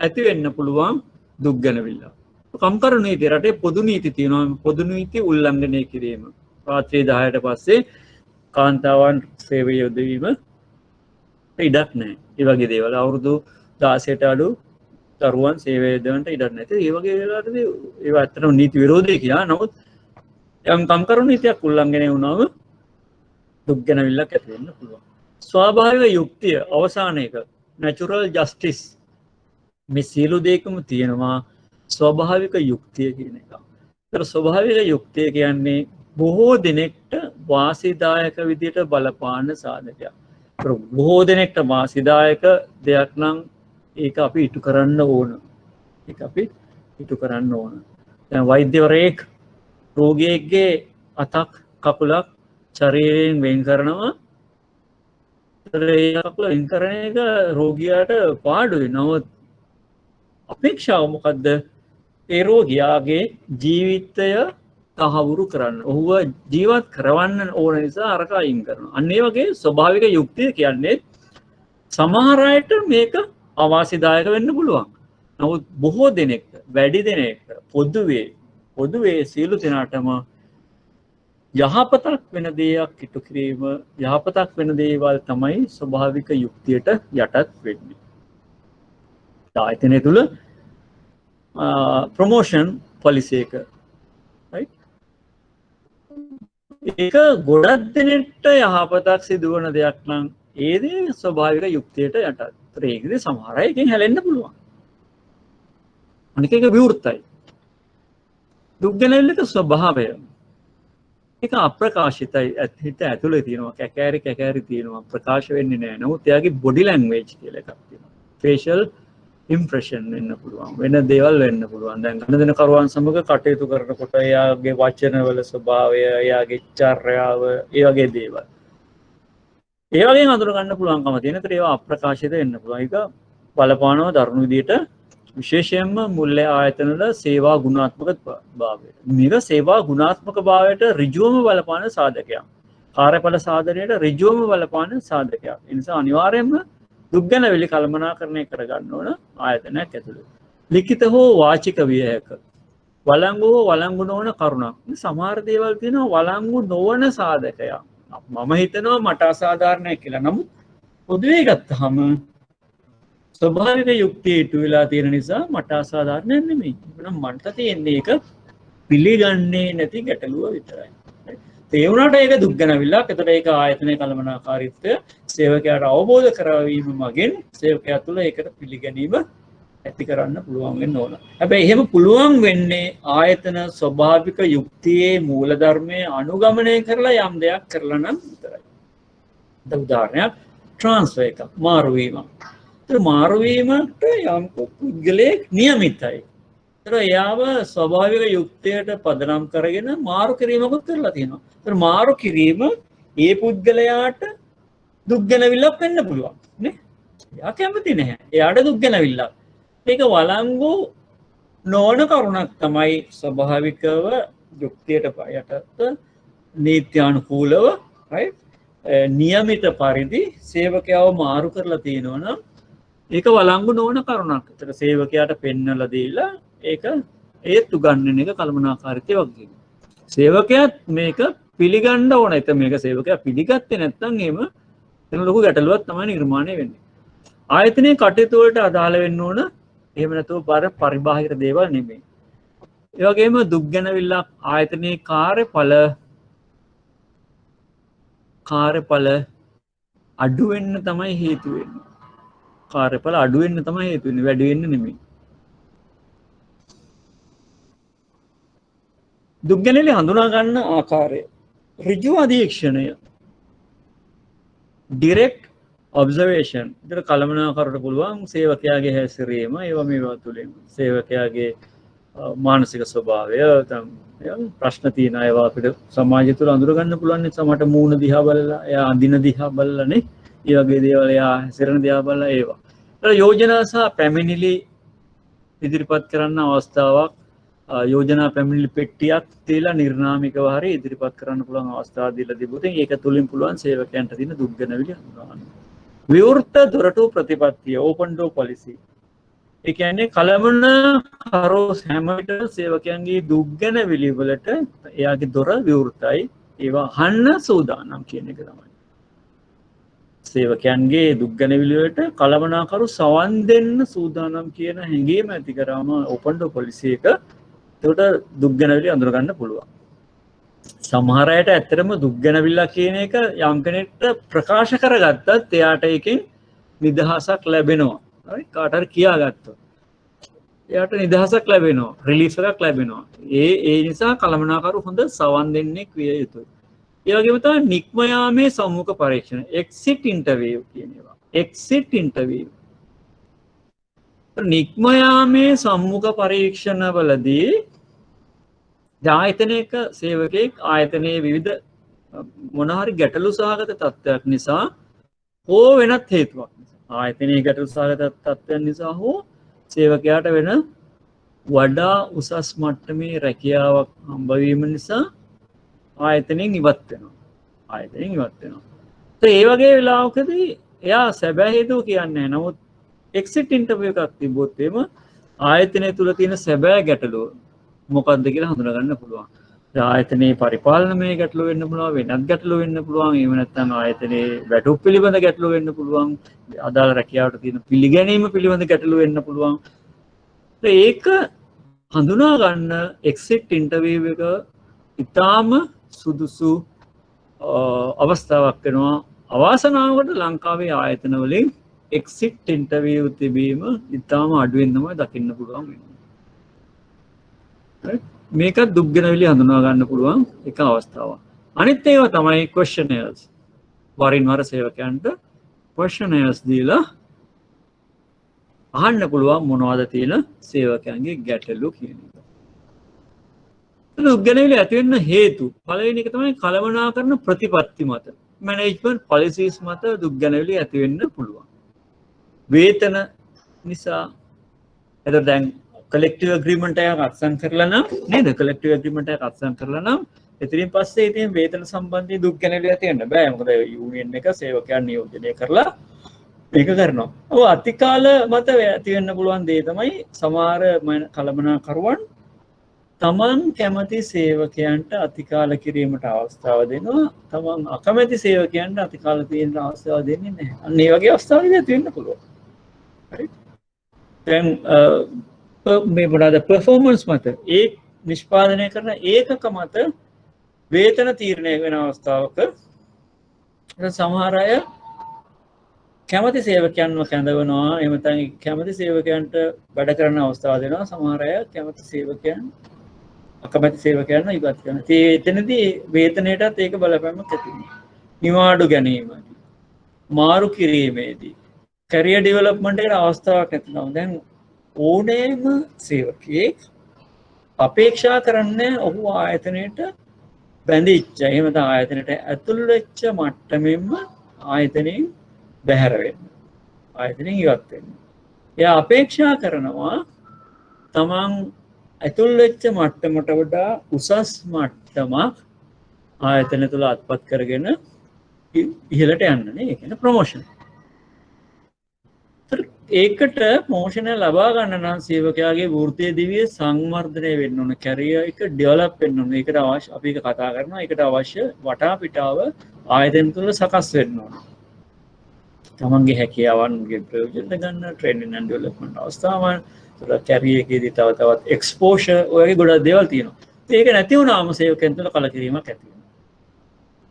ඇති වෙන්න පුළුවන් දුක් ගැනවිල්ල. කම්කරු නීති රටේ පොදු නීති තියෙනවා. පොදු නීති උල්ලංඝනය කිරීම. රාත්‍රී 10ට පස්සේ කාන්තාවන් සේවය යොදවීම ඉඩක් නැහැ. ඒ වගේ දේවල් අවුරුදු 16ට අඩු දරුවන් සේවය දෙන්නට ඉඩ නැති. ඒ වගේ වෙලාවටදී ඒවා ඇත්තටම නීති විරෝධී කියලා. නමුත් යම් කම්කරු නීතියක් උල්ලංඝනය වුණාම දුක් ගැනවිල්ලක් ඇති වෙන්න පුළුවන්. ස්වාභාවික යුක්තිය අවසාන එක natural justice මේ සියලු දේකම තියෙනවා ස්වභාවික යුක්තිය කියන එක. ඒතර ස්වභාවික යුක්තිය කියන්නේ බොහෝ දෙනෙක්ට වාසිදායක විදිහට බලපාන සාධකයක්. ඒතර බොහෝ දෙනෙක්ට වාසිදායක දෙයක් නම් ඒක අපි ඉටු කරන්න ඕන. ඒක අපි ඉටු කරන්න ඕන. දැන් වෛද්‍යවරයෙක් රෝගියෙක්ගේ අතක් කකුලක් ශරීරයෙන් වෙන් කරනවා. ඒ කකුල වෙන් කරන එක රෝගියාට පාඩුයි. නමුත් අපේක්ෂාව මොකද්ද? ඒ රෝගියාගේ ජීවිතය තහවුරු කරන්න. ඔහුව ජීවත් කරවන්න ඕන නිසා අරක අයින් කරනවා. අන්න ඒ වගේ ස්වභාවික යුක්තිය කියන්නේ සමහර අයට මේක අවාසිදායක වෙන්න පුළුවන්. නමුත් බොහෝ දෙනෙක්ට, වැඩි දෙනෙක්ට පොදුවේ සියලු දෙනාටම යහපතක් වෙන දේයක් ඉටු කිරීම, යහපතක් වෙන දේවල් තමයි ස්වභාවික යුක්තියට යටත් වෙන්නේ. ආයතනය තුල ප්‍රොමෝෂන් පොලිසි එක right ඒක ගොඩක් දෙනෙක්ට යහපතක් සිදුවන දෙයක් නම් ඒ දේ ස්වභාවික යුක්තියට යටත්. ඒකදී සමහර අය එකෙන් හැලෙන්න පුළුවන්. අනික එක විවෘතයි. දුක් ගැනවිල්ලක ස්වභාවය ඒක අප්‍රකාශිතයි. හිත ඇතුලේ තියෙනවා, කැකෑරි තියෙනවා, ප්‍රකාශ වෙන්නේ නැහැ. නමුත් එයාගේ බොඩි ලැන්ග්වේජ් කියලා එකක් තියෙනවා. ෆේෂල් ඉම්ප්‍රෙෂන් වෙන්න පුළුවන්, වෙන දේවල් වෙන්න පුළුවන්. දැන් ගණදෙන කරුවන් සමග කටයුතු කරනකොට එයාගේ වචනවල ස්වභාවය, එයාගේ චර්යාව, ඒ වගේ දේවල් ඒ වගේ හඳුන ගන්න පුළුවන්කම තියෙන. ඒතර ඒවා අප්‍රකාශිත වෙන්න පුළුවන්. ඒක බලපානවා දරුණු විදියට විශේෂයෙන්ම මුල්‍ය ආයතනවල සේවා ගුණාත්මක භාවයට. මේක සේවා ගුණාත්මක භාවයට ඍජුවම බලපාන සාධකයක්. කාර්යඵල සාධනයට ඍජුවම බලපාන සාධකයක්. ඒ නිසා අනිවාර්යයෙන්ම දුක් ගැනවිලි කළමනාකරණය කරගන්න ඕන ආයතනයක් ඇතුළේ. ලිඛිත හෝ වාචික විය හැක. වළංගු හෝ වළංගු නොවන කරුණක්. සමහර දේවල් තියෙනවා වළංගු නොවන සාධකයක්. මම හිතනවා මට අසාධාරණයි කියලා. නමුත් පොදුවේ ගත්තහම ස්වභාවික යුක්තිය ඉටු වෙලා තියෙන නිසා මට අසාධාරණයක් නෙමෙයි. එහෙනම් මට තියෙන්නේ ඒක පිළිගන්නේ නැති ගැටලුව විතරයි. ඒ වුණාට ඒක දුක් ගැනවිල්ලක්. ඒතර ඒක ආයතනයේ කළමනාකාරීත්වය සේවකයාට අවබෝධ කරවීම මගින් සේවකයා තුළ ඒකට පිළිගැනීම ඇති කරන්න පුළුවන් වෙන්න ඕන. හැබැයි එහෙම පුළුවන් වෙන්නේ ආයතන ස්වභාවික යුක්තියේ මූලධර්මයේ අනුගමනය කරලා යම් දෙයක් කරලා නම් විතරයි. උදාහරණයක් ට්‍රාන්ස්ෆර් එක මාරු වීම. ඒතර මාරු වීමට යම් පුද්ගලයෙක් නියමිතයි. ඒතර එයාව ස්වභාවික යුක්තියට පදනම් කරගෙන මාරු කිරීමකුත් කරලා තියෙනවා. ඒතර මාරු කිරීම ඒ පුද්ගලයාට දුක් ගැනවිල්ලක් වෙන්න පුළුවන් නේ. එයා කැමති නැහැ. එයාට දුක් ගැනවිල්ලක්. ඒක වළංගු නොවන කරුණක් තමයි ස්වභාවිකව යුක්තියට යටත් නීත්‍යානුකූලව right නියමිත පරිදි සේවකයව මාරු කරලා තියෙනවා නම් ඒක වළංගු නොවන කරුණක්. ඒතර සේවකයාට පෙන්නලා දීලා ඒක ඒත් උගන්වන එක කළමනාකාරීත්වය වගේ. සේවකයාත් මේක පිළිගන්න ඕන. ඒත් මේක සේවකයා පිළිගත්තේ නැත්නම් එහෙම එතන ලොකු ගැටලුවක් තමයි නිර්මාණය වෙන්නේ. ආයතනයේ කටයුතු වලට අදාළ වෙන්න ඕන. එහෙම නැතුව පරිබාහිර දේවල් නෙමෙයි. ඒ වගේම දුක් ගැනවිල්ලක් ආයතනයේ කාර්යඵල අඩු වෙන්න තමයි හේතු වෙන්නේ. කාර්යඵල අඩු වෙන්න තමයි හේතු වෙන්නේ, වැඩි වෙන්න නෙමෙයි. දුක් ගැනවිලි හඳුනා ගන්න ආකාරය ඍජු අධීක්ෂණය direct observation. ඉතින් කළමනාකරට පුළුවන් සේවකයාගේ හැසිරීම, ඒවා මේවා තුලින් සේවකයාගේ මානසික ස්වභාවය, ප්‍රශ්න තියෙන ඒවා අපිට සමාජය තුළ අඳුර ගන්න පුළුවන්. සමහරට මූණ දිහා බලලා, එයා අඳින දිහා බලලානේ, ඒ වගේ දේවල්, එයා හැසිරෙන දිහා බලලා ඒවා. යෝජනා සහ පැමිණිලි ඉදිරිපත් කරන්න අවස්ථාවක්, යෝජනා පැමිණිලි පෙට්ටියක් තියලා නිර්නාමිකව හරි ඉදිරිපත් කරන්න පුළුවන් අවස්ථාවක් දීලා තිබුණොත් ඒක තුලින් පුළුවන් සේවකයන්ට දින දුක් ගැනවිලි හඳුනා ගන්න. විවෘත දොරටු ප්‍රතිපත්තිය open door policy. ඒ කියන්නේ කලමනාකරු හැම විටම සේවකයන්ගේ දුක් ගැනවිලි වලට එයාගේ දොර විවෘතයි. ඒවා අහන්න සූදානම් කියන එක තමයි. සේවකයන්ගේ දුක් ගැනවිලි වලට කළමනාකරු සවන් දෙන්න සූදානම් කියන හැඟීම ඇති කරාම ඕපන් ඩෝ පොලිසි එක එතකොට දුක් ගැනවිලි අඳුර ගන්න පුළුවන්. සමහර අයට ඇත්තටම දුක් ගැනවිල්ලා කියන එක යම් කෙනෙක්ට ප්‍රකාශ කරගත්තත් එයාට ඒකෙන් නිදහසක් ලැබෙනවා. හරි කාට හරි කියාගත්තොත් එයාට නිදහසක් ලැබෙනවා, රිලීෆ් එකක් ලැබෙනවා. ඒ නිසා කළමනාකරු හොඳ සවන් දෙන්නෙක් විය යුතුයි. ඒ වගේම තමයි නික්ම යාමේ සම්මුඛ පරීක්ෂණ, එක්සිට් ඉන්ටර්විව් කියන ඒවා. Exit interview. නික්ම යාමේ සම්මුඛ පරීක්ෂණවලදී ආයතනයක සේවකයෙක් ආයතනයේ විවිධ මොන හරි ගැටලු සහගත තත්ත්වයක් නිසා හෝ වෙනත් හේතුවක් නිසා ආයතනයේ ගැටලු සහගත තත්ත්වයන් නිසා හෝ සේවකයාට වෙන වඩා උසස් මට්ටමේ රැකියාවක් හම්බ වීම නිසා ආයතනයෙන් ඉවත් වෙනවා. ආයතනයෙන් ඉවත් වෙනවා. ඒ වගේ වෙලාවකදී එයා සැබෑ හේතුව කියන්නේ නැහැ. නමුත් එක්සිට් ඉන්ටර්විව් එකක් තිබ්බොත් එම ආයතනය තුල තියෙන සැබෑ ගැටලුව මොකක්ද කියලා හඳුනා ගන්න පුළුවන්. ආයතනයේ පරිපාලනමය ගැටලුව වෙන්න පුළුවන්, වෙනත් ගැටලුව වෙන්න පුළුවන්, එහෙම නැත්නම් ආයතනයේ වැටුප් පිළිබඳ ගැටලුව වෙන්න පුළුවන්, අදාළ රැකියාවට තියෙන පිළිගැනීම පිළිබඳ ගැටලුව වෙන්න පුළුවන්. ඒක හඳුනා ගන්න එක්සිට් ඉන්ටර්විව් එක ඉතාම සුදුසු අවස්ථාවක් වෙනවා. අවාසනාවකට ලංකාවේ ආයතන වලින් එක්සිට් ඉන්ටර්විව් තිබීම ඉතාම අඩුවෙන් තමයි දකින්න පුළුවන් වෙන්නේ. මේකත් දුක් ගැනවිලි හඳුනා ගන්න පුළුවන් එක අවස්ථාවක්. අනිත් ඒවා තමයි questionnaires. වරින් වර සේවකයන්ට questionnaires දීලා අහන්න පුළුවන් මොනවද තියෙන සේවකයන්ගේ ගැටලු කියන එක. දුක් ගැනවිලි ඇති වෙන්න හේතු පළවෙනි එක තමයි කළමනාකරන ප්‍රතිපත්ති මත, management policies මත දුක් ගැනවිලි ඇති වෙන්න පුළුවන්. වේතන නිසා එතකොට දැන් collective agreement එකක් අත්සන් කරලා නම් නේද? collective agreement එකක් අත්සන් කරලා නම් එතනින් පස්සේ ඉතින් වේතන සම්බන්ධී දුක් ගැනවිලි ඇති වෙන්න බෑ. මොකද යූනියන් එක සේවකයන් නියෝජනය කරලා මේක කරනවා. ඔව් අතිකාල මත ඇති වෙන්න පුළුවන් දේ තමයි සමහර කළමනාකරුවන් තමන් කැමති සේවකයන්ට අතිකාල කිරීමට අවස්ථාව දෙනවා. තමන් අකමැති සේවකයන්ට අතිකාල තියෙන අවස්ථාව දෙන්නේ නැහැ. අන්න ඒ වගේ අවස්ථාවලදී ඇති වෙන්න පුළුවන්. හරි. දැන් මේ මොනවාද performance මත ඒ නිෂ්පාදනය කරන ඒකක මත වේතන තීරණය වෙන අවස්ථාවක සමහර අය කැමති සේවකයන්ව කැඳවනවා. එහෙම නැත්නම් කැමති සේවකයන්ට වැඩ කරන අවස්ථාව දෙනවා. සමහර අය කැමති සේවකයන් අකමැති සේවකයන්ව ඉවත් කරනවා. ඉතින් එතනදී වේතනයටත් ඒක බලපෑමක් ඇති වෙනවා. නිවාඩු ගැනීමදී, මාරු කිරීමේදී, කැරියර් ඩෙවලොප්මන්ට් එකට අවස්ථාවක් නැතිනවා. දැන් ඕනෑම සේවකයෙක් අපේක්ෂා කරන්නේ ඔහු ආයතනයට බැඳිච්ච, එහෙම නැත්නම් ආයතනයට ඇතුළු වෙච්ච මට්ටමින්ම ආයතනයෙන් බැහැර වෙන්න, ආයතනයෙන් ඉවත් වෙන්න. එයා අපේක්ෂා කරනවා තමන් ඇතුළු වෙච්ච මට්ටමට වඩා උසස් මට්ටමක් ආයතනය තුළ අත්පත් කරගෙන ඉහළට යන්න නේ. ඒ කියන්නේ ප්‍රොමෝෂන්. ඒකට ප්‍රොමෝෂන් ලබා ගන්න නම් සේවකයාගේ වෘත්තීය දිවිය සංවර්ධනය වෙන්න ඕන, කැරියර් එක ඩෙවලොප් වෙන්න ඕන. ඒකට අවශ්‍ය අපි ඒක කතා කරනවා. ඒකට අවශ්‍ය වටාපිටාව ආයතන තුළ සකස් වෙන්න ඕන. තමන්ගේ හැකියාවන්ගේ ප්‍රයෝජන ගන්න, ට්‍රේනින් ඇන්ඩ් ඩෙවලොප්මන්ට් අවස්ථාවන්, කැරියර් එකේදී තව තවත් එක්ස්පෝෂර් ඔයගේ ගොඩක් දේවල් තියෙනවා. ඒක නැති වුණාම සේවකයන් තුළ කලකිරීමක් ඇති වෙනවා.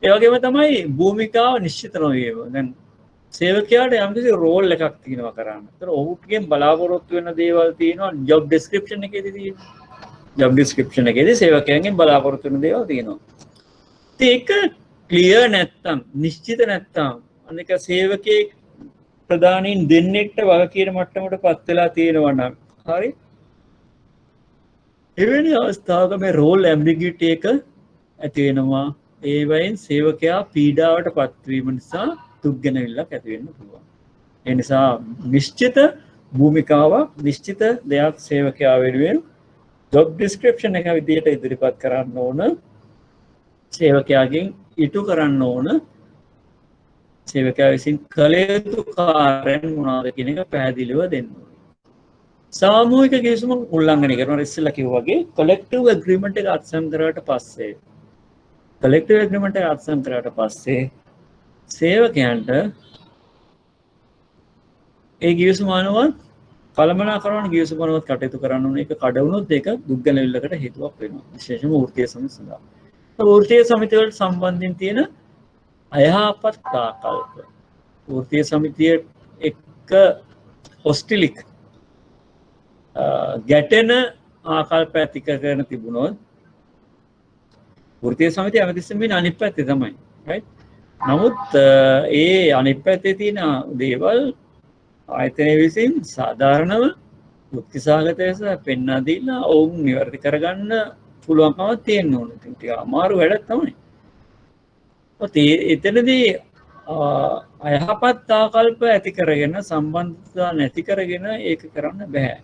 ඒ වගේම තමයි භූමිකාව නිශ්චිත නොවීම. දැන් සේවකයාට යම්කිසි රෝල් එකක් තියෙනවා කරන්න. ඒතර ඔහුගෙන් බලාපොරොත්තු වෙන දේවල් තියෙනවා ජොබ් ඩිස්ක්‍රිප්ෂන් එකේදී තියෙනවා. ජොබ් ඩිස්ක්‍රිප්ෂන් එකේදී සේවකයන්ගෙන් බලාපොරොත්තු වෙන දේවල් තියෙනවා. ඒක ක්ලියර් නැත්තම්, නිශ්චිත නැත්තම් අනික සේවකයේ ප්‍රධානීන් දෙන්නෙක්ට වග කියන මට්ටමට පත් වෙලා තියෙනවා නම් හරි. එවැනි අවස්ථාවක මේ රෝල් ඇම්බිගියුටි එක ඇති වෙනවා. ඒ වයින් සේවකයා පීඩාවට පත්වීම නිසා දුක් ගැනවිල්ලක් ඇති වෙන්න පුළුවන්. ඒ නිසා නිශ්චිත භූමිකාවක්, නිශ්චිත දෙයක් සේවකයා වෙනුවෙන් ජොබ් ඩිස්ක්‍රිප්ෂන් එක විදිහට ඉදිරිපත් කරන්න ඕන. සේවකයාගෙන් ඉටු කරන්න ඕන. සේවකයා විසින් කළ යුතු කාර්යයන් මොනවාද කියන එක පැහැදිලිව දෙන්න ඕන. සාමූහික කිවිසුම උල්ලංඝනය කරනවා. ඉස්සෙල්ලා කිව්වා වගේ කොලෙක්ටිව් ඇග්‍රීමන්ට් එක අත්සන් කරාට පස්සේ කොලෙක්ටිව් ඇග්‍රීමන්ට් එක අත්සන් කරාට පස්සේ සේවකයන්ට ඒ ගිවිසුම අනුව කළමනාකරන ගිවිසුම අනුව කටයුතු කරන්න ඕන. ඒක කඩ වුණොත් ඒක දුක් ගැනවිල්ලකට හේතුවක් වෙනවා. විශේෂයෙන්ම වෘත්තීය සමිති සඳහා. වෘත්තීය සමිති වලට සම්බන්ධයෙන් තියෙන අයහපත් ආකල්ප වෘත්තීය සමිතිය එක්ක හොස්ටිලික් ගැටෙන ආකල්ප ඇති කරගෙන තිබුණොත් වෘත්තීය සමිතිය හැමතිස්සෙම ඉන්නේ අනිත් පැත්තේ තමයි. right? නමුත් ඒ අනිත් පැත්තේ තියෙන දේවල් ආයතනය විසින් සාධාරණව යුක්තිසහගත ලෙස පෙන්වා දීලා ඔවුන් නිවැරදි කරගන්න පුළුවන්කමක් තියෙන්න ඕන. ඉතින් ටික අමාරු වැඩක් තමයි. එතනදී අයහපත් ආකල්ප ඇති කරගෙන සම්බන්ධතා නැති කරගෙන ඒක කරන්න බෑ.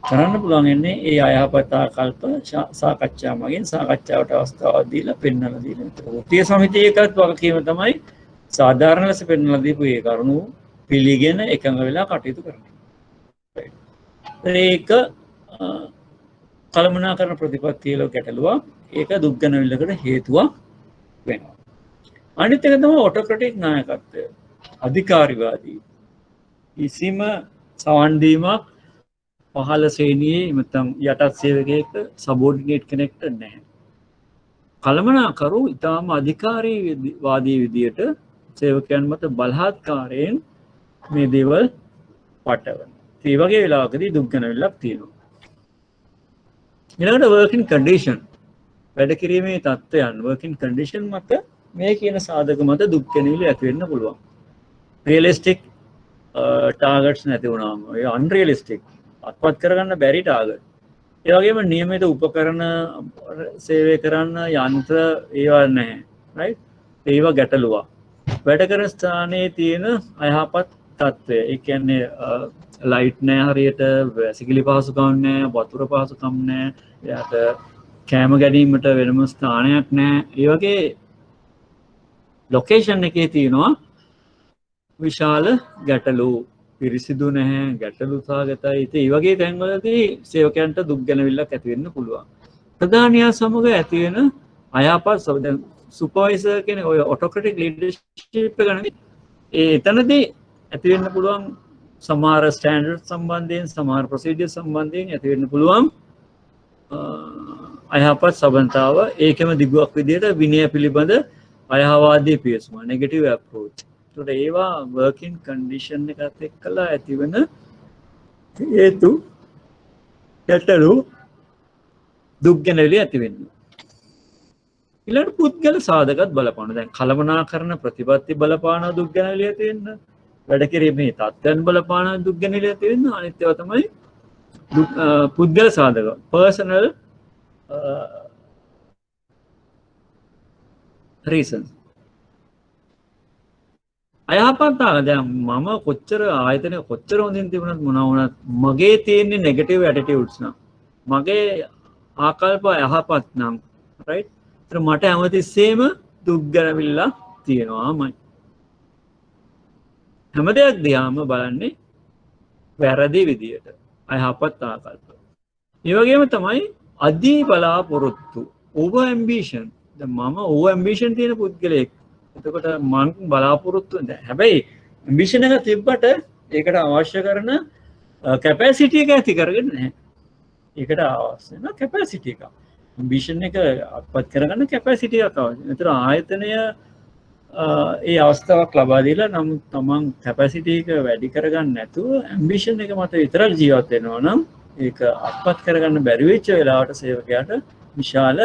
කරන්න පුළුවන් ඉන්නේ ඒ අයහපත් ආකල්ප සාකච්ඡා මගින් සාකච්ඡාවට අවස්ථාවක් දීලා පෙන්වලා දීලා. වෘත්තීය සමිතියකත් වගකීම තමයි සාධාරණ ලෙස පෙන්වලා දීපු ඒ කරුණු පිළිගෙන එකඟ වෙලා කටයුතු කරන්න. ඒක කළමනාකරන ප්‍රතිපත්තිය වල ගැටලුවක්. ඒක දුක් ගැනවිල්ලකට හේතුවක් වෙනවා. අනිත් එක තමයි ඔටෝක්‍රටික් නායකත්වය. අධිකාරිවාදී. කිසිම සවන් දීමක් පහළ ශ්‍රේණියේ නැත්නම් යටත් සේවකයෙක් සබෝඩිනේට් කෙනෙක්ට නැහැ. කළමනාකරු ඊටාම අධිකාරීවාදී විදියට සේවකයන් මත බලහත්කාරයෙන් මේ දේවල් පටවන. ඒ වගේ වෙලාවකදී දුක් ගැනවිල්ලක් තියෙනවා. ඊළඟට working condition වැඩ කිරීමේ තත්ත්වයන් working condition මත මේ කියන සාධක මත දුක් ගැනවිලි ඇති වෙන්න පුළුවන්. realistic targets නැති වුණාම ඒ unrealistic අත්පත් කරගන්න බැරි ටාගට්. ඒ වගේම නියමිත උපකරණ සේවය කරන්න යන්ත්‍ර ඒවා නැහැ. right? ඒවා ගැටලුවක්. වැඩ කරන ස්ථානයේ තියෙන අයහපත් තත්ත්වය. ඒ කියන්නේ ලයිට් නැහැ හරියට, වැසිකිලි පහසුකම් නැහැ, වතුර පහසුකම් නැහැ, එයාට කෑම ගැනීමට වෙනම ස්ථානයක් නැහැ. ඒ වගේ ලොකේෂන් එකේ තියෙනවා විශාල ගැටලු. පිරිසිදු නැහැ, ගැටලු සහගතයි. ඉතින් මේ වගේ තැන්වලදී සේවකයන්ට දුක් ගැනවිල්ලක් ඇති වෙන්න පුළුවන්. ප්‍රධානියා සමග ඇති වෙන අයහපත් සුපර්වයිසර් කියන ඔය ඔටෝක්‍රටික් ලීඩර්ෂිප් එක ගන්න එතනදී ඇති වෙන්න පුළුවන් සමහර ස්ටෑන්ඩඩ් සම්බන්ධයෙන් සමහර ප්‍රොසීජර් සම්බන්ධයෙන් ඇති වෙන්න පුළුවන් අයහපත් සබඳතාව. ඒකෙම දිගුවක් විදිහට විනය පිළිබඳ අයහවාදී පියසුම නෙගටිව් අප්‍රෝච්. ඒකට ඒවා වර්කින් කන්ඩිෂන් එකත් එක්කලා ඇතිවන හේතු ගැටලු දුක් ගැනවිලි ඇති වෙන්නේ. ඊළඟ පුද්ගල සාධකත් බලපාන. දැන් කළමනාකරන ප්‍රතිපත්ති බලපාන දුක් ගැනවිලි ඇති වෙන්න, වැඩ කිරීමේ තත්ත්වයන් බලපාන දුක් ගැනවිලි ඇති වෙන්න. අනිත් ඒවා තමයි පුද්ගල සාධක personal reasons. අයහපත් දැන් මම කොච්චර ආයතනය කොච්චර හොඳින් තිබුණත් මොනවා වුණත් මගේ තියෙන්නේ නෙගටිව් ඇටිටියුඩ්ස් නම්, මගේ ආකල්ප අයහපත් නම්, රයිට්? ඒත් මට හැමතිස්සෙම දුක් ගැනවිල්ලක් තියෙනවාමයි. හැම දෙයක් දිහාම බලන්නේ වැරදි විදියට අයහපත් ආකල්ප. ඒ වගේම තමයි අධි බලාපොරොත්තු over ambition. දැන් මම over ambition තියෙන පුද්ගලයෙක්. එතකොට මං බලාපොරොත්තු හැබැයි ambition එක තිබ්බට ඒකට අවශ්‍ය කරන capacity එක ඇති කරගෙන නැහැ. ඒකට අවශ්‍ය වෙන capacity එක. ambition එක අත්පත් කරගන්න capacity එකක් අවශ්‍යයි. ඒතර ආයතනය ඒ අවස්ථාවක් ලබා දීලා නමුත් තමන් capacity එක වැඩි කරගන්න නැතුව ambition එක මත විතරක් ජීවත් වෙනවා නම් ඒක අත්පත් කරගන්න බැරි වෙච්ච වෙලාවට සේවකයාට විශාල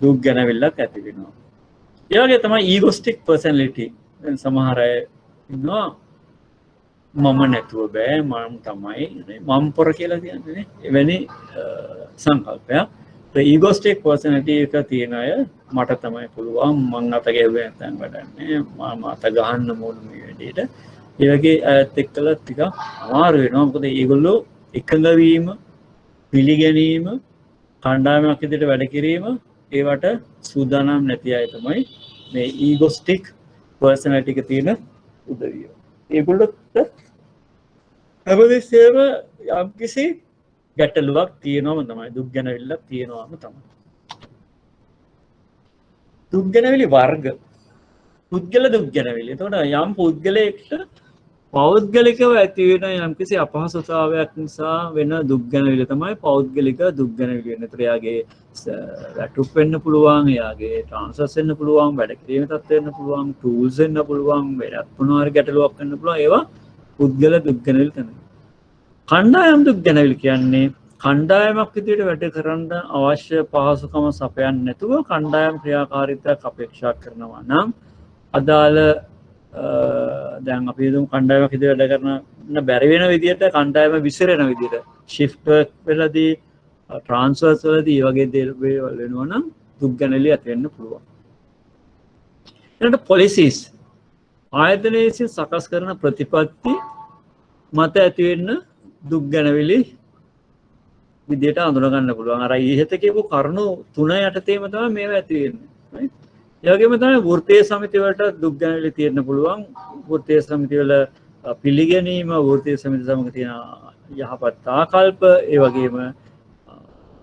දුක් ගැනවිල්ලක් ඇති වෙනවා. ඒ වගේ තමයි ඊගොස්ටික් පර්සනැලිටි. දැන් සමහර අය ඉන්නවා මම නැතුව බෑ, මම තමයි මම පොර කියලා කියන්නේ. එවැනි සංකල්පයක්. ඒ ඊගොස්ටික් පර්සනැලිටි එක තියෙන අය මට තමයි පුළුවන්, මං අත ගැහුවේ නැත්නම් වැඩන්නේ, මම අත ගහන්න ඕන මේ වැඩේට. ඒ වගේ අයත් එක්කලා ටිකක් අමාරු වෙනවා. මොකද ඒගොල්ලෝ එකඟ වීම, පිළිගැනීම, කණ්ඩායමක් විදිහට වැඩ කිරීම ඒවට සූදානම් නැති අය තමයි මේ ඊගොස්ටික් පර්සනැලිටි එක තියෙන උදවිය. ඒගොල්ලොත් හැමදෙස්සෙම යම්කිසි ගැටලුවක් තියෙනවම තමයි, දුක් ගැනවිල්ලක් තියෙනවම තමයි. දුක් ගැනවිලි වර්ග. පුද්ගල දුක් ගැනවිලි. එතකොට යම් පුද්ගලයෙක්ට පෞද්ගලිකව ඇති වෙන යම්කිසි අපහසුතාවයක් නිසා වෙන දුක් ගැනවිල්ල තමයි පෞද්ගලික දුක් ගැනවිල්ල වෙන්නේ. ඒතර එයාගේ වැටුප් වෙන්න පුළුවන්, එයාගේ ට්‍රාන්ස්ෆර්ස් වෙන්න පුළුවන්, වැඩ කිරීම තත්ත්ව වෙන්න පුළුවන්, ටූල්ස් වෙන්න පුළුවන්, වෙනත් මොනවා හරි ගැටලුවක් වෙන්න පුළුවන්. ඒවා පුද්ගල දුක් ගැනවිල්ල තමයි. කණ්ඩායම් දුක් ගැනවිල්ල කියන්නේ කණ්ඩායමක් විදිහට වැඩ කරන්න අවශ්‍ය පහසුකම සපයන්නේ නැතුව කණ්ඩායම් ක්‍රියාකාරීත්වයක් අපේක්ෂා කරනවා නම් අදාළ දැන් අපි හිතමු කණ්ඩායමක් විදිහට වැඩ කරන බැරි වෙන විදිහට කණ්ඩායම විසිරෙන විදිහට shift work වෙලදී transfers වලදී මේ වගේ දේවල් වෙනවා නම් දුක් ගැනවිලි ඇති වෙන්න පුළුවන්. ඊළඟට policies ආයතනයේ විසින් සකස් කරන ප්‍රතිපත්ති මත ඇති වෙන්න දුක් ගැනවිලි විදිහට අඳුන ගන්න පුළුවන්. අර ඉහත කියපු කරුණු තුන යටතේම තමයි මේවා ඇති වෙන්නේ. right? ඒ වගේම තමයි වෘත්තීය සමිති වලට දුක් ගැනවිලි තියෙන්න පුළුවන්. වෘත්තීය සමිති වල පිළිගැනීම, වෘත්තීය සමිති සමග තියෙන යහපත් ආකල්ප, ඒ වගේම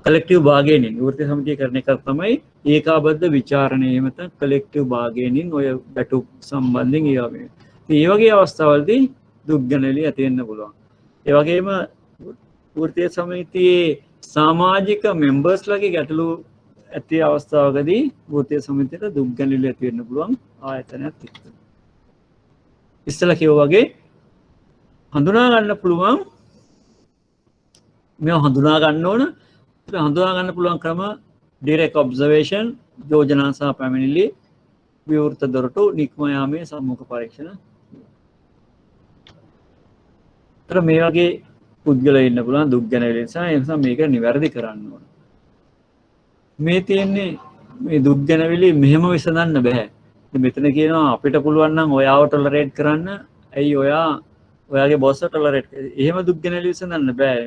කලෙක්ටිව් බාගේනින් වෘත්තීය සමිතිය කරන එක තමයි ඒකාබද්ධ විචාරණය. එහෙම නැත්නම් කලෙක්ටිව් බාගේනින් ඔය ගැටුම් සම්බන්ධයෙන් ඒවා මේ. ඉතින් මේ වගේ අවස්ථාවලදී දුක් ගැනවිලි ඇති වෙන්න පුළුවන්. ඒ වගේම වෘත්තීය සමිතියේ සමාජික මෙම්බර්ස්ලාගේ ගැටලු ඇති අවස්ථාවකදී වෘත්තීය සමිතියට දුක් ගැනවිලි ඇති වෙන්න පුළුවන් ආයතනයක් එක්ක. ඉස්සෙල්ලා කිව්වා වගේ හඳුනා ගන්න පුළුවන් මේව හඳුනා ගන්න ඕන. ඒක හඳුනා ගන්න පුළුවන් ක්‍රම direct observation, යෝජනා සහ පැමිණිලි, විවෘත දොරටු, නික්ම යාමේ සම්මුඛ පරීක්ෂණ. ඒතර මේ වගේ පුද්ගලයෝ ඉන්න පුළුවන් දුක් ගැනවිලි නිසා. ඒ නිසා මේක නිවැරදි කරන්න ඕන. මේ තියෙන්නේ මේ දුක් ගැනවිලි මෙහෙම විසඳන්න බෑ. ඉතින් මෙතන කියනවා අපිට පුළුවන් නම් ඔයාව ටොලරේට් කරන්න. ඇයි ඔයාගේ බොස් ටොලරේට් එහෙම දුක් ගැනවිලි විසඳන්න බෑ.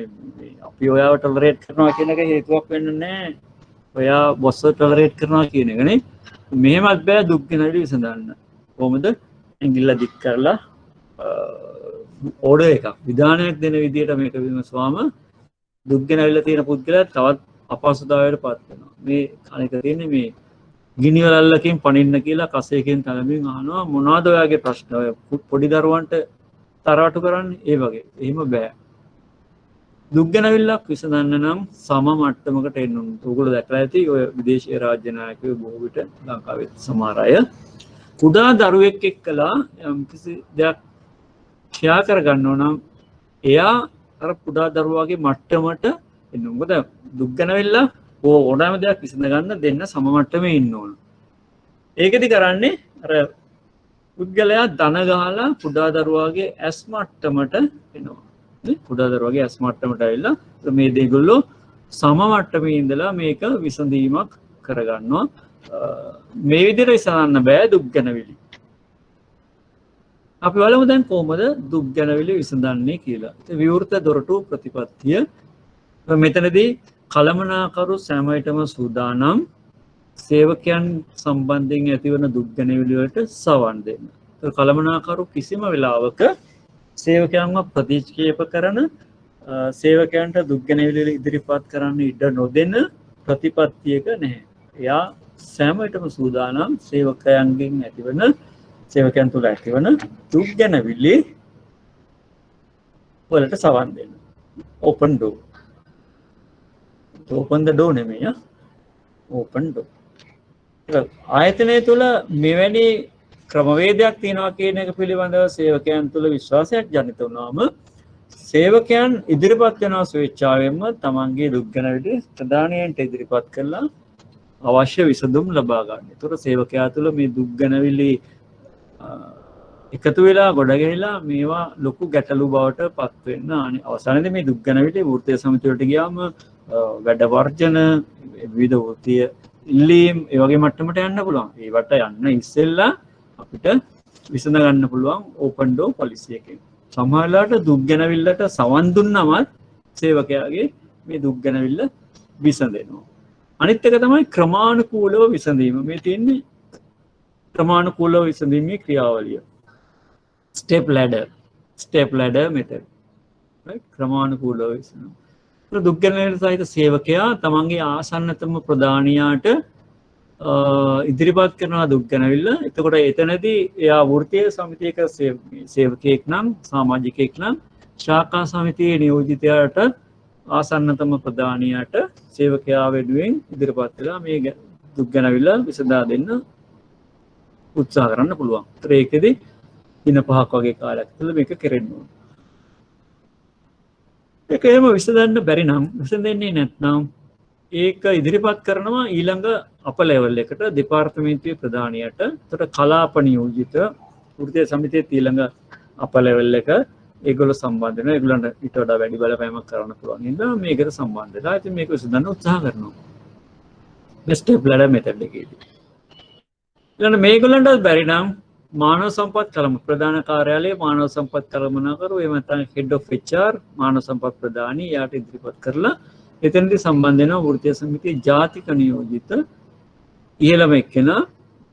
අපි ඔයාව ටොලරේට් කරනවා කියන එක හේතුවක් වෙන්නේ නැහැ. ඔයා බොස් ටොලරේට් කරනවා කියන එක නේ. මෙහෙමත් බෑ දුක් ගැනවිලි විසඳන්න. කොහොමද? ඇඟිල්ල දික් කරලා ඕඩර් එකක් විධානයක් දෙන විදිහට මේක විමසුවාම දුක් ගැනවිල්ල තියෙන පුද්ගලයා තවත් අපහසුතාවයකට පත් වෙනවා. මේ අනික තියෙන්නේ මේ ගිනි වලල්ලකින් පනින්න කියලා කසයකින් තලමින් අහනවා මොනවද ඔයාගේ ප්‍රශ්න? ඔය පොඩි දරුවන්ට තරවටු කරන්නේ ඒ වගේ. එහෙම බෑ. දුක් ගැනවිල්ලක් විසඳන්න නම් සම මට්ටමකට එන්න ඕන. ඔයගොල්ලෝ දැකලා ඇති ඔය විදේශීය රාජ්‍ය නායකයෝ බොහෝ විට ලංකාවේ සමහර අය කුඩා දරුවෙක් එක්කලා යම්කිසි දෙයක් ෂෙයා කරගන්න ඕන නම් එයා අර කුඩා දරුවාගේ මට්ටමට එන්න. මොකද දුක් ගැනවිල්ල ඕනෑම දෙයක් විසඳ ගන්න දෙන්න සම මට්ටමේ ඉන්න ඕන. ඒකෙදි කරන්නේ අර පුද්ගලයා දන ගහලා කුඩා දරුවාගේ ඇස් මට්ටමට එනවා. කුඩා දරුවාගේ ඇස් මට්ටමට ඇවිල්ලා මේ දෙගොල්ලෝ සම මට්ටමේ ඉඳලා මේක විසඳීමක් කරගන්නවා. මේ විදිහට විසඳන්න බෑ දුක් ගැනවිලි. අපි බලමු දැන් කොහොමද දුක් ගැනවිලි විසඳන්නේ කියලා. ඉතින් විවෘත දොරටු ප්‍රතිපත්තිය මෙතනදී කළමනාකරු සෑම විටම සූදානම් සේවකයන් සම්බන්ධයෙන් ඇතිවන දුක් ගැනවිලි වලට සවන් දෙන්න. කළමනාකරු කිසිම වෙලාවක සේවකයන්ව ප්‍රතික්ෂේප කරන සේවකයන්ට දුක් ගැනවිලි ඉදිරිපත් කරන්න ඉඩ නොදෙන ප්‍රතිපත්තියක නැහැ. එයා සෑම විටම සූදානම් සේවකයන්ගෙන් ඇතිවන සේවකයන් තුළ ඇතිවන දුක් ගැනවිලි වලට සවන් දෙන්න. open door. open the door නෙමෙයි open door. ආයතනය තුළ මෙවැනි ක්‍රමවේදයක් තියෙනවා කියන එක පිළිබඳව සේවකයන් තුළ විශ්වාසයක් ජනිත වුණාම සේවකයන් ඉදිරිපත් වෙනවා ස්වේච්ඡාවෙන්ම තමන්ගේ දුක් ගැනවිලි ප්‍රධානියන්ට ඉදිරිපත් කරලා අවශ්‍ය විසඳුම් ලබා ගන්න. ඒතර සේවකයා තුළ මේ දුක් ගැනවිලි එකතු වෙලා ගොඩ ගැහිලා මේවා ලොකු ගැටලු බවට පත් වෙන්න අවසානයේදී මේ දුක් ගැනවිලි වෘත්තීය සමිතිය වලට ගියාම වැඩ වර්ජන විවිධ වෘත්තීය ඉල්ලීම් ඒ වගේ මට්ටමට යන්න පුළුවන්. ඒවට යන්න ඉස්සෙල්ලා අපිට විසඳ ගන්න පුළුවන් ඕපන් ඩෝ පොලිසි එකෙන්. සමහරවිට දුක් ගැනවිල්ලට සවන් දුන්නමත් සේවකයාගේ මේ දුක් ගැනවිල්ල විසඳෙනවා. අනිත් එක තමයි ක්‍රමානුකූලව විසඳීම. මේ තියෙන්නේ ක්‍රමානුකූලව විසඳීමේ ක්‍රියාවලිය. step ladder method. right? ක්‍රමානුකූලව විසඳීම. දුක් ගැනවිල්ල සහිත සේවකයා තමන්ගේ ආසන්නතම ප්‍රධානියාට ඉදිරිපත් කරනවා දුක් ගැනවිල්ල. එතකොට එතනදී එයා වෘත්තීය සමිතියක සේවකයෙක් නම් සමාජිකයෙක් නම් ශාඛා සමිතියේ නියෝජිතයාට ආසන්නතම ප්‍රධානියාට සේවකයා වෙනුවෙන් ඉදිරිපත් වෙලා මේ දුක් ගැනවිල්ල විසඳා දෙන්න උත්සාහ කරන්න පුළුවන්. ඒකෙදී දින 5ක් වගේ කාලයක් තුළ මේක කෙරෙන්න ඕන. ඒක එහෙම විසඳන්න බැරි නම් විසඳෙන්නේ නැත්නම් ඒක ඉදිරිපත් කරනවා ඊළඟ අප ලෙවල් එකට දෙපාර්තමේන්තුවේ ප්‍රධානියට. එතකොට කලාප නියෝජිත වෘත්තීය සමිතියේ ඊළඟ අප ලෙවල් එක ඒගොල්ලෝ සම්බන්ධ වෙනවා. ඒගොල්ලන්ට ඊට වඩා වැඩි බලපෑමක් කරන්න පුළුවන්. ඉතින් මේකට සම්බන්ධ වෙලා ඉතින් මේක විසඳන්න උත්සාහ කරනවා. බෙස්ට් ස්ටෙප් ලැඩර් මෙතඩ් එකේදී. ඊළඟ මේගොල්ලන්ට බැරි නම් මානව සම්පත් කළම ප්‍රධාන කාර්යාලයේ මානව සම්පත් කළමනාකරු එහෙම නැත්නම් හෙඩ් ඔෆ් HR මානව සම්පත් ප්‍රධානී යාට ඉදිරිපත් කරලා එතනදී සම්බන්ධ වෙනවා වෘත්තීය සමිතියේ ජාතික නියෝජිත ඉහළම එක්කෙනා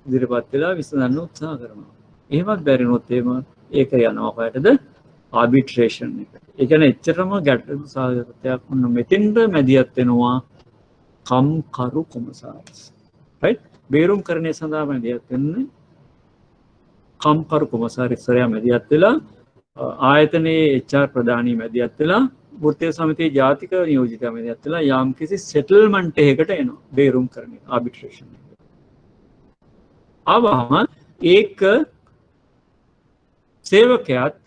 ඉදිරිපත් වෙලා විසඳන්න උත්සාහ කරනවා. එහෙමත් බැරි වුණොත් ඒක යනවා කොහෙටද? ආබිට්‍රේෂන් එකට. ඒ කියන්නේ එච්චරම ගැටලු සාධකයක් වුණ මෙතෙන්ද මැදිහත් වෙනවා කම්කරු කොමසාරිස්. රයිට්? බේරුම් කරණය සඳහා මැදිහත් වෙන්නේ කම්කරු කොමසාරිස්වරයා මැදිහත් වෙලා ආයතනයේ HR ප්‍රධානී මැදිහත් වෙලා වෘත්තීය සමිතියේ ජාතික නියෝජිතයා මැදිහත් වෙලා යම් කිසි සෙටල්මන්ට් එකකට එනවා බේරුම් කරණය ආබිට්‍රේෂන් එක. ආවම ඒක සේවකයාත්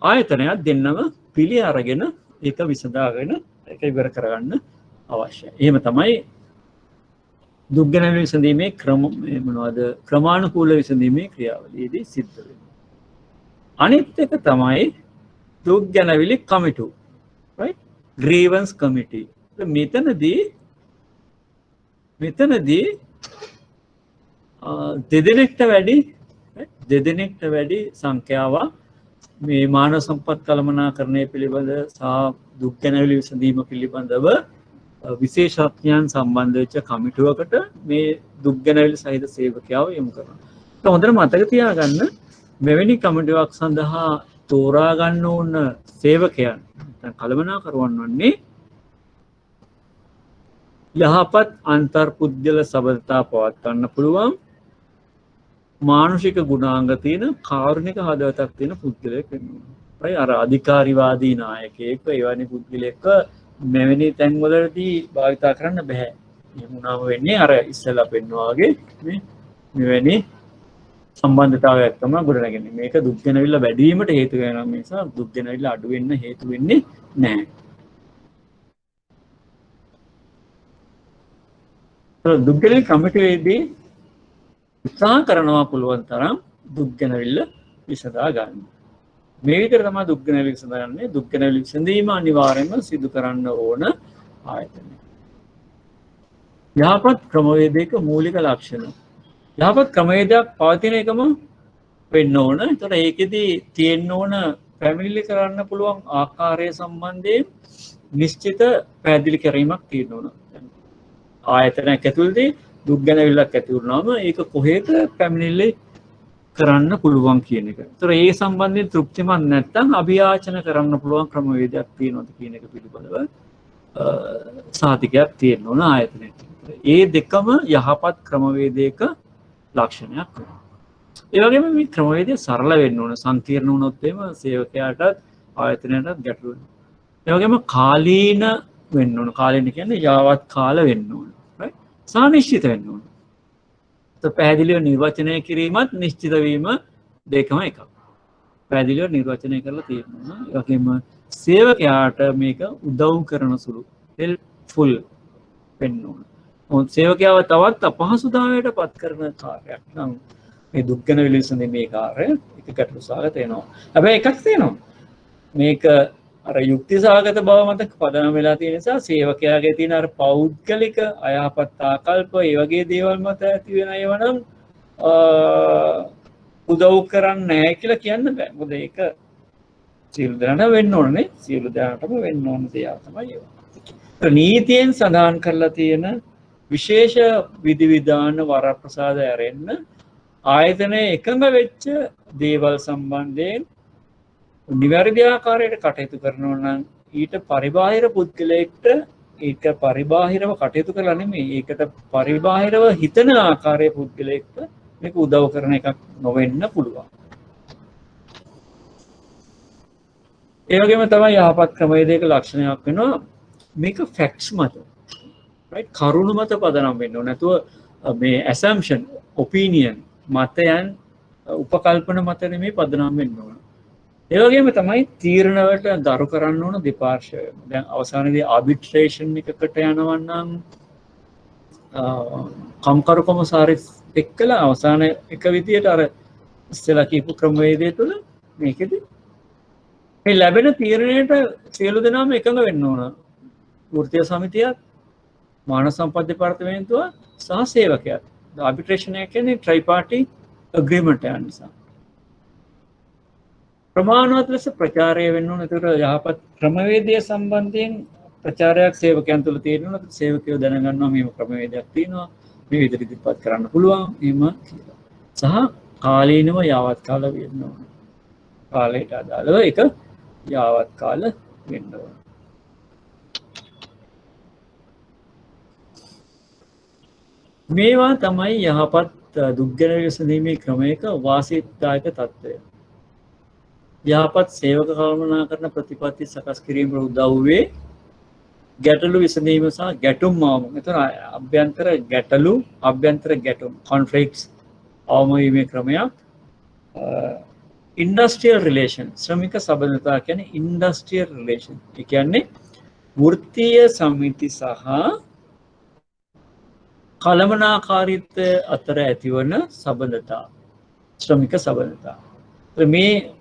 ආයතනයත් දෙන්නම පිළි අරගෙන ඒක විසඳාගෙන ඒක ඉවර කරගන්න අවශ්‍යයි. එහෙම තමයි දුක් ගැනවිල විසඳීමේ ක්‍රමානුකූල විසඳීමේ ක්‍රියාවලියේදී සිද්ධ වෙන්නේ. අනිත් එක තමයි දුක් ගැනවිලි කමිටු. right? grievance committee. මෙතනදී දෙදෙනෙක්ට වැඩි සංඛ්‍යාවක් මේ මානව සම්පත් කළමනාකරණය පිළිබඳ සහ දුක් ගැනවිලි විසඳීම පිළිබඳව විශේෂඥයන් සම්බන්ධ වෙච්ච කමිටුවකට මේ දුක් ගැනවිලි සහිත සේවකයව යොමු කරනවා. ඒක හොඳට මතක තියාගන්න මෙවැනි කමිටුවක් සඳහා තෝරා ගන්න ඕන සේවකයන් නැත්නම් කළමනාකරුවන් වන්නේ යහපත් අන්තර්පුද්ගල සබඳතා පවත්වන්න පුළුවන් මානුෂික ගුණාංග තියෙන කාරුණික හදවතක් තියෙන පුද්ගලයෙක් වෙන්න ඕනේ. අර අධිකාරිවාදී නායකයෙක් එවැනි පුද්ගලයෙක්ව මෙවැනි තැන්වලදී භාවිතා කරන්න බෑ. එහෙම වෙන්නේ අර ඉස්සෙල්ලා පෙන්නවා වගේ මෙවැනි සම්බන්ධතාවයක් තමයි ගොඩනගන්නේ. මේක දුක් ගැනවිල්ල වැඩි වීමට හේතු වෙනවා මිස දුක් ගැනවිල්ල අඩු වෙන්න හේතු වෙන්නේ නැහැ. දුක් ගැනවිලි කමිටුවේදී උත්සාහ කරනවා පුළුවන් තරම් දුක් ගැනවිල්ල විසඳා ගන්න. මේ විදිහට තමයි දුක් ගැනවිලි විසඳන්නේ. දුක් ගැනවිලි විසඳීම අනිවාර්යයෙන්ම සිදු කරන්න ඕන ආයතනය. යහපත් ක්‍රමවේදයක මූලික ලක්ෂණ. යහපත් ක්‍රමවේදයක් පවතින එකම වෙන්න ඕන. ඒතර ඒකෙදි තියෙන්න ඕන පැමිණිලි කරන්න පුළුවන් ආකාරය සම්බන්ධයෙන් නිශ්චිත පැහැදිලි කිරීමක් තියෙන්න ඕන. ආයතනයක් ඇතුළතදී දුක් ගැනවිල්ලක් ඇති වුණාම ඒක කොහෙද පැමිණිලි කරන්න පුළුවන් කියන එක. ඒතර ඒ සම්බන්ධයෙන් තෘප්තිමත් නැත්නම් අභියාචන කරන්න පුළුවන් ක්‍රමවේදයක් තියෙනවද කියන එක පිළිබඳව සාතිකයක් තියෙන්න ඕන ආයතනයට. ඒ දෙකම යහපත් ක්‍රමවේදයක ලක්ෂණයක් වෙනවා. ඒ වගේම මේ ක්‍රමවේදය සරල වෙන්න ඕන. සංකීර්ණ වුණොත් එහෙම සේවකයාටත් ආයතනයටත් ගැටලු වෙනවා. ඒ වගේම කාලීන වෙන්න ඕන. කාලීන කියන්නේ යාවත් කාල වෙන්න ඕන. right? සානිශ්චිත වෙන්න ඕන. පැහැදිලිව නිර්වචනය කිරීමත් නිශ්චිත වීම දෙකම එකක්. පැහැදිලිව නිර්වචනය කරලා තියෙනවා. ඒ වගේම සේවකයාට මේක උදව් කරන සුළු හෙල්ප්ෆුල් වෙන්න ඕන. සේවකයාව තවත් අපහසුතාවයට පත් කරන කාර්යයක් නම් මේ දුක් ගැනවිලි විසඳීමේ කාර්යය එක ගැටලු සහගත වෙනවා. හැබැයි එකක් තියෙනවා. මේක අර යුක්ති සහගත බව මත පදනම් වෙලා තියෙන නිසා සේවකයාගේ තියෙන අර පෞද්ගලික අයහපත් ආකල්ප ඒ වගේ දේවල් මත ඇති වෙන ඒවා නම් උදව් කරන්නේ නැහැ කියලා කියන්න බෑ. මොකද ඒක සියලු දෙනාට වෙන්න ඕනේ. සියලු දෙනාටම වෙන්න ඕන දෙයක් තමයි ඒවා. නීතියෙන් සඳහන් කරලා තියෙන විශේෂ විධිවිධාන වරප්‍රසාද ඇරෙන්න ආයතනයේ එකඟ වෙච්ච දේවල් සම්බන්ධයෙන් නිවැරදි ආකාරයට කටයුතු කරනවා නම් ඊට පරිබාහිර පුද්ගලයෙක්ට ඒක පරිබාහිරව කටයුතු කරලා නෙමෙයි ඒකට පරිබාහිරව හිතන ආකාරයේ පුද්ගලයෙක්ට මේක උදව් කරන එකක් නොවෙන්න පුළුවන්. ඒ වගේම තමයි යහපත් ක්‍රමවේදයක ලක්ෂණයක් වෙනවා මේක ෆැක්ට්ස් මත රයිට් කරුණු මත පදනම් වෙන්න ඕන නැතුව මේ assumption opinion මතයන් උපකල්පන මත නෙමෙයි පදනම් වෙන්න ඕන. ඒ වගේම තමයි තීරණවලට දරු කරන්න ඕන දෙපාර්ශ්වයම. දැන් අවසානයේදී ආබිට්‍රේෂන් එකකට යනවා නම් කම්කරු කොමසාරිස් එක්කලා අවසාන එක විදියට අර ඉස්සෙල්ලා කියපු ක්‍රමවේදය තුළ මේකෙදි මේ ලැබෙන තීරණයට සියලු දෙනාම එකඟ වෙන්න ඕන. වෘත්තීය සමිතියත් මානව සම්පත් දෙපාර්තමේන්තුව සහ සේවකයාත්. ආබිට්‍රේෂන් එක කියන්නේ ට්‍රයිපාර්ටි ඇග්‍රීමන්ට් එක නිසා. ප්‍රමාණවත් ලෙස ප්‍රචාරය වෙන්න ඕන. ඒතර යහපත් ක්‍රමවේදය සම්බන්ධයෙන් ප්‍රචාරයක් සේවකයන් තුළ තියෙනවා. සේවකයෝ දැනගන්නවා මේ ක්‍රමවේදයක් තියෙනවා. මේ විදිහට ඉදිරිපත් කරන්න පුළුවන්. එහෙම කියලා. සහ කාලීනව යාවත් කාල වෙන්න ඕන. කාලයට අදාළව ඒක යාවත් කාල වෙන්න ඕන. මේවා තමයි යහපත් දුක්ගැන විසඳීමේ ක්‍රමයක වාසිදායක තත්ත්වය. යහපත් සේවක කළමනාකරණ ප්‍රතිපත්ති සකස් කිරීමට උදව් වේ ගැටලු විසඳීම සහ ගැටුම් අවම. එතන අභ්‍යන්තර ගැටලු අභ්‍යන්තර ගැටුම් conflicts අවම වීමේ ක්‍රමයක්. ඉන්ඩස්ට්‍රියල් රිලේෂන් ශ්‍රමික සබඳතා කියන්නේ ඉන්ඩස්ට්‍රියල් රිලේෂන්. ඒ කියන්නේ වෘත්තීය සමිති සහ කළමනාකාරීත්වය අතර ඇතිවන සබඳතා ශ්‍රමික සබඳතා. මේ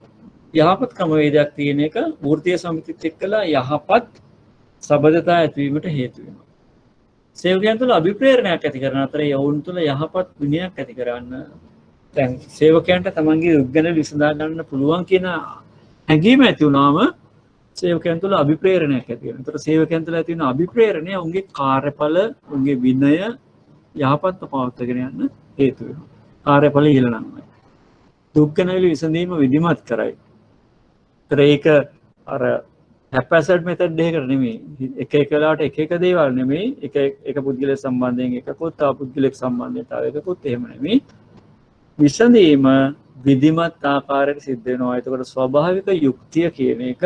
යහපත් ක්‍රමවේදයක් තියෙන එක වෘත්තීය සමිතිත් එක්කලා යහපත් සබඳතා ඇතිවීමට හේතු වෙනවා. සේවකයන් තුළ අභිප්‍රේරණයක් ඇති කරන අතර යවුන් තුළ යහපත් විනයක් ඇති කරන්න දැන් සේවකයන්ට තමන්ගේ දුක්ගැන විසඳා ගන්න පුළුවන් කියන හැඟීම ඇති වුණාම සේවකයන් තුළ අභිප්‍රේරණයක් ඇති වෙනවා. ඒතර සේවකයන් තුළ ඇති වෙන අභිප්‍රේරණය උන්ගේ කාර්යඵල උන්ගේ විනය යහපත්ව පවත්වාගෙන යන්න හේතු වෙනවා. කාර්යඵල ඉහළ නංවයි. දුක්ගැන විසඳීම විධිමත් කරයි. ඒතර ඒක අර හැපැසට් මෙතඩ් එකකට නෙමෙයි. එක එක වෙලාවට එක එක දේවල් නෙමෙයි. එක පුද්ගලයෙක් සම්බන්ධයෙන් එකකුත් තව පුද්ගලයෙක් සම්බන්ධයෙන් තව එකකුත් එහෙම නෙමෙයි. විසඳීම විධිමත් ආකාරයට සිද්ධ වෙනවා. එතකොට ස්වභාවික යුක්තිය කියන එක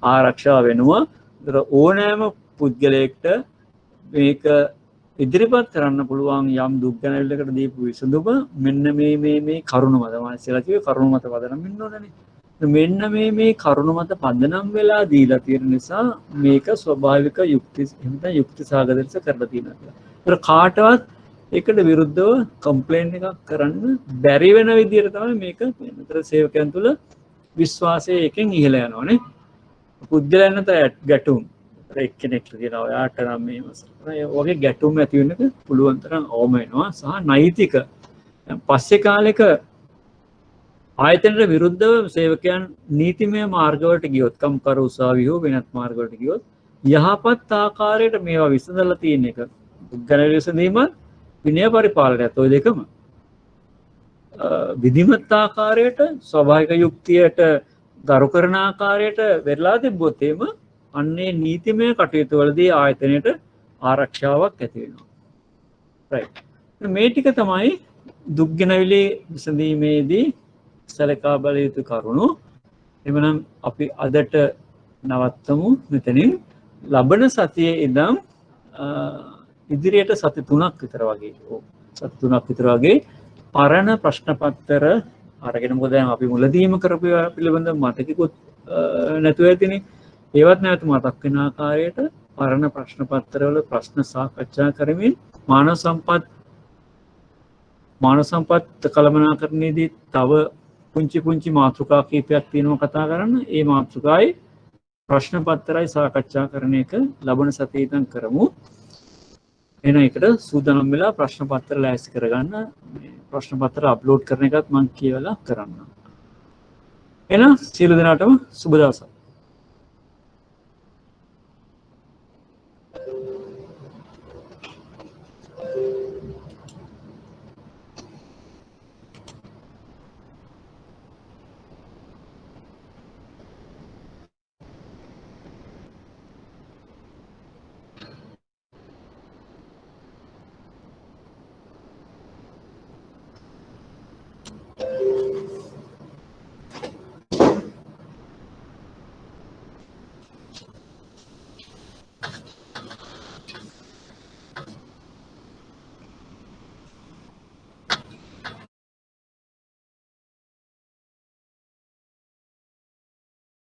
ආරක්ෂා වෙනවා. ඒතර ඕනෑම පුද්ගලයෙක්ට මේක ඉදිරිපත් කරන්න පුළුවන් යම් දුක්ගැනවිල්ලකට දීපු විසඳුම මෙන්න මේ කරුණ මත තමයි ඉස්සෙල්ලා කිව්වේ කරුණ මත පදනම් වෙන්න ඕනනේ. මෙන්න මේ කරුණ මත පදනම් වෙලා දීලා තියෙන නිසා මේක ස්වභාවික යුක්ති එහෙම යුක්ති සාගත ලෙස කරලා තියෙනවා කියලා. ඒතර කාටවත් ඒකට විරුද්ධව කම්ප්ලේන් එකක් කරන්න බැරි වෙන විදිහට තමයි මේක තියෙන්නේ. ඒතර සේවකයන් තුළ විශ්වාසය එකෙන් ඉහළ යනවානේ. පුද්ගලයන් අතර ගැටුම් එක්කෙනෙක් කියනවා ඔයාට නම් මේව වගේ ගැටුම් ඇති වෙන්නක පුළුවන් තරම් අවම වෙනවා සහ නෛතික පස්සේ කාලෙක ආයතනයට විරුද්ධව සේවකයන් නීතිමය මාර්ගවලට ගියොත් කම්කරු උසාවි හෝ වෙනත් මාර්ගවලට ගියොත් යහපත් ආකාරයට මේවා විසඳලා තියෙන එක දුක්ගැන විසඳීමත් විනය පරිපාලනයත් ඔය දෙකම විධිමත් ආකාරයට ස්වභාවික යුක්තියට ගරු කරන ආකාරයට වෙරලා තිබ්බොත් එහෙම අන්නේ නීතිමය කටයුතු වලදී ආයතනයට ආරක්ෂාවක් ඇති වෙනවා. රයිට්. මේ ටික තමයි දුක්ගැනවිලි විසඳීමේදී සැලකා බල යුතු කරුණු. එමනම් අපි අදට නවත්තමු මෙතනින්. ලබන සතියේ ඉඳන් ඉදිරියට සති 3ක් විතර වගේ සති 3ක් විතර වගේ පරණ ප්‍රශ්න පත්‍ර අරගෙන මොකද දැන් අපි මුලදීම කරපු පිළිබඳව මතකිකුත් නැතුව ඇතිනේ. ඒවත් නැවත මතක් වෙන ආකාරයට පරණ ප්‍රශ්න පත්‍රවල ප්‍රශ්න සාකච්ඡා කරමින් මානව සම්පත් කළමනාකරණයේදී තව පුංචි මාතෘකා කීපයක් තියෙනවා කතා කරන්න. ඒ මාතෘකායි ප්‍රශ්න පත්‍රයි සාකච්ඡා කරන එක ලබන සතියේ ඉඳන් කරමු. එන එකට සූදානම් වෙලා ප්‍රශ්න පත්‍ර ලෑස්ති කරගන්න. ප්‍රශ්න පත්‍ර අප්ලෝඩ් කරන එකත් මම කියවලා කරන්නම්. එහෙනම් සියලු දෙනාටම සුබ දවසක්.